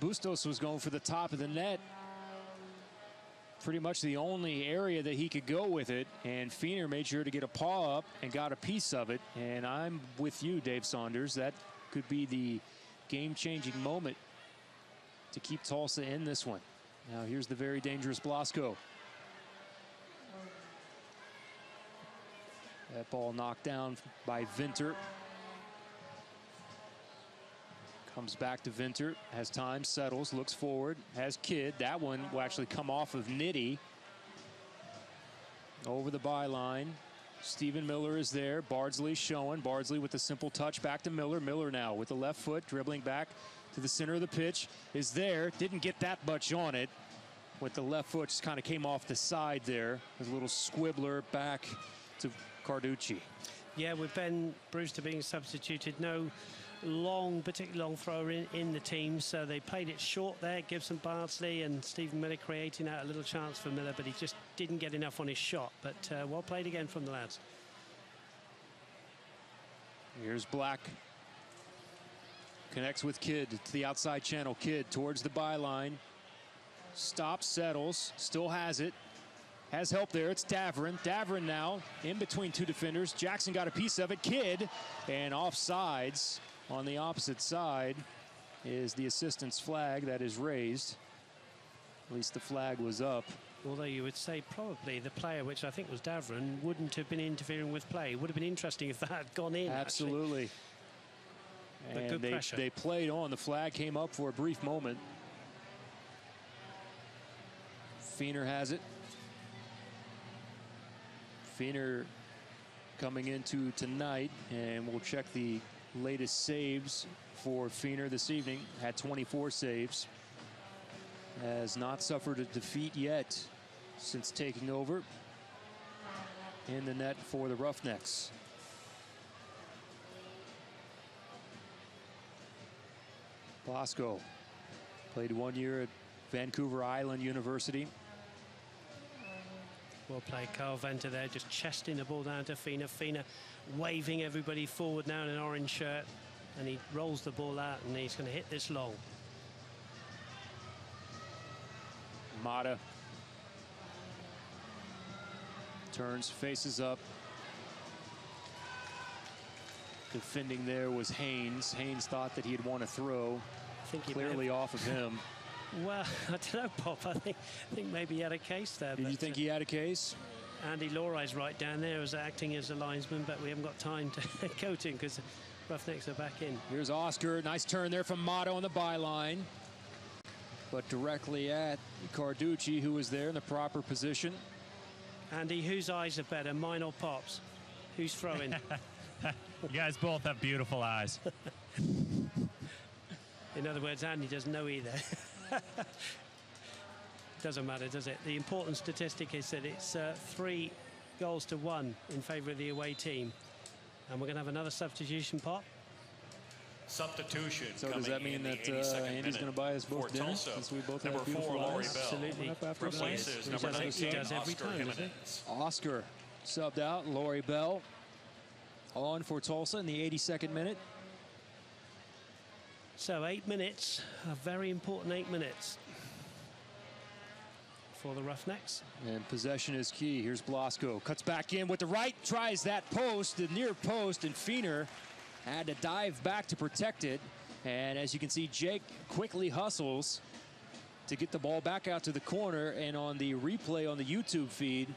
Bustos was going for the top of the net. Pretty much the only area that he could go with it, and Feener made sure to get a paw up and got a piece of it. And I'm with you, Dave Saunders. That could be the game-changing moment to keep Tulsa in this one. Now here's the very dangerous Blasco. That ball knocked down by Vinter. Comes back to Vinter, has time, settles, looks forward, has Kidd. That one will actually come off of Nitty. Over the byline. Stephen Miller is there. Bardsley showing. Bardsley with a simple touch back to Miller. Miller now with the left foot, dribbling back to the center of the pitch. Is there. Didn't get that much on it. With the left foot, just kind of came off the side there. A little squibbler back to Carducci. Yeah, with Ben Brewster being substituted, no particularly long thrower in the team, so they played it short there. Gibson Bardsley and Stephen Miller creating out a little chance for Miller, but he just didn't get enough on his shot. But well played again from the lads. Here's Black Connects with Kidd to the outside channel. Kidd towards the byline. Stops, settles, still has it. Has help there. It's Davern. Davern now in between two defenders. Jackson got a piece of it. Kidd, and offsides on the opposite side is the assistant's flag that is raised. At least the flag was up. Although you would say probably the player, which I think was Davern, wouldn't have been interfering with play. It would have been interesting if that had gone in. Absolutely. But good pressure. They played on. The flag came up for a brief moment. Feener has it. Feener coming into tonight, and we'll check the latest saves for Feener this evening. Had 24 saves. Has not suffered a defeat yet since taking over in the net for the Roughnecks. Blasco played 1 year at Vancouver Island University. Well played, Carl Venter there, just chesting the ball down to Feener. Feener waving everybody forward now in an orange shirt, and he rolls the ball out, and he's going to hit this long. Mata turns, faces up. Defending there was Haynes. Haynes thought that he'd want to throw. I think clearly off of him. Well, I don't know, Bob. I think maybe he had a case there. Did you think he had a case? Andy Lorai's right down there as acting as a linesman, but we haven't got time to go to him because Roughnecks are back in. Here's Oscar. Nice turn there from Mata on the byline. But directly at Carducci, who was there in the proper position. Andy, whose eyes are better, mine or Pop's? Who's throwing? You guys both have beautiful eyes. In other words, Andy doesn't know either. Doesn't matter, does it? The important statistic is that it's 3 goals to 1 in favour of the away team. And we're going to have another substitution, Pop. Substitution. So does that mean that Andy's going to buy us both dinner since we both have beautiful eyes? Absolutely. Replaces number 19, he does every Oscar time, doesn't Jimenez. Oscar subbed out. Laurie Bell on for Tulsa in the 82nd minute. So 8 minutes, a very important 8 minutes for the Roughnecks. And possession is key. Here's Blasco. Cuts back in with the right, tries that post, the near post, and Feener had to dive back to protect it. And as you can see, Jake quickly hustles to get the ball back out to the corner. And on the replay on the YouTube feed,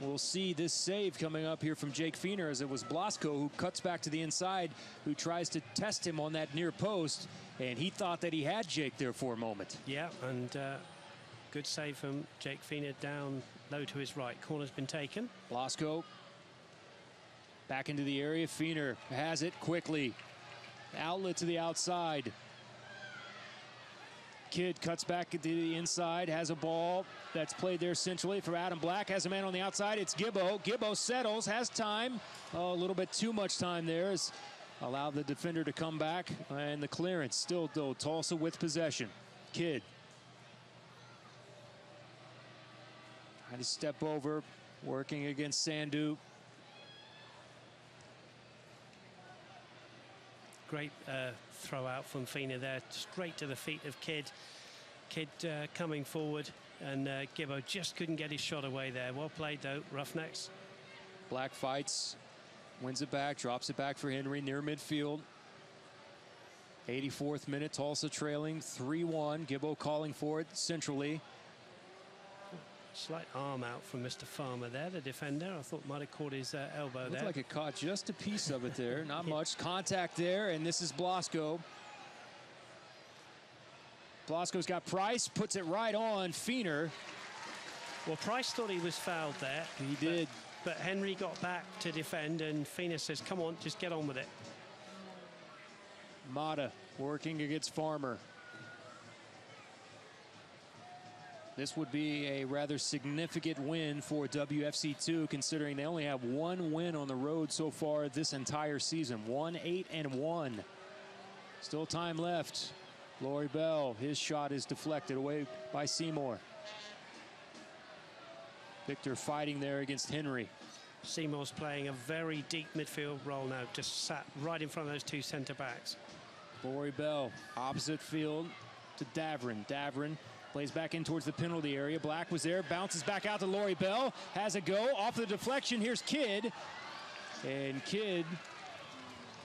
we'll see this save coming up here from Jake Feener, as it was Blasco who cuts back to the inside, who tries to test him on that near post. And he thought that he had Jake there for a moment. Yeah, and good save from Jake Feener down low to his right. Corner's been taken. Blasco back into the area. Feener has it quickly. Outlet to the outside. Kidd cuts back to the inside, has a ball that's played there centrally for Adam Black. Has a man on the outside. It's Gibbo. Gibbo settles, has time. Oh, a little bit too much time there. Allow the defender to come back, and the clearance still, though, Tulsa with possession. Kidd. Trying to step over, working against Sandu. Great throw out from Feener there, straight to the feet of Kidd. Kidd coming forward, and Gibbo just couldn't get his shot away there. Well played, though, Roughnecks. Black fights, wins it back, drops it back for Henry near midfield. 84th minute, Tulsa trailing 3-1. Gibbo calling for it centrally. Slight arm out from Mr. Farmer there, the defender. I thought might have caught his elbow there. Looked like it caught just a piece of it there. Not much. Contact there, and this is Blasco. Blasco's got Price, puts it right on Feener. Well, Price thought he was fouled there. He did. But Henry got back to defend, and Feener says, come on, just get on with it. Mata working against Farmer. This would be a rather significant win for WFC2, considering they only have 1 win on the road so far this entire season. 1-8-1. Still time left. Laurie Bell, his shot is deflected away by Seymour. Victor fighting there against Henry. Seymour's playing a very deep midfield role now, just sat right in front of those 2 centre-backs. Lori Bell, opposite field to Davrin. Davrin plays back in towards the penalty area. Black was there, bounces back out to Lori Bell, has a go, off the deflection. Here's Kidd, and Kidd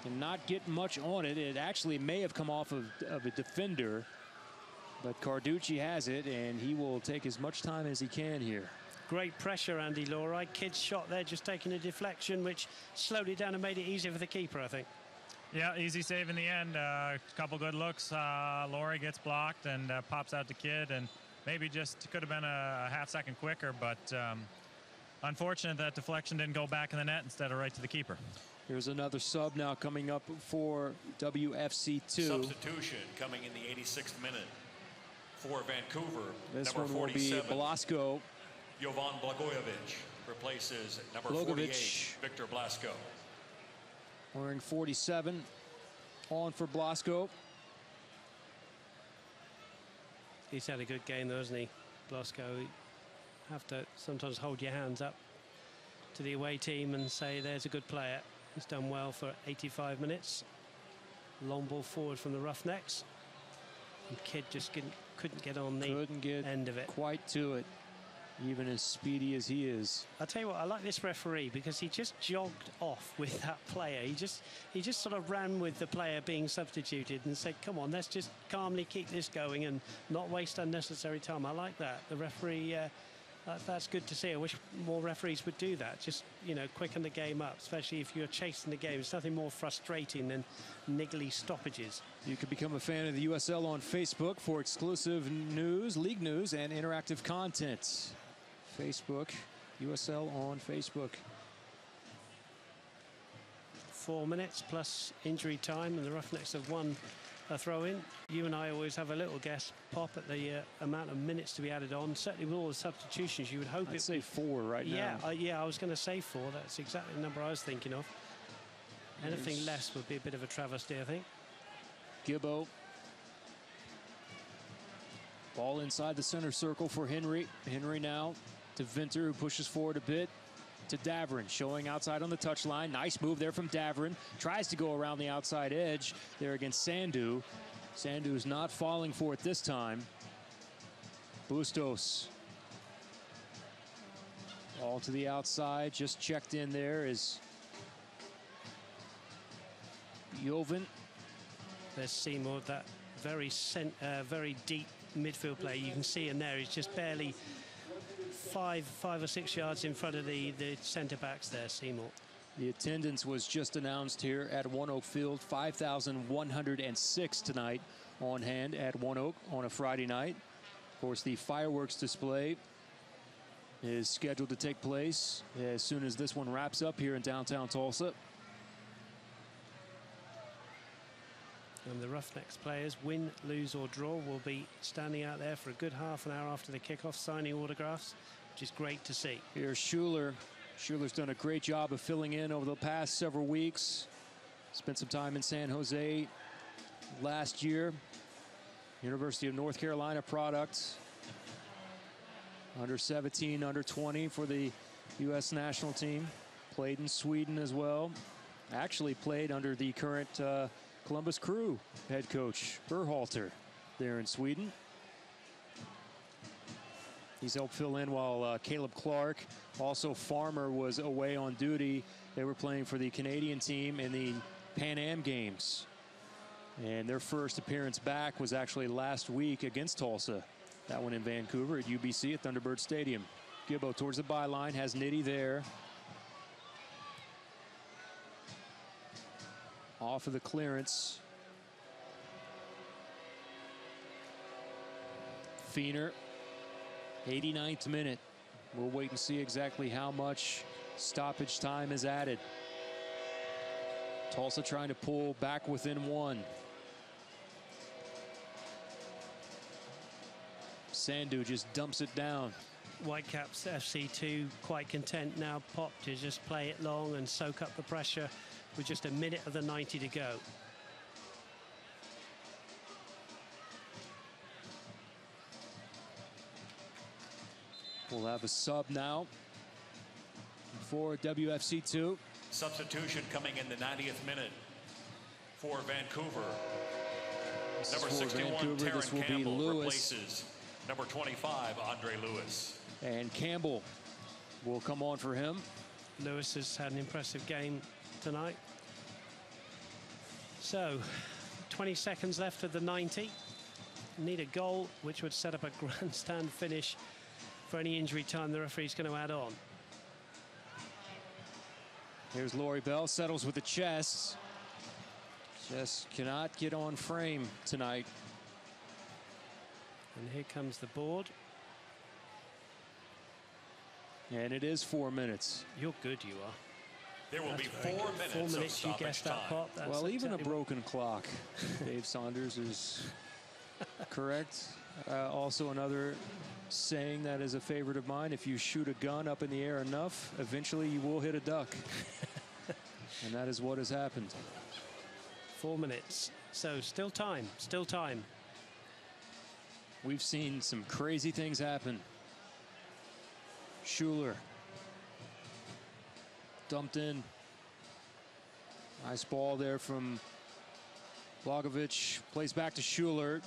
cannot get much on it. It actually may have come off of a defender, but Carducci has it, and he will take as much time as he can here. Great pressure, Andy Lawry. Kidd's shot there, just taking a deflection, which slowed it down and made it easier for the keeper, I think. Yeah, easy save in the end. A couple good looks. Lawry gets blocked and pops out to Kidd, and maybe just could have been a half-second quicker, but unfortunate that deflection didn't go back in the net instead of right to the keeper. Here's another sub now coming up for WFC2. Substitution coming in the 86th minute for Vancouver. This number one will 47, be Blasco. Jovan Blagojevic replaces number Blagojevic. 48, Victor Blasco. Wearing 47 on for Blasco. He's had a good game though, hasn't he, Blasco? You have to sometimes hold your hands up to the away team and say there's a good player. He's done well for 85 minutes. Long ball forward from the Roughnecks. And Kidd just couldn't get on the end of it. Quite to it, even as speedy as he is. I'll tell you what, I like this referee because he just jogged off with that player. He just sort of ran with the player being substituted and said, come on, let's just calmly keep this going and not waste unnecessary time. I like that. The referee, that's good to see. I wish more referees would do that. Just, you know, quicken the game up, especially if you're chasing the game. It's nothing more frustrating than niggly stoppages. You can become a fan of the USL on Facebook for exclusive news, league news, and interactive content. Facebook, USL on Facebook. 4 minutes plus injury time, and the Roughnecks have won a throw-in. You and I always have a little guess, Pop, at the amount of minutes to be added on. Certainly with all the substitutions, you would hope I'd say 4 right now. Yeah, I was going to say 4. That's exactly the number I was thinking of. Anything less would be a bit of a travesty, I think. Gibbo. Ball inside the center circle for Henry. Henry now to Vinter, who pushes forward a bit to Davrin, showing outside on the touchline. Nice move there from Davrin. Tries to go around the outside edge there against Sandu. Sandu's not falling for it this time. Bustos. All to the outside, just checked in there is Jovan. There's Seymour, that very deep midfield player. You can see in there, he's just barely 5 or 6 yards in front of the centre backs there, Seymour. The attendance was just announced here at ONEOK Field. 5,106 tonight on hand at ONEOK on a Friday night. Of course, the fireworks display is scheduled to take place as soon as this one wraps up here in downtown Tulsa. And the Roughnecks players, win, lose or draw, will be standing out there for a good half an hour after the kickoff, signing autographs, which is great to see. Here's Schuler. Schuler's done a great job of filling in over the past several weeks. Spent some time in San Jose last year. University of North Carolina product. Under 17, under 20 for the U.S. national team. Played in Sweden as well. Actually played under the current Columbus Crew head coach, Berhalter, there in Sweden. He's helped fill in while Caleb Clark, also Farmer, was away on duty. They were playing for the Canadian team in the Pan Am Games. And their first appearance back was actually last week against Tulsa. That one in Vancouver at UBC at Thunderbird Stadium. Gibbo towards the byline, has Nitty there. Off of the clearance. Feener, 89th minute. We'll wait and see exactly how much stoppage time is added. Tulsa trying to pull back within 1. Sandu just dumps it down. Whitecaps FC2 quite content now, Pop, to just play it long and soak up the pressure with just a minute of the 90 to go. We'll have a sub now for WFC2. Substitution coming in the 90th minute for Vancouver. Number For 61, Vancouver, this Taryn will be Campbell Lewis. replaces number 25, Andre Lewis. And Campbell will come on for him. Lewis has had an impressive game tonight. So, 20 seconds left of the 90. Need a goal, which would set up a grandstand finish for any injury time the referee's going to add on. Here's Laurie Bell, settles with the chest. Just cannot get on frame tonight. And here comes the board. And it is 4 minutes. You're good, you are. There will be That's very 4 good. minutes 4 of minutes, you stoppage guessed that time. pot. That's Well, even a exactly broken clock, Dave Saunders, is correct. Also another saying that is a favorite of mine: if you shoot a gun up in the air enough, eventually you will hit a duck. And that is what has happened. 4 minutes. So still time, still time. We've seen some crazy things happen. Schuler dumped in. Nice ball there from Blagovic. Plays back to Schuler.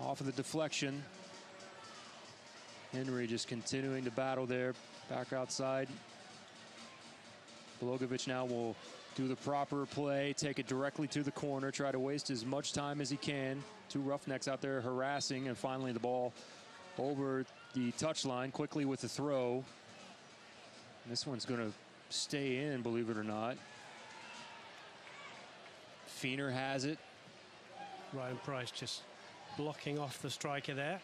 Off of the deflection. Henry just continuing to battle there. Back outside. Blagovic now will do the proper play. Take it directly to the corner. Try to waste as much time as he can. Two Roughnecks out there harassing. And finally the ball over the touchline quickly with the throw. This one's going to stay in, believe it or not. Feener has it. Ryan Price just blocking off the striker there.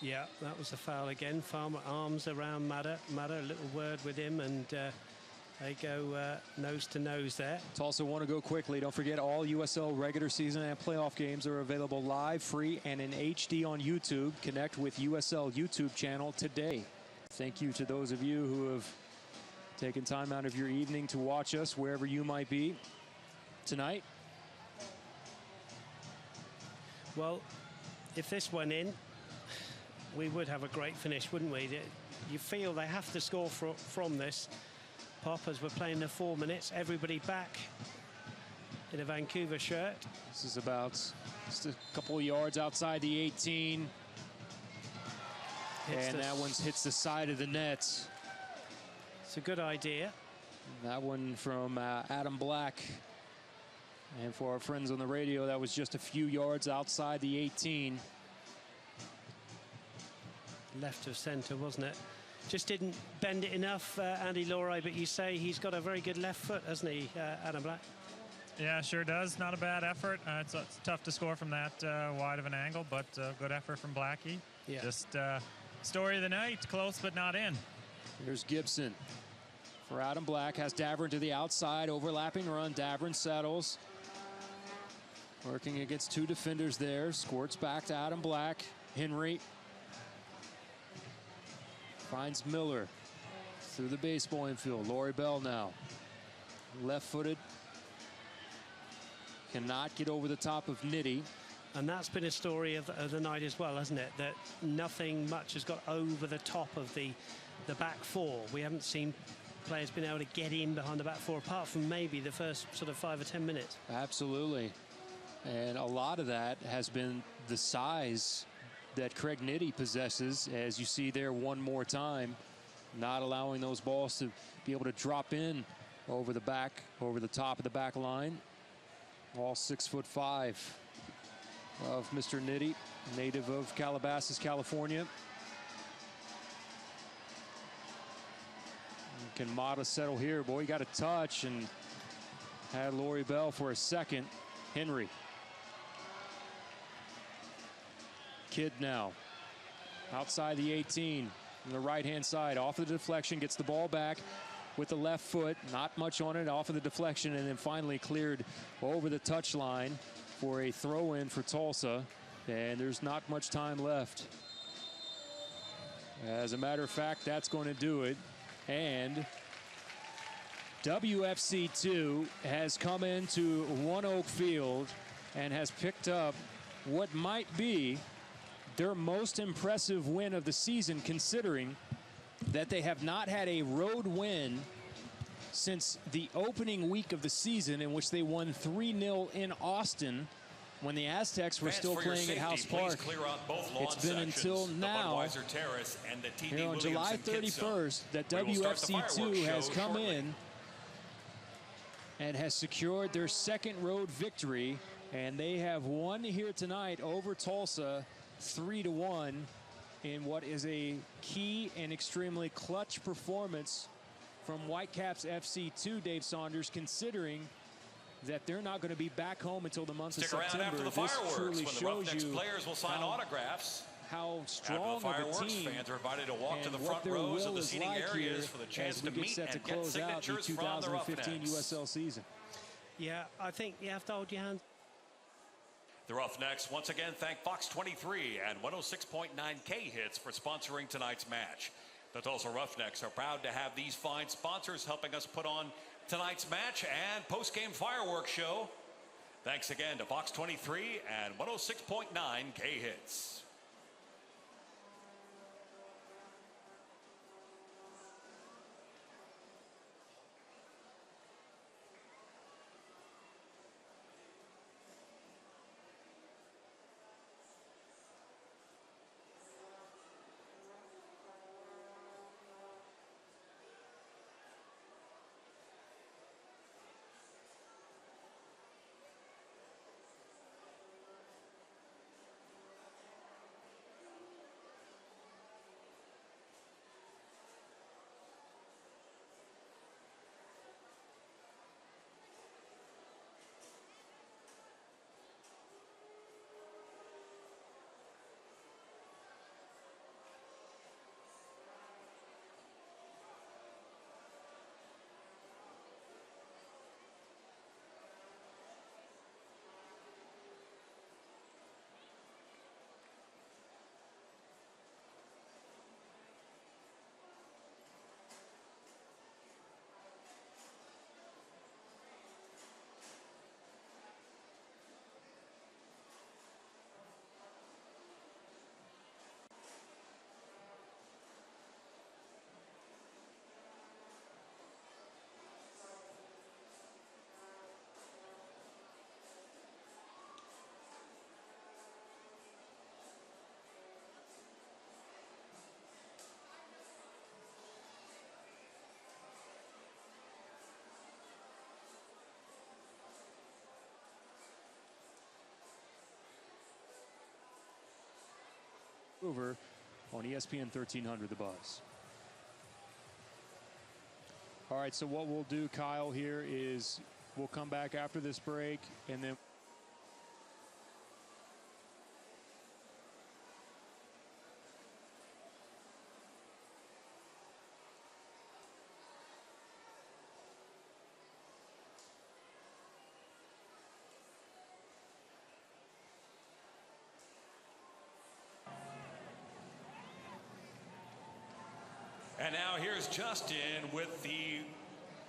Yeah, that was a foul again. Farmer arms around Madder. Madder, a little word with him, and they go nose to nose there. Tulsa want to go quickly. Don't forget, all USL regular season and playoff games are available live, free, and in HD on YouTube. Connect with USL YouTube channel today. Thank you to those of you who have taken time out of your evening to watch us wherever you might be tonight. Well, if this went in, we would have a great finish, wouldn't we? You feel they have to score from this. Poppers were playing the 4 minutes. Everybody back in a Vancouver shirt. This is about just a couple of yards outside the 18. And that one hits the side of the net. It's a good idea. And that one from Adam Black. And for our friends on the radio, that was just a few yards outside the 18. Left of centre, wasn't it? Just didn't bend it enough, Andy Laurie, but you say he's got a very good left foot, hasn't he, Adam Black? Yeah, sure does. Not a bad effort. It's tough to score from that wide of an angle, but good effort from Blackie. Yeah. Just story of the night, close but not in. Here's Gibson for Adam Black. Has Davern to the outside, overlapping run. Davern settles. Working against two defenders there. Squirts back to Adam Black. Henry finds Miller through the baseball infield. Laurie Bell now. Left-footed. Cannot get over the top of Nitti. And that's been a story of the night as well, hasn't it? That nothing much has got over the top of the back four. We haven't seen players been able to get in behind the back four, apart from maybe the first sort of 5 or 10 minutes. Absolutely. And a lot of that has been the size that Craig Nitti possesses, as you see there one more time, not allowing those balls to be able to drop in over the back, over the top of the back line. All 6'5" of Mr. Nitti, native of Calabasas, California. Can Mata settle here? Boy, he got a touch and had Laurie Bell for a second. Henry. Kidd now. Outside the 18 on the right-hand side. Off of the deflection, gets the ball back with the left foot. Not much on it, off of the deflection, and then finally cleared over the touchline for a throw-in for Tulsa. And there's not much time left. As a matter of fact, that's going to do it. And WFC2 has come into ONEOK Field and has picked up what might be their most impressive win of the season, considering that they have not had a road win since the opening week of the season, in which they won 3-0 in Austin when the Aztecs were still playing at House Park. It's been until now, here on July 31st, that WFC2 has come in and has secured their second road victory, and they have won here tonight over Tulsa 3-1 in what is a key and extremely clutch performance from Whitecaps FC 2, Dave Saunders, considering that they're not going to be back home until the month of September. After the this fireworks, truly when the shows Roughnecks you players will sign autographs. How strong After the fireworks, of a team fans are invited to walk to the and front what their rows of will the is seating like areas here for the chance as we to get meet set to and get close out the signatures from the 2015 Roughnecks. USL season. Yeah, I think you have to hold your hands. The Roughnecks once again thank Fox 23 and 106.9 K-Hits for sponsoring tonight's match. The Tulsa Roughnecks are proud to have these fine sponsors helping us put on tonight's match and post-game fireworks show. Thanks again to Fox 23 and 106.9 K-Hits. Over on ESPN 1300, The Buzz. All right, so what we'll do, Kyle, here is we'll come back after this break, and then And now here's Justin with the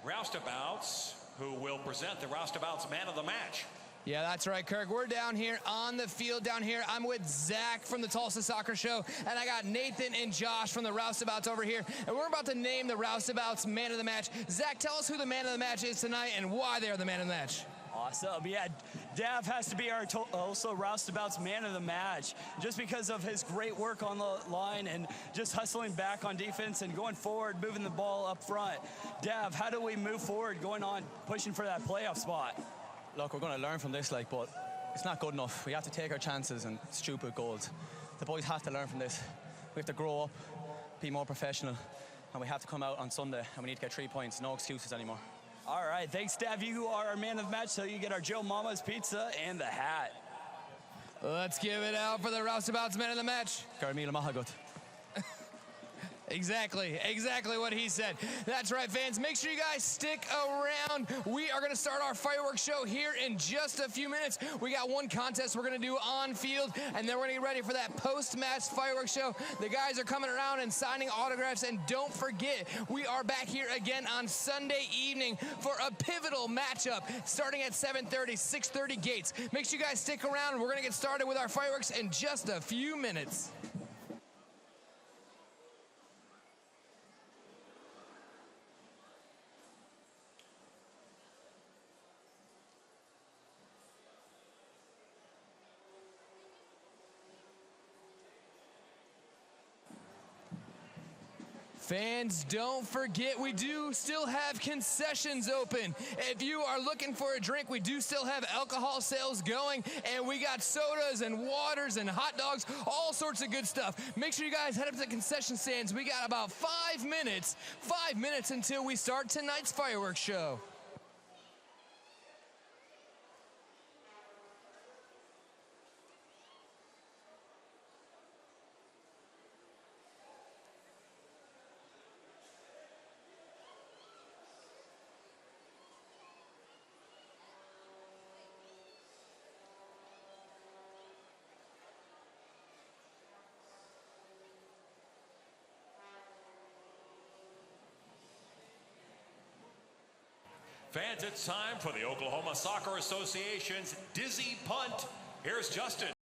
Roustabouts, who will present the Roustabouts Man of the Match. Yeah, that's right, Kirk. We're down here on the field down here. I'm with Zach from the Tulsa Soccer Show, and I got Nathan and Josh from the Roustabouts over here, and we're about to name the Roustabouts Man of the Match. Zach, tell us who the Man of the Match is tonight and why they are the Man of the Match. Awesome. Yeah, Dav has to be our Tulsa Roustabouts Man of the Match just because of his great work on the line and just hustling back on defense and going forward, moving the ball up front. Dav, how do we move forward going on, pushing for that playoff spot? Look, we're going to learn from this, but it's not good enough. We have to take our chances and stupid goals. The boys have to learn from this. We have to grow up, be more professional, and we have to come out on Sunday, and we need to get 3 points. No excuses anymore. All right, thanks, Dav. You are our Man of the Match, so you get our Joe Mama's pizza and the hat. Let's give it out for the Roustabouts Man of the Match. Garmila Mahagut. Exactly what he said. That's right, fans. Make sure you guys stick around. We are going to start our fireworks show here in just a few minutes. We got one contest we're going to do on field, and then we're going to get ready for that post-match fireworks show. The guys are coming around and signing autographs, and don't forget, we are back here again on Sunday evening for a pivotal matchup starting at 7:30, 6:30 gates. Make sure you guys stick around. We're going to get started with our fireworks in just a few minutes. Fans, don't forget, we do still have concessions open. If you are looking for a drink, we do still have alcohol sales going, and we got sodas and waters and hot dogs, all sorts of good stuff. Make sure you guys head up to the concession stands. We got about 5 minutes until we start tonight's fireworks show. Fans, it's time for the Oklahoma Soccer Association's Dizzy Punt. Here's Justin.